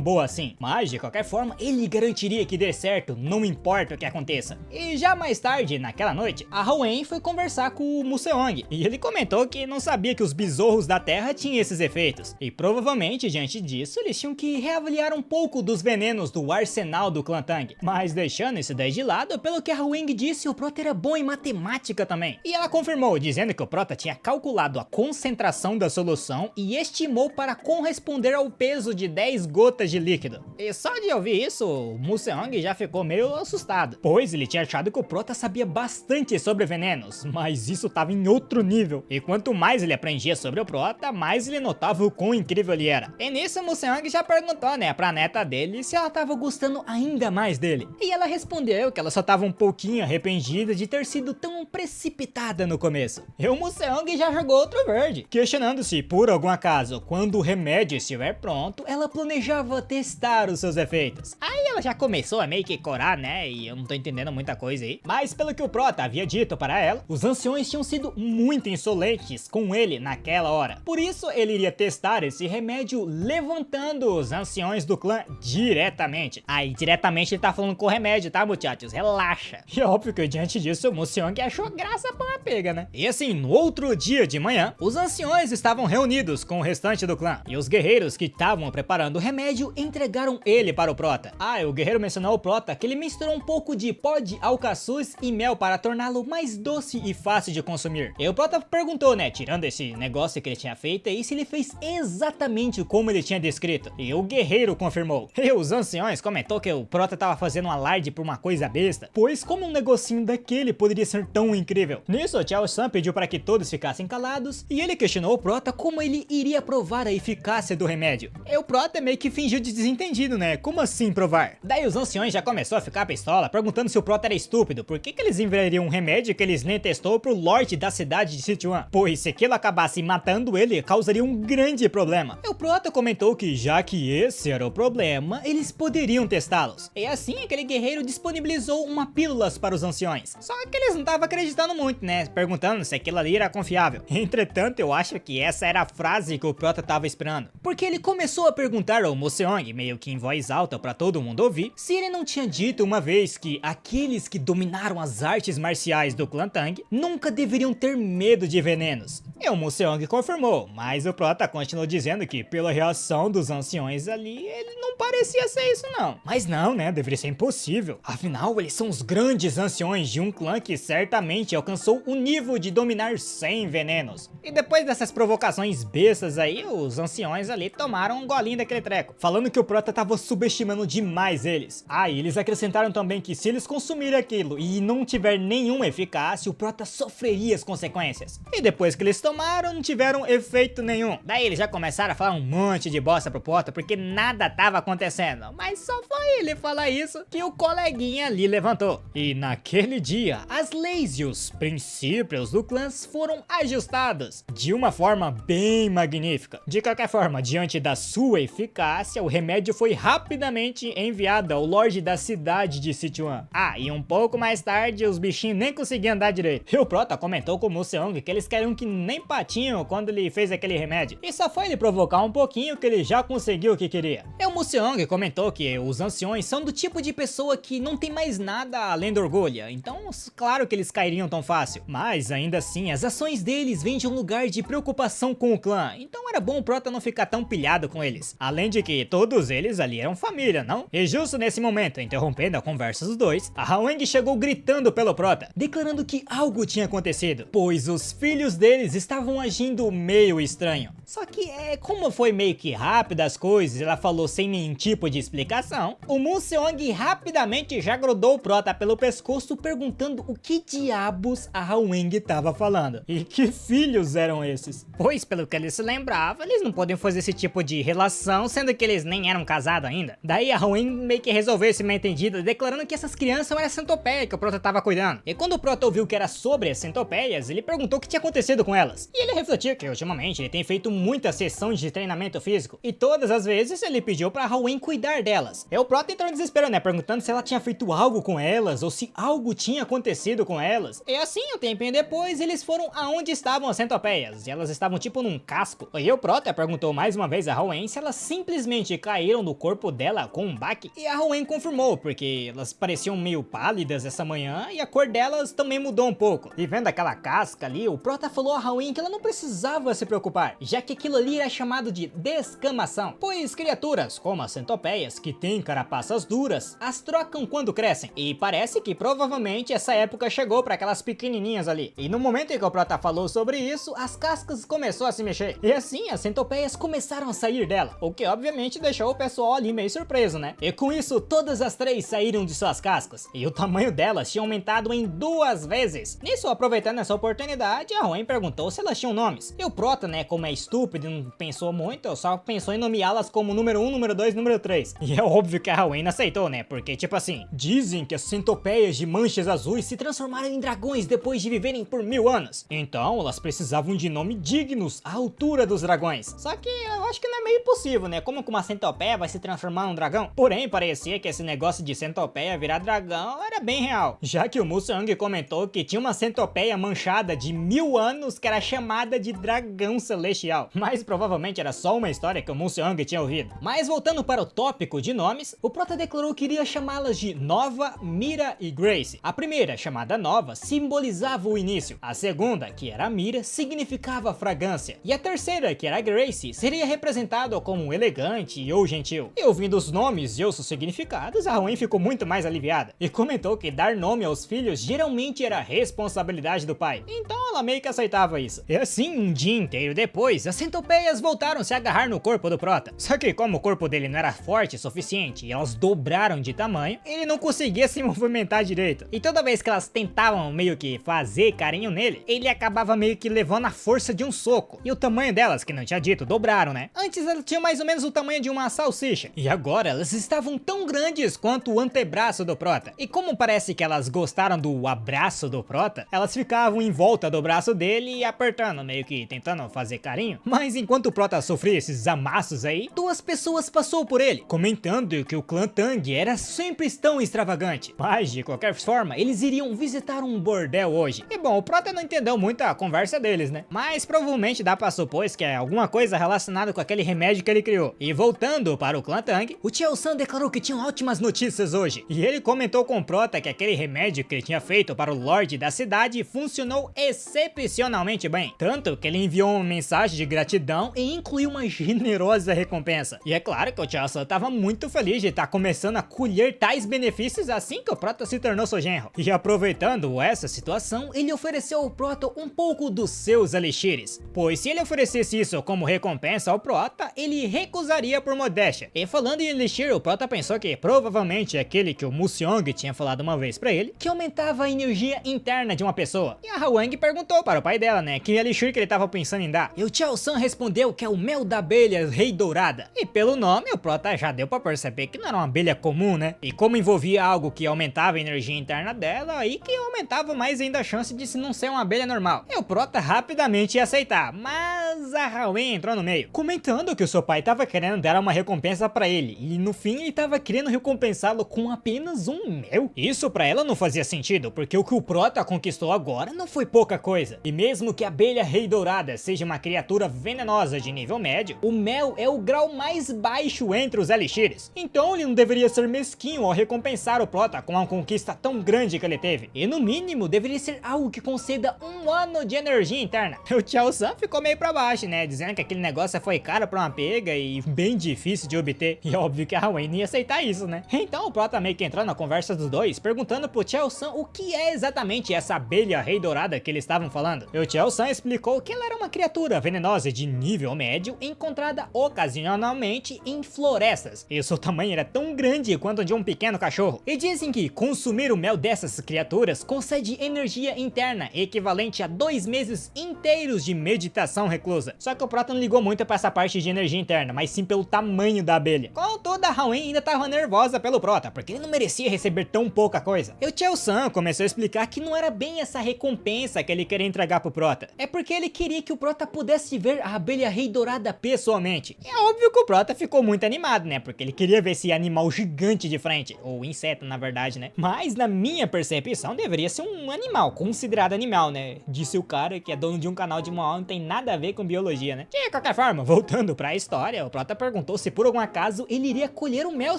boa assim. Mas, de qualquer forma, ele garantiria que dê certo, não importa o que aconteça. E já mais tarde, naquela noite, a Hwen foi conversar com o Museong. E ele comentou que não sabia que os besouros da Terra tinham esses efeitos. E provavelmente, diante disso, eles tinham que reavaliar um pouco dos venenos do arsenal do clã Tang. Mas deixando isso daí de lado, pelo que a Hwen disse, o prota era bom em matemática também. E ela confirmou, dizendo que o prota tinha calculado a concentração da solução e estimou para corresponder ao peso de 10 gotas de líquido. E só de ouvir isso, o Museong já ficou meio assustado, pois ele tinha achado que o prota sabia bastante sobre venenos, mas isso estava em outro nível. E quanto mais ele aprendia sobre o prota, mais ele notava o quão incrível ele era. E nisso o Museong já perguntou, né, pra neta dele se ela tava gostando ainda mais dele. E ela respondeu que ela só tava um pouquinho arrependida de ter sido tão precipitada no começo. E o Museong já jogou outro verde, questionando se, por algum acaso, quando o remédio estiver pronto, ela planejava testar os seus efeitos. Aí ela já começou a meio que corar, né, e eu não tô entendendo muita coisa aí. Mas pelo que o prota havia dito para ela, os anciões tinham sido muito insolentes com ele naquela hora. Por isso ele iria testar esse remédio levantando os anciões do clã diretamente. Aí diretamente ele tá falando com o remédio, tá, muchachos? Relaxa. E é óbvio que diante disso o Museong achou graça pra uma pega, né? E assim, no outro dia de manhã, os anciões estavam reunidos com o restante do clã. E os guerreiros que estavam preparando o remédio entregaram ele para o prota. Ah, o guerreiro mencionou ao prota que ele misturou um pouco de pó de alcaçuz e mel para torná-lo mais doce e fácil de consumir. E o prota perguntou, né, tirando esse negócio que ele tinha feito aí, se ele fez exatamente como ele tinha descrito. E o guerreiro confirmou. E os anciões comentou que o prota tava fazendo um alarde por uma coisa besta, pois como um negocinho daquele poderia ser tão incrível. Nisso, o Chao San pediu para que todos ficassem calados e ele questionou o prota como ele iria provar a eficácia do remédio. E o prota meio que fingiu de desentendido, né? Como assim provar? Daí os anciões já começou a ficar pistola, perguntando se o prota era estúpido, por que eles enviariam um remédio que eles nem testou pro Lorde da cidade de Sichuan? Pois se aquilo acabasse matando ele, causaria um grande problema. E o prota comentou que já que esse era o problema, eles poderiam testá-los. E assim aquele guerreiro disponibilizou uma pílulas para os anciões. Só que eles não estavam acreditando muito, né? Perguntando se aquilo ali era confiável. Entretanto, eu acho que essa era a frase que o prota estava esperando. Porque ele começou a perguntar ao Museong, meio que em voz alta para todo mundo ouvir, se ele não tinha dito uma vez que aqueles que dominaram as artes marciais do clã Tang nunca deveriam ter medo de venenos. E o Museong confirmou, mas o prota continuou dizendo que pela reação dos anciões ali, ele não parecia ser isso não. Mas não, né? Deveria ser impossível. Afinal, eles são os grandes anciões de um clã que certamente alcançou o nível de dominar 100 venenos. E depois dessas provocações bestas aí, os anciões ali tomaram um golinho daquele treco, falando que o prota tava subestimando demais eles. Ah, e eles acrescentaram também que se eles consumirem aquilo e não tiver nenhuma eficácia, o prota sofreria as consequências. E depois que eles tomaram, não tiveram efeito nenhum. Daí eles já começaram a falar um monte de bosta pro prota, porque nada tava acontecendo. Mas só foi ele falar isso que o coleguinha ali levantou. E naquele dia, as leis e os princípios do clã foram ajustados de uma forma bem magnífica. De qualquer forma, diante da sua eficácia, o remédio foi rapidamente enviado ao Lorde da cidade de Sichuan. Ah, e um pouco mais tarde, os bichinhos nem conseguiam andar direito. E o prota comentou com o Museong que eles queriam que nem patinho quando ele fez aquele remédio. E só foi ele provocar um pouquinho que ele já conseguiu o que queria. E o Museong comentou que os anciões são do tipo de pessoa que não tem mais nada além da orgulho. Então, claro que eles cairiam tão fácil. Mas ainda assim, as ações deles vêm de um lugar de preocupação com o clã. Então era bom o prota não ficar tão pilhado com eles. Além de que todos eles ali eram família, não? E justo nesse momento, interrompendo a conversa dos dois, a Hwen chegou gritando pelo prota, declarando que algo tinha acontecido, pois os filhos deles estavam agindo meio estranho. Só que como foi meio que rápida as coisas, ela falou sem nenhum tipo de explicação, o Museong rapidamente já grudou o prota pelo pescoço perguntando o que diabos a Hwen estava falando. E que filhos eram esses? Pois pelo que ele se lembrava, eles não poderiam podiam fazer esse tipo de relação, sendo que eles nem eram casados ainda. Daí a Hoenn meio que resolveu esse mal entendido, declarando que essas crianças eram a centopeia que o Prota tava cuidando. E quando o Prota ouviu que era sobre as centopeias, ele perguntou o que tinha acontecido com elas. E ele refletiu que ultimamente ele tem feito muitas sessões de treinamento físico, e todas as vezes ele pediu pra Hoenn cuidar delas. E o Prota entrou em desespero, né, perguntando se ela tinha feito algo com elas, ou se algo tinha acontecido com elas. E assim, um tempinho depois, eles foram aonde estavam as centopeias, e elas estavam tipo num casco. E o Prota perguntou mais uma vez a Hoenn se elas simplesmente caíram no corpo dela com um baque, e a Hoenn confirmou, porque elas pareciam meio pálidas essa manhã, e a cor delas também mudou um pouco. E vendo aquela casca ali, o Prota falou a Hoenn que ela não precisava se preocupar, já que aquilo ali era chamado de descamação, pois criaturas como as centopeias, que têm carapaças duras, as trocam quando crescem, e parece que provavelmente essa época chegou para aquelas pequenininhas ali. E no momento em que o Prota falou sobre isso, as cascas começou a se mexer, e assim as centopeias começaram a sair dela, o que obviamente deixou o pessoal ali meio surpreso, né? E com isso, todas as três saíram de suas cascas, e o tamanho delas tinha aumentado em 2 vezes. Nisso, aproveitando essa oportunidade, a Hoenn perguntou se elas tinham nomes. E o Prota, né, como é estúpido e não pensou muito, só pensou em nomeá-las como número 1, número 2, número 3. E é óbvio que a Hoenn aceitou, né, porque tipo assim, dizem que as centopeias de manchas azuis se transformaram em dragões depois de viverem por 1000 anos. Então, elas precisavam de nomes dignos à altura dos dragões. Só que eu acho que não é meio possível, né, como que uma centopeia vai se transformar num dragão? Porém, parecia que esse negócio de centopeia virar dragão era bem real, já que o Mulsangue comentou que tinha uma centopeia manchada de 1000 anos que era chamada de dragão celestial, mas provavelmente era só uma história que o Mulsangue tinha ouvido. Mas voltando para o tópico de nomes, o Prota declarou que iria chamá-las de Nova, Mira e Grace. A primeira, chamada Nova, simbolizava o início, a segunda, que era Mira, significava fragrância, e a terceira, que era Grace, seria representada como elegante ou gentil. E ouvindo os nomes e os significados, a Hoenn ficou muito mais aliviada, e comentou que dar nome aos filhos geralmente era responsabilidade do pai, então ela meio que aceitava isso. E assim, um dia inteiro depois, as centopeias voltaram a se agarrar no corpo do Prota, só que como o corpo dele não era forte o suficiente e elas dobraram de tamanho, ele não conseguia se movimentar direito, e toda vez que elas tentavam meio que fazer carinho nele, ele acabava meio que levando a força de um soco, e o tamanho delas, que não tinha dito, dobraram, né? Antes elas tinham mais ou menos o tamanho de uma salsicha, e agora elas estavam tão grandes quanto o antebraço do Prota. E como parece que elas gostaram do abraço do Prota, elas ficavam em volta do braço dele e apertando, meio que tentando fazer carinho. Mas enquanto o Prota sofria esses amassos aí, 2 pessoas passou por ele, comentando que o clã Tang era sempre tão extravagante. Mas de qualquer forma, eles iriam visitar um bordel hoje. E bom, o Prota não entendeu muito a conversa deles, né? Mas provavelmente dá pra supor que é alguma coisa relacionada com aquele remédio que ele criou. E voltando para o clã Tang, o Chaol-san declarou que tinham ótimas notícias hoje. E ele comentou com o Prota que aquele remédio que ele tinha feito para o Lorde da cidade funcionou excepcionalmente bem. Tanto que ele enviou uma mensagem de gratidão e incluiu uma generosa recompensa. E é claro que o Chaol-san estava muito feliz de estar começando a colher tais benefícios assim que o Prota se tornou seu genro. E aproveitando essa situação, ele ofereceu ao Prota um pouco dos seus elixires, pois se ele oferecesse isso como recompensa ao Prota, ele recusaria por modéstia. E falando em elixir, o Prota pensou que provavelmente é aquele que o Mulsangue tinha falado uma vez pra ele, que aumentava a energia interna de uma pessoa. E a Hoenn perguntou para o pai dela, né, que elixir que ele tava pensando em dar. E o Chaol-san respondeu que é o mel da abelha rei dourada. E pelo nome, o Prota já deu pra perceber que não era uma abelha comum, né? E como envolvia algo que aumentava a energia interna dela, aí que aumentava mais ainda a chance de se não ser uma abelha normal. E o Prota rapidamente ia aceitar, mas a Hoenn entrou no meio, comentando que o seu pai tava querendo dar uma recompensa pra ele, e no fim ele tava querendo recompensá-lo com apenas um mel. Isso pra ela não fazia sentido, porque o que o Prota conquistou agora não foi pouca coisa. E mesmo que a abelha rei dourada seja uma criatura venenosa de nível médio, o mel é o grau mais baixo entre os elixires. Então ele não deveria ser mesquinho ao recompensar o Prota com uma conquista tão grande que ele teve. E no mínimo deveria ser algo que conceda 1 ano de energia interna. O Chaol-san ficou meio pra baixo, né, dizendo que aquele negócio foi caro pra uma pega e bem difícil de obter. E é óbvio que a Hoenn ia aceitar isso, né? Então o Prota meio que entrou na conversa dos dois, perguntando pro Chaol-san o que é exatamente essa abelha rei dourada que eles estavam falando. E o Chaol-san explicou que ela era uma criatura venenosa de nível médio encontrada ocasionalmente em florestas, e seu tamanho era tão grande quanto de um pequeno cachorro. E dizem que consumir o mel dessas criaturas concede energia interna equivalente a 2 meses inteiros de meditação reclusa. Só que o Prota não ligou ligou muito pra essa parte de energia interna, mas sim pelo tamanho da abelha. Contudo, a Haoen ainda tava nervosa pelo Prota, porque ele não merecia receber tão pouca coisa. E o Chao-san começou a explicar que não era bem essa recompensa que ele queria entregar pro Prota. É porque ele queria que o Prota pudesse ver a abelha rei dourada pessoalmente. E é óbvio que o Prota ficou muito animado, né? Porque ele queria ver esse animal gigante de frente. Ou inseto, na verdade, né? Mas na minha percepção, deveria ser um animal, considerado animal, né? Disse o cara que é dono de um canal de uma hora, não tem nada a ver com biologia, né? De qualquer forma, voltando pra história, o Prota perguntou se por algum acaso ele iria colher o mel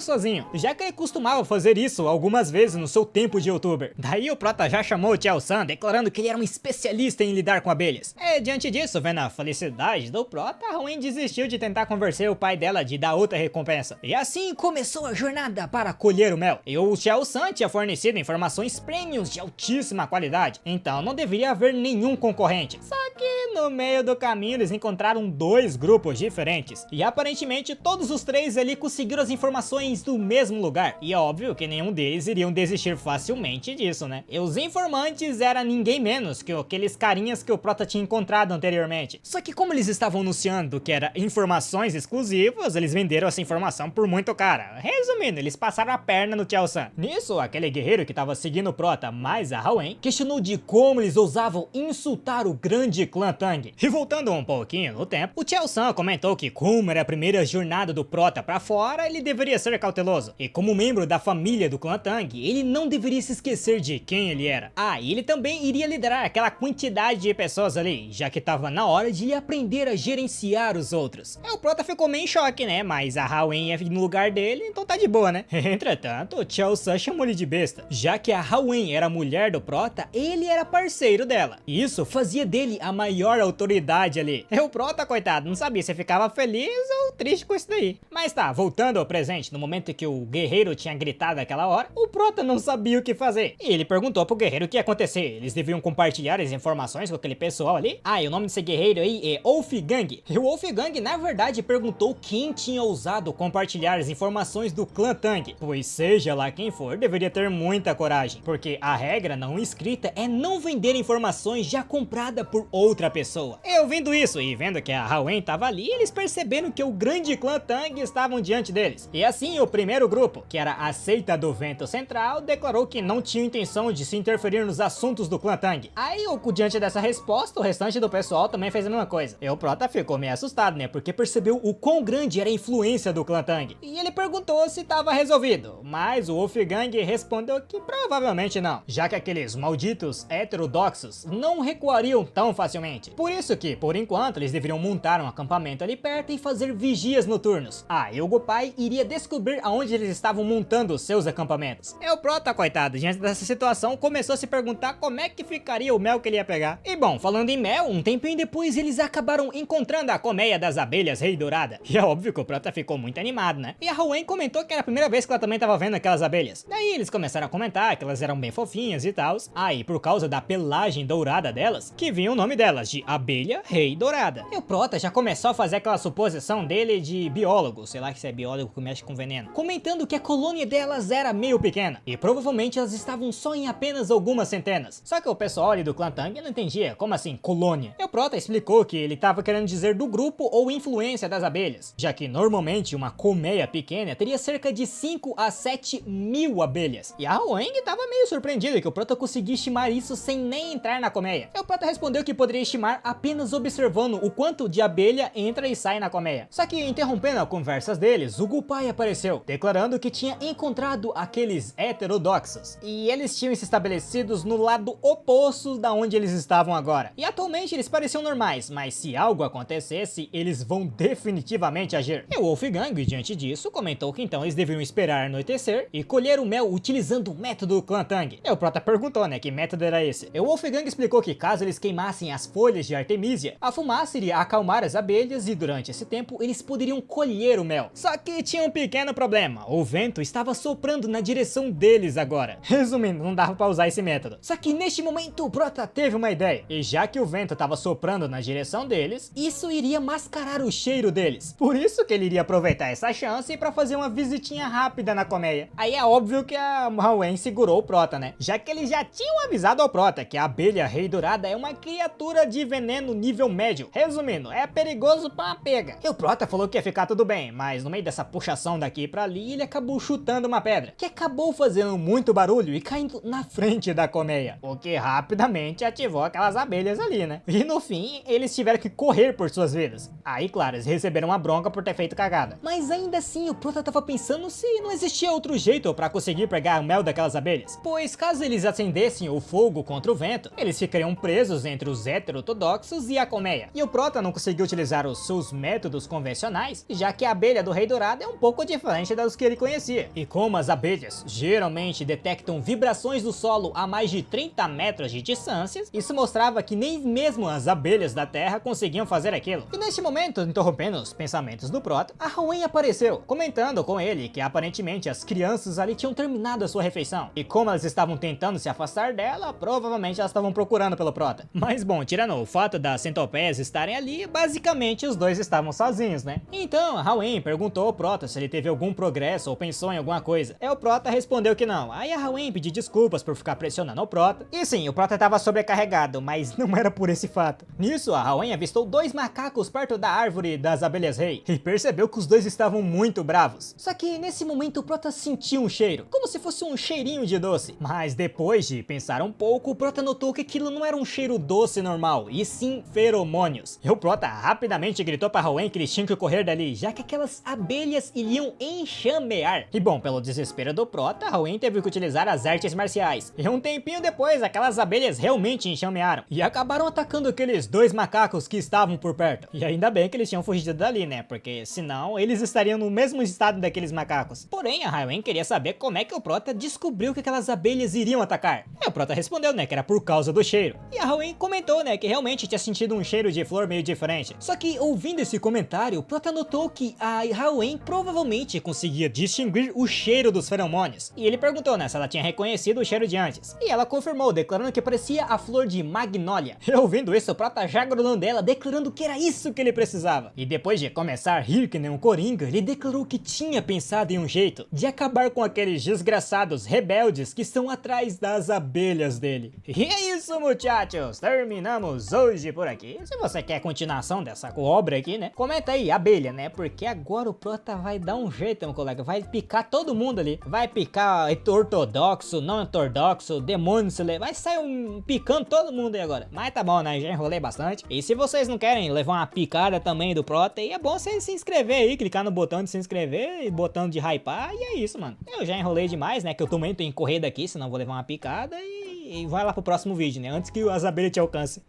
sozinho, já que ele costumava fazer isso algumas vezes no seu tempo de youtuber. Daí o Prota já chamou o Chao-san, declarando que ele era um especialista em lidar com abelhas. E diante disso, vendo a felicidade do Prota, a Haoen desistiu de tentar convencer o pai dela de dar outra recompensa. E assim começou a jornada para colher o mel. E o Chao-san tinha fornecido informações premiums de altíssima qualidade, então não deveria haver nenhum concorrente. Só que no meio do caminho eles encontraram dois grupos diferentes, e aparentemente todos os três ali conseguiram as informações do mesmo lugar. E é óbvio que nenhum deles iriam desistir facilmente disso, né? E os informantes eram ninguém menos que aqueles carinhas que o Prota tinha encontrado anteriormente. Só que como eles estavam anunciando que era informações exclusivas, eles venderam essa informação por muito cara. Resumindo, eles passaram a perna no Chao-san. Nisso, aquele guerreiro que estava seguindo o Prota, mais a Haoen, questionou de como eles ousavam insultar o grande clã Tang. E voltando um pouquinho no tempo, o Chao-san comentou que como era a primeira jornada do Prota pra fora, ele deveria ser cauteloso. E como membro da família do clã Tang, ele não deveria se esquecer de quem ele era. Ah, e ele também iria liderar aquela quantidade de pessoas ali, já que tava na hora de ele aprender a gerenciar os outros. O Prota ficou meio em choque, né? Mas a Haoen é no lugar dele, então tá de boa, né? Entretanto, o Chao-san chamou ele de besta, já que a Haoen era a mulher do Prota, ele era parceiro dela. E isso fazia dele a maior autoridade ali. E o Prota, coitado, não sabia se ficava feliz ou triste com isso daí. Mas tá, voltando ao presente, no momento que o guerreiro tinha gritado aquela hora, o Prota não sabia o que fazer. E ele perguntou pro guerreiro o que ia acontecer. Eles deviam compartilhar as informações com aquele pessoal ali. Ah, e o nome desse guerreiro aí é Wolfgang. E o Wolfgang, na verdade, perguntou quem tinha ousado compartilhar as informações do clã Tang. Pois seja lá quem for, deveria ter muita coragem. Porque a regra não escrita é não vender informações já compradas por outra pessoa. Eu vendo isso e vendo que a Haoen tava ali, eles perceberam que o grande clã Tang estavam diante deles. E assim o primeiro grupo, que era a seita do Vento Central, declarou que não tinha intenção de se interferir nos assuntos do clã Tang. Aí, diante dessa resposta, o restante do pessoal também fez a mesma coisa. E o Prota ficou meio assustado, né? Porque percebeu o quão grande era a influência do clã Tang. E ele perguntou se estava resolvido, mas o Wolfgang respondeu que provavelmente não, já que aqueles malditos heterodoxos não recuariam tão facilmente. Por isso que, por enquanto, eles deveriam montar um acampamento ali perto e fazer vigias noturnos. Ah, e o Gupai iria descobrir aonde eles estavam montando os seus acampamentos. E o Prota, coitado, diante dessa situação, começou a se perguntar como é que ficaria o mel que ele ia pegar. E bom, falando em mel, um tempinho depois eles acabaram encontrando a colmeia das abelhas rei dourada. E é óbvio que o Prota ficou muito animado, né? E a Haoen comentou que era a primeira vez que ela também tava vendo aquelas abelhas. Daí eles começaram a comentar que elas eram bem fofinhas e tal. Ah, e por causa da pelagem dourada delas, que vinha o nome delas de abelha rei dourada. E o Prota já começou a fazer aquela suposição dele de biólogo, sei lá que se é biólogo que mexe com veneno, comentando que a colônia delas era meio pequena e provavelmente elas estavam só em apenas algumas centenas. Só que o pessoal ali do clã Tang não entendia, como assim colônia? E o Prota explicou que ele estava querendo dizer do grupo ou influência das abelhas, já que normalmente uma colmeia pequena teria cerca de 5 a 7 mil abelhas. E a Haoen estava meio surpreendida que o Prota conseguia estimar isso sem nem entrar na colmeia. E o Prota respondeu que poderia estimar apenas observando o quanto de abelha entra e sai na colmeia. Só que interrompendo as conversas deles, o Gupai apareceu, declarando que tinha encontrado aqueles heterodoxos e eles tinham se estabelecidos no lado oposto da onde eles estavam agora. E atualmente eles pareciam normais, mas se algo acontecesse, eles vão definitivamente agir. E o Wolfgang, diante disso, comentou que então eles deveriam esperar anoitecer e colher o mel utilizando o método do clã Tang. E o Prota perguntou, né, que método era esse? E o Wolfgang explicou que caso eles queimassem as folhas de Artemisia, a fumaça iria acalmar as abelhas e durante esse tempo eles poderiam colher o mel. Só que tinha um pequeno problema, o vento estava soprando na direção deles agora. Resumindo, não dava pra usar esse método. Só que neste momento o Prota teve uma ideia, e já que o vento estava soprando na direção deles, isso iria mascarar o cheiro deles. Por isso que ele iria aproveitar essa chance para fazer uma visitinha rápida na colmeia. Aí é óbvio que a Haoen segurou o Prota, né? Já que eles já tinham avisado ao Prota que a abelha rei dourada é uma criatura de veneno nível médio. Resumindo, é perigoso pra uma pega. E o Prota falou que ia ficar tudo bem, mas no meio dessa puxação daqui pra ali, ele acabou chutando uma pedra, que acabou fazendo muito barulho e caindo na frente da colmeia, o que rapidamente ativou aquelas abelhas ali, né? E no fim, eles tiveram que correr por suas vidas. Aí, claro, eles receberam uma bronca por ter feito cagada. Mas ainda assim, o Prota tava pensando se não existia outro jeito pra conseguir pegar o mel daquelas abelhas, pois caso eles acendessem o fogo contra o vento, eles ficariam presos entre os heterortodoxos e a colmeia. E o Prota não conseguiu utilizar os seus métodos convencionais, já que a abelha do Rei Dourado é um pouco diferente das que ele conhecia. E como as abelhas geralmente detectam vibrações do solo a mais de 30 metros de distância, isso mostrava que nem mesmo as abelhas da Terra conseguiam fazer aquilo. E neste momento, interrompendo os pensamentos do Prota, a Hoenn apareceu, comentando com ele que aparentemente as crianças ali tinham terminado a sua refeição. E como elas estavam tentando se afastar dela, provavelmente elas estavam procurando pelo Prota. Mas bom, tirando o fato das centopeias estarem ali, basicamente os dois estavam sozinhos, né? Então a Hoenn perguntou ao Prota se ele teve algum progresso ou pensou em alguma coisa. E o Prota respondeu que não. Aí a Hoenn pediu desculpas por ficar pressionando o Prota. E sim, o Prota estava sobrecarregado, mas não era por esse fato. Nisso, a Hoenn avistou dois macacos perto da árvore das abelhas rei e percebeu que os dois estavam muito bravos. Só que nesse momento o Prota sentiu um cheiro, como se fosse um cheirinho de doce. Mas depois de pensar um pouco, o Prota notou que aquilo não era um cheiro doce normal, e sim feromônios. E o Prota rapidamente gritou para Hoenn que eles tinham que correr dali, já que aquelas abelhas iriam enxamear. E bom, pelo desespero do Prota, Hoenn teve que utilizar as artes marciais. E um tempinho depois, aquelas abelhas realmente enxamearam e acabaram atacando aqueles dois macacos que estavam por perto. E ainda bem que eles tinham fugido dali, né? Porque senão eles estariam no mesmo estado daqueles macacos. Porém, a Hoenn queria saber como é que o Prota descobriu que aquelas abelhas iriam atacar. E o Prota respondeu, né, que era por causa do cheiro. E a Hoenn comentou, né, que realmente tinha sentido um cheiro de flor meio diferente. Só que ouvindo esse comentário, o Prota notou que a Hoenn provavelmente conseguia distinguir o cheiro dos feromônios. E ele perguntou, né, se ela tinha reconhecido o cheiro de antes. E ela confirmou, declarando que parecia a flor de magnólia. E ouvindo isso, o Prota já grudou dela, declarando que era isso que ele precisava. E depois de começar a rir que nem um coringa, ele declarou que tinha pensado em um jeito de acabar com aqueles desgraçados rebeldes que estão atrás das abelhas dele. E é isso, muchachos, terminamos hoje por aqui. Se você quer a continuação dessa obra aqui, né, comenta aí, abelha, né, porque agora o Prota vai dar um jeito, meu colega, vai picar todo mundo ali, vai picar ortodoxo, não ortodoxo, demônio, vai sair picando todo mundo aí agora. Mas tá bom, né, já enrolei bastante. E se vocês não querem levar uma picada também do Prota, aí é bom você se inscrever aí, clicar no botão de se inscrever e botão de hypar, e é isso, mano. Eu já enrolei demais, né, que eu também tenho que correr daqui, senão vou levar uma picada, e vai lá pro próximo vídeo, né, antes que as abelhas te alcancem.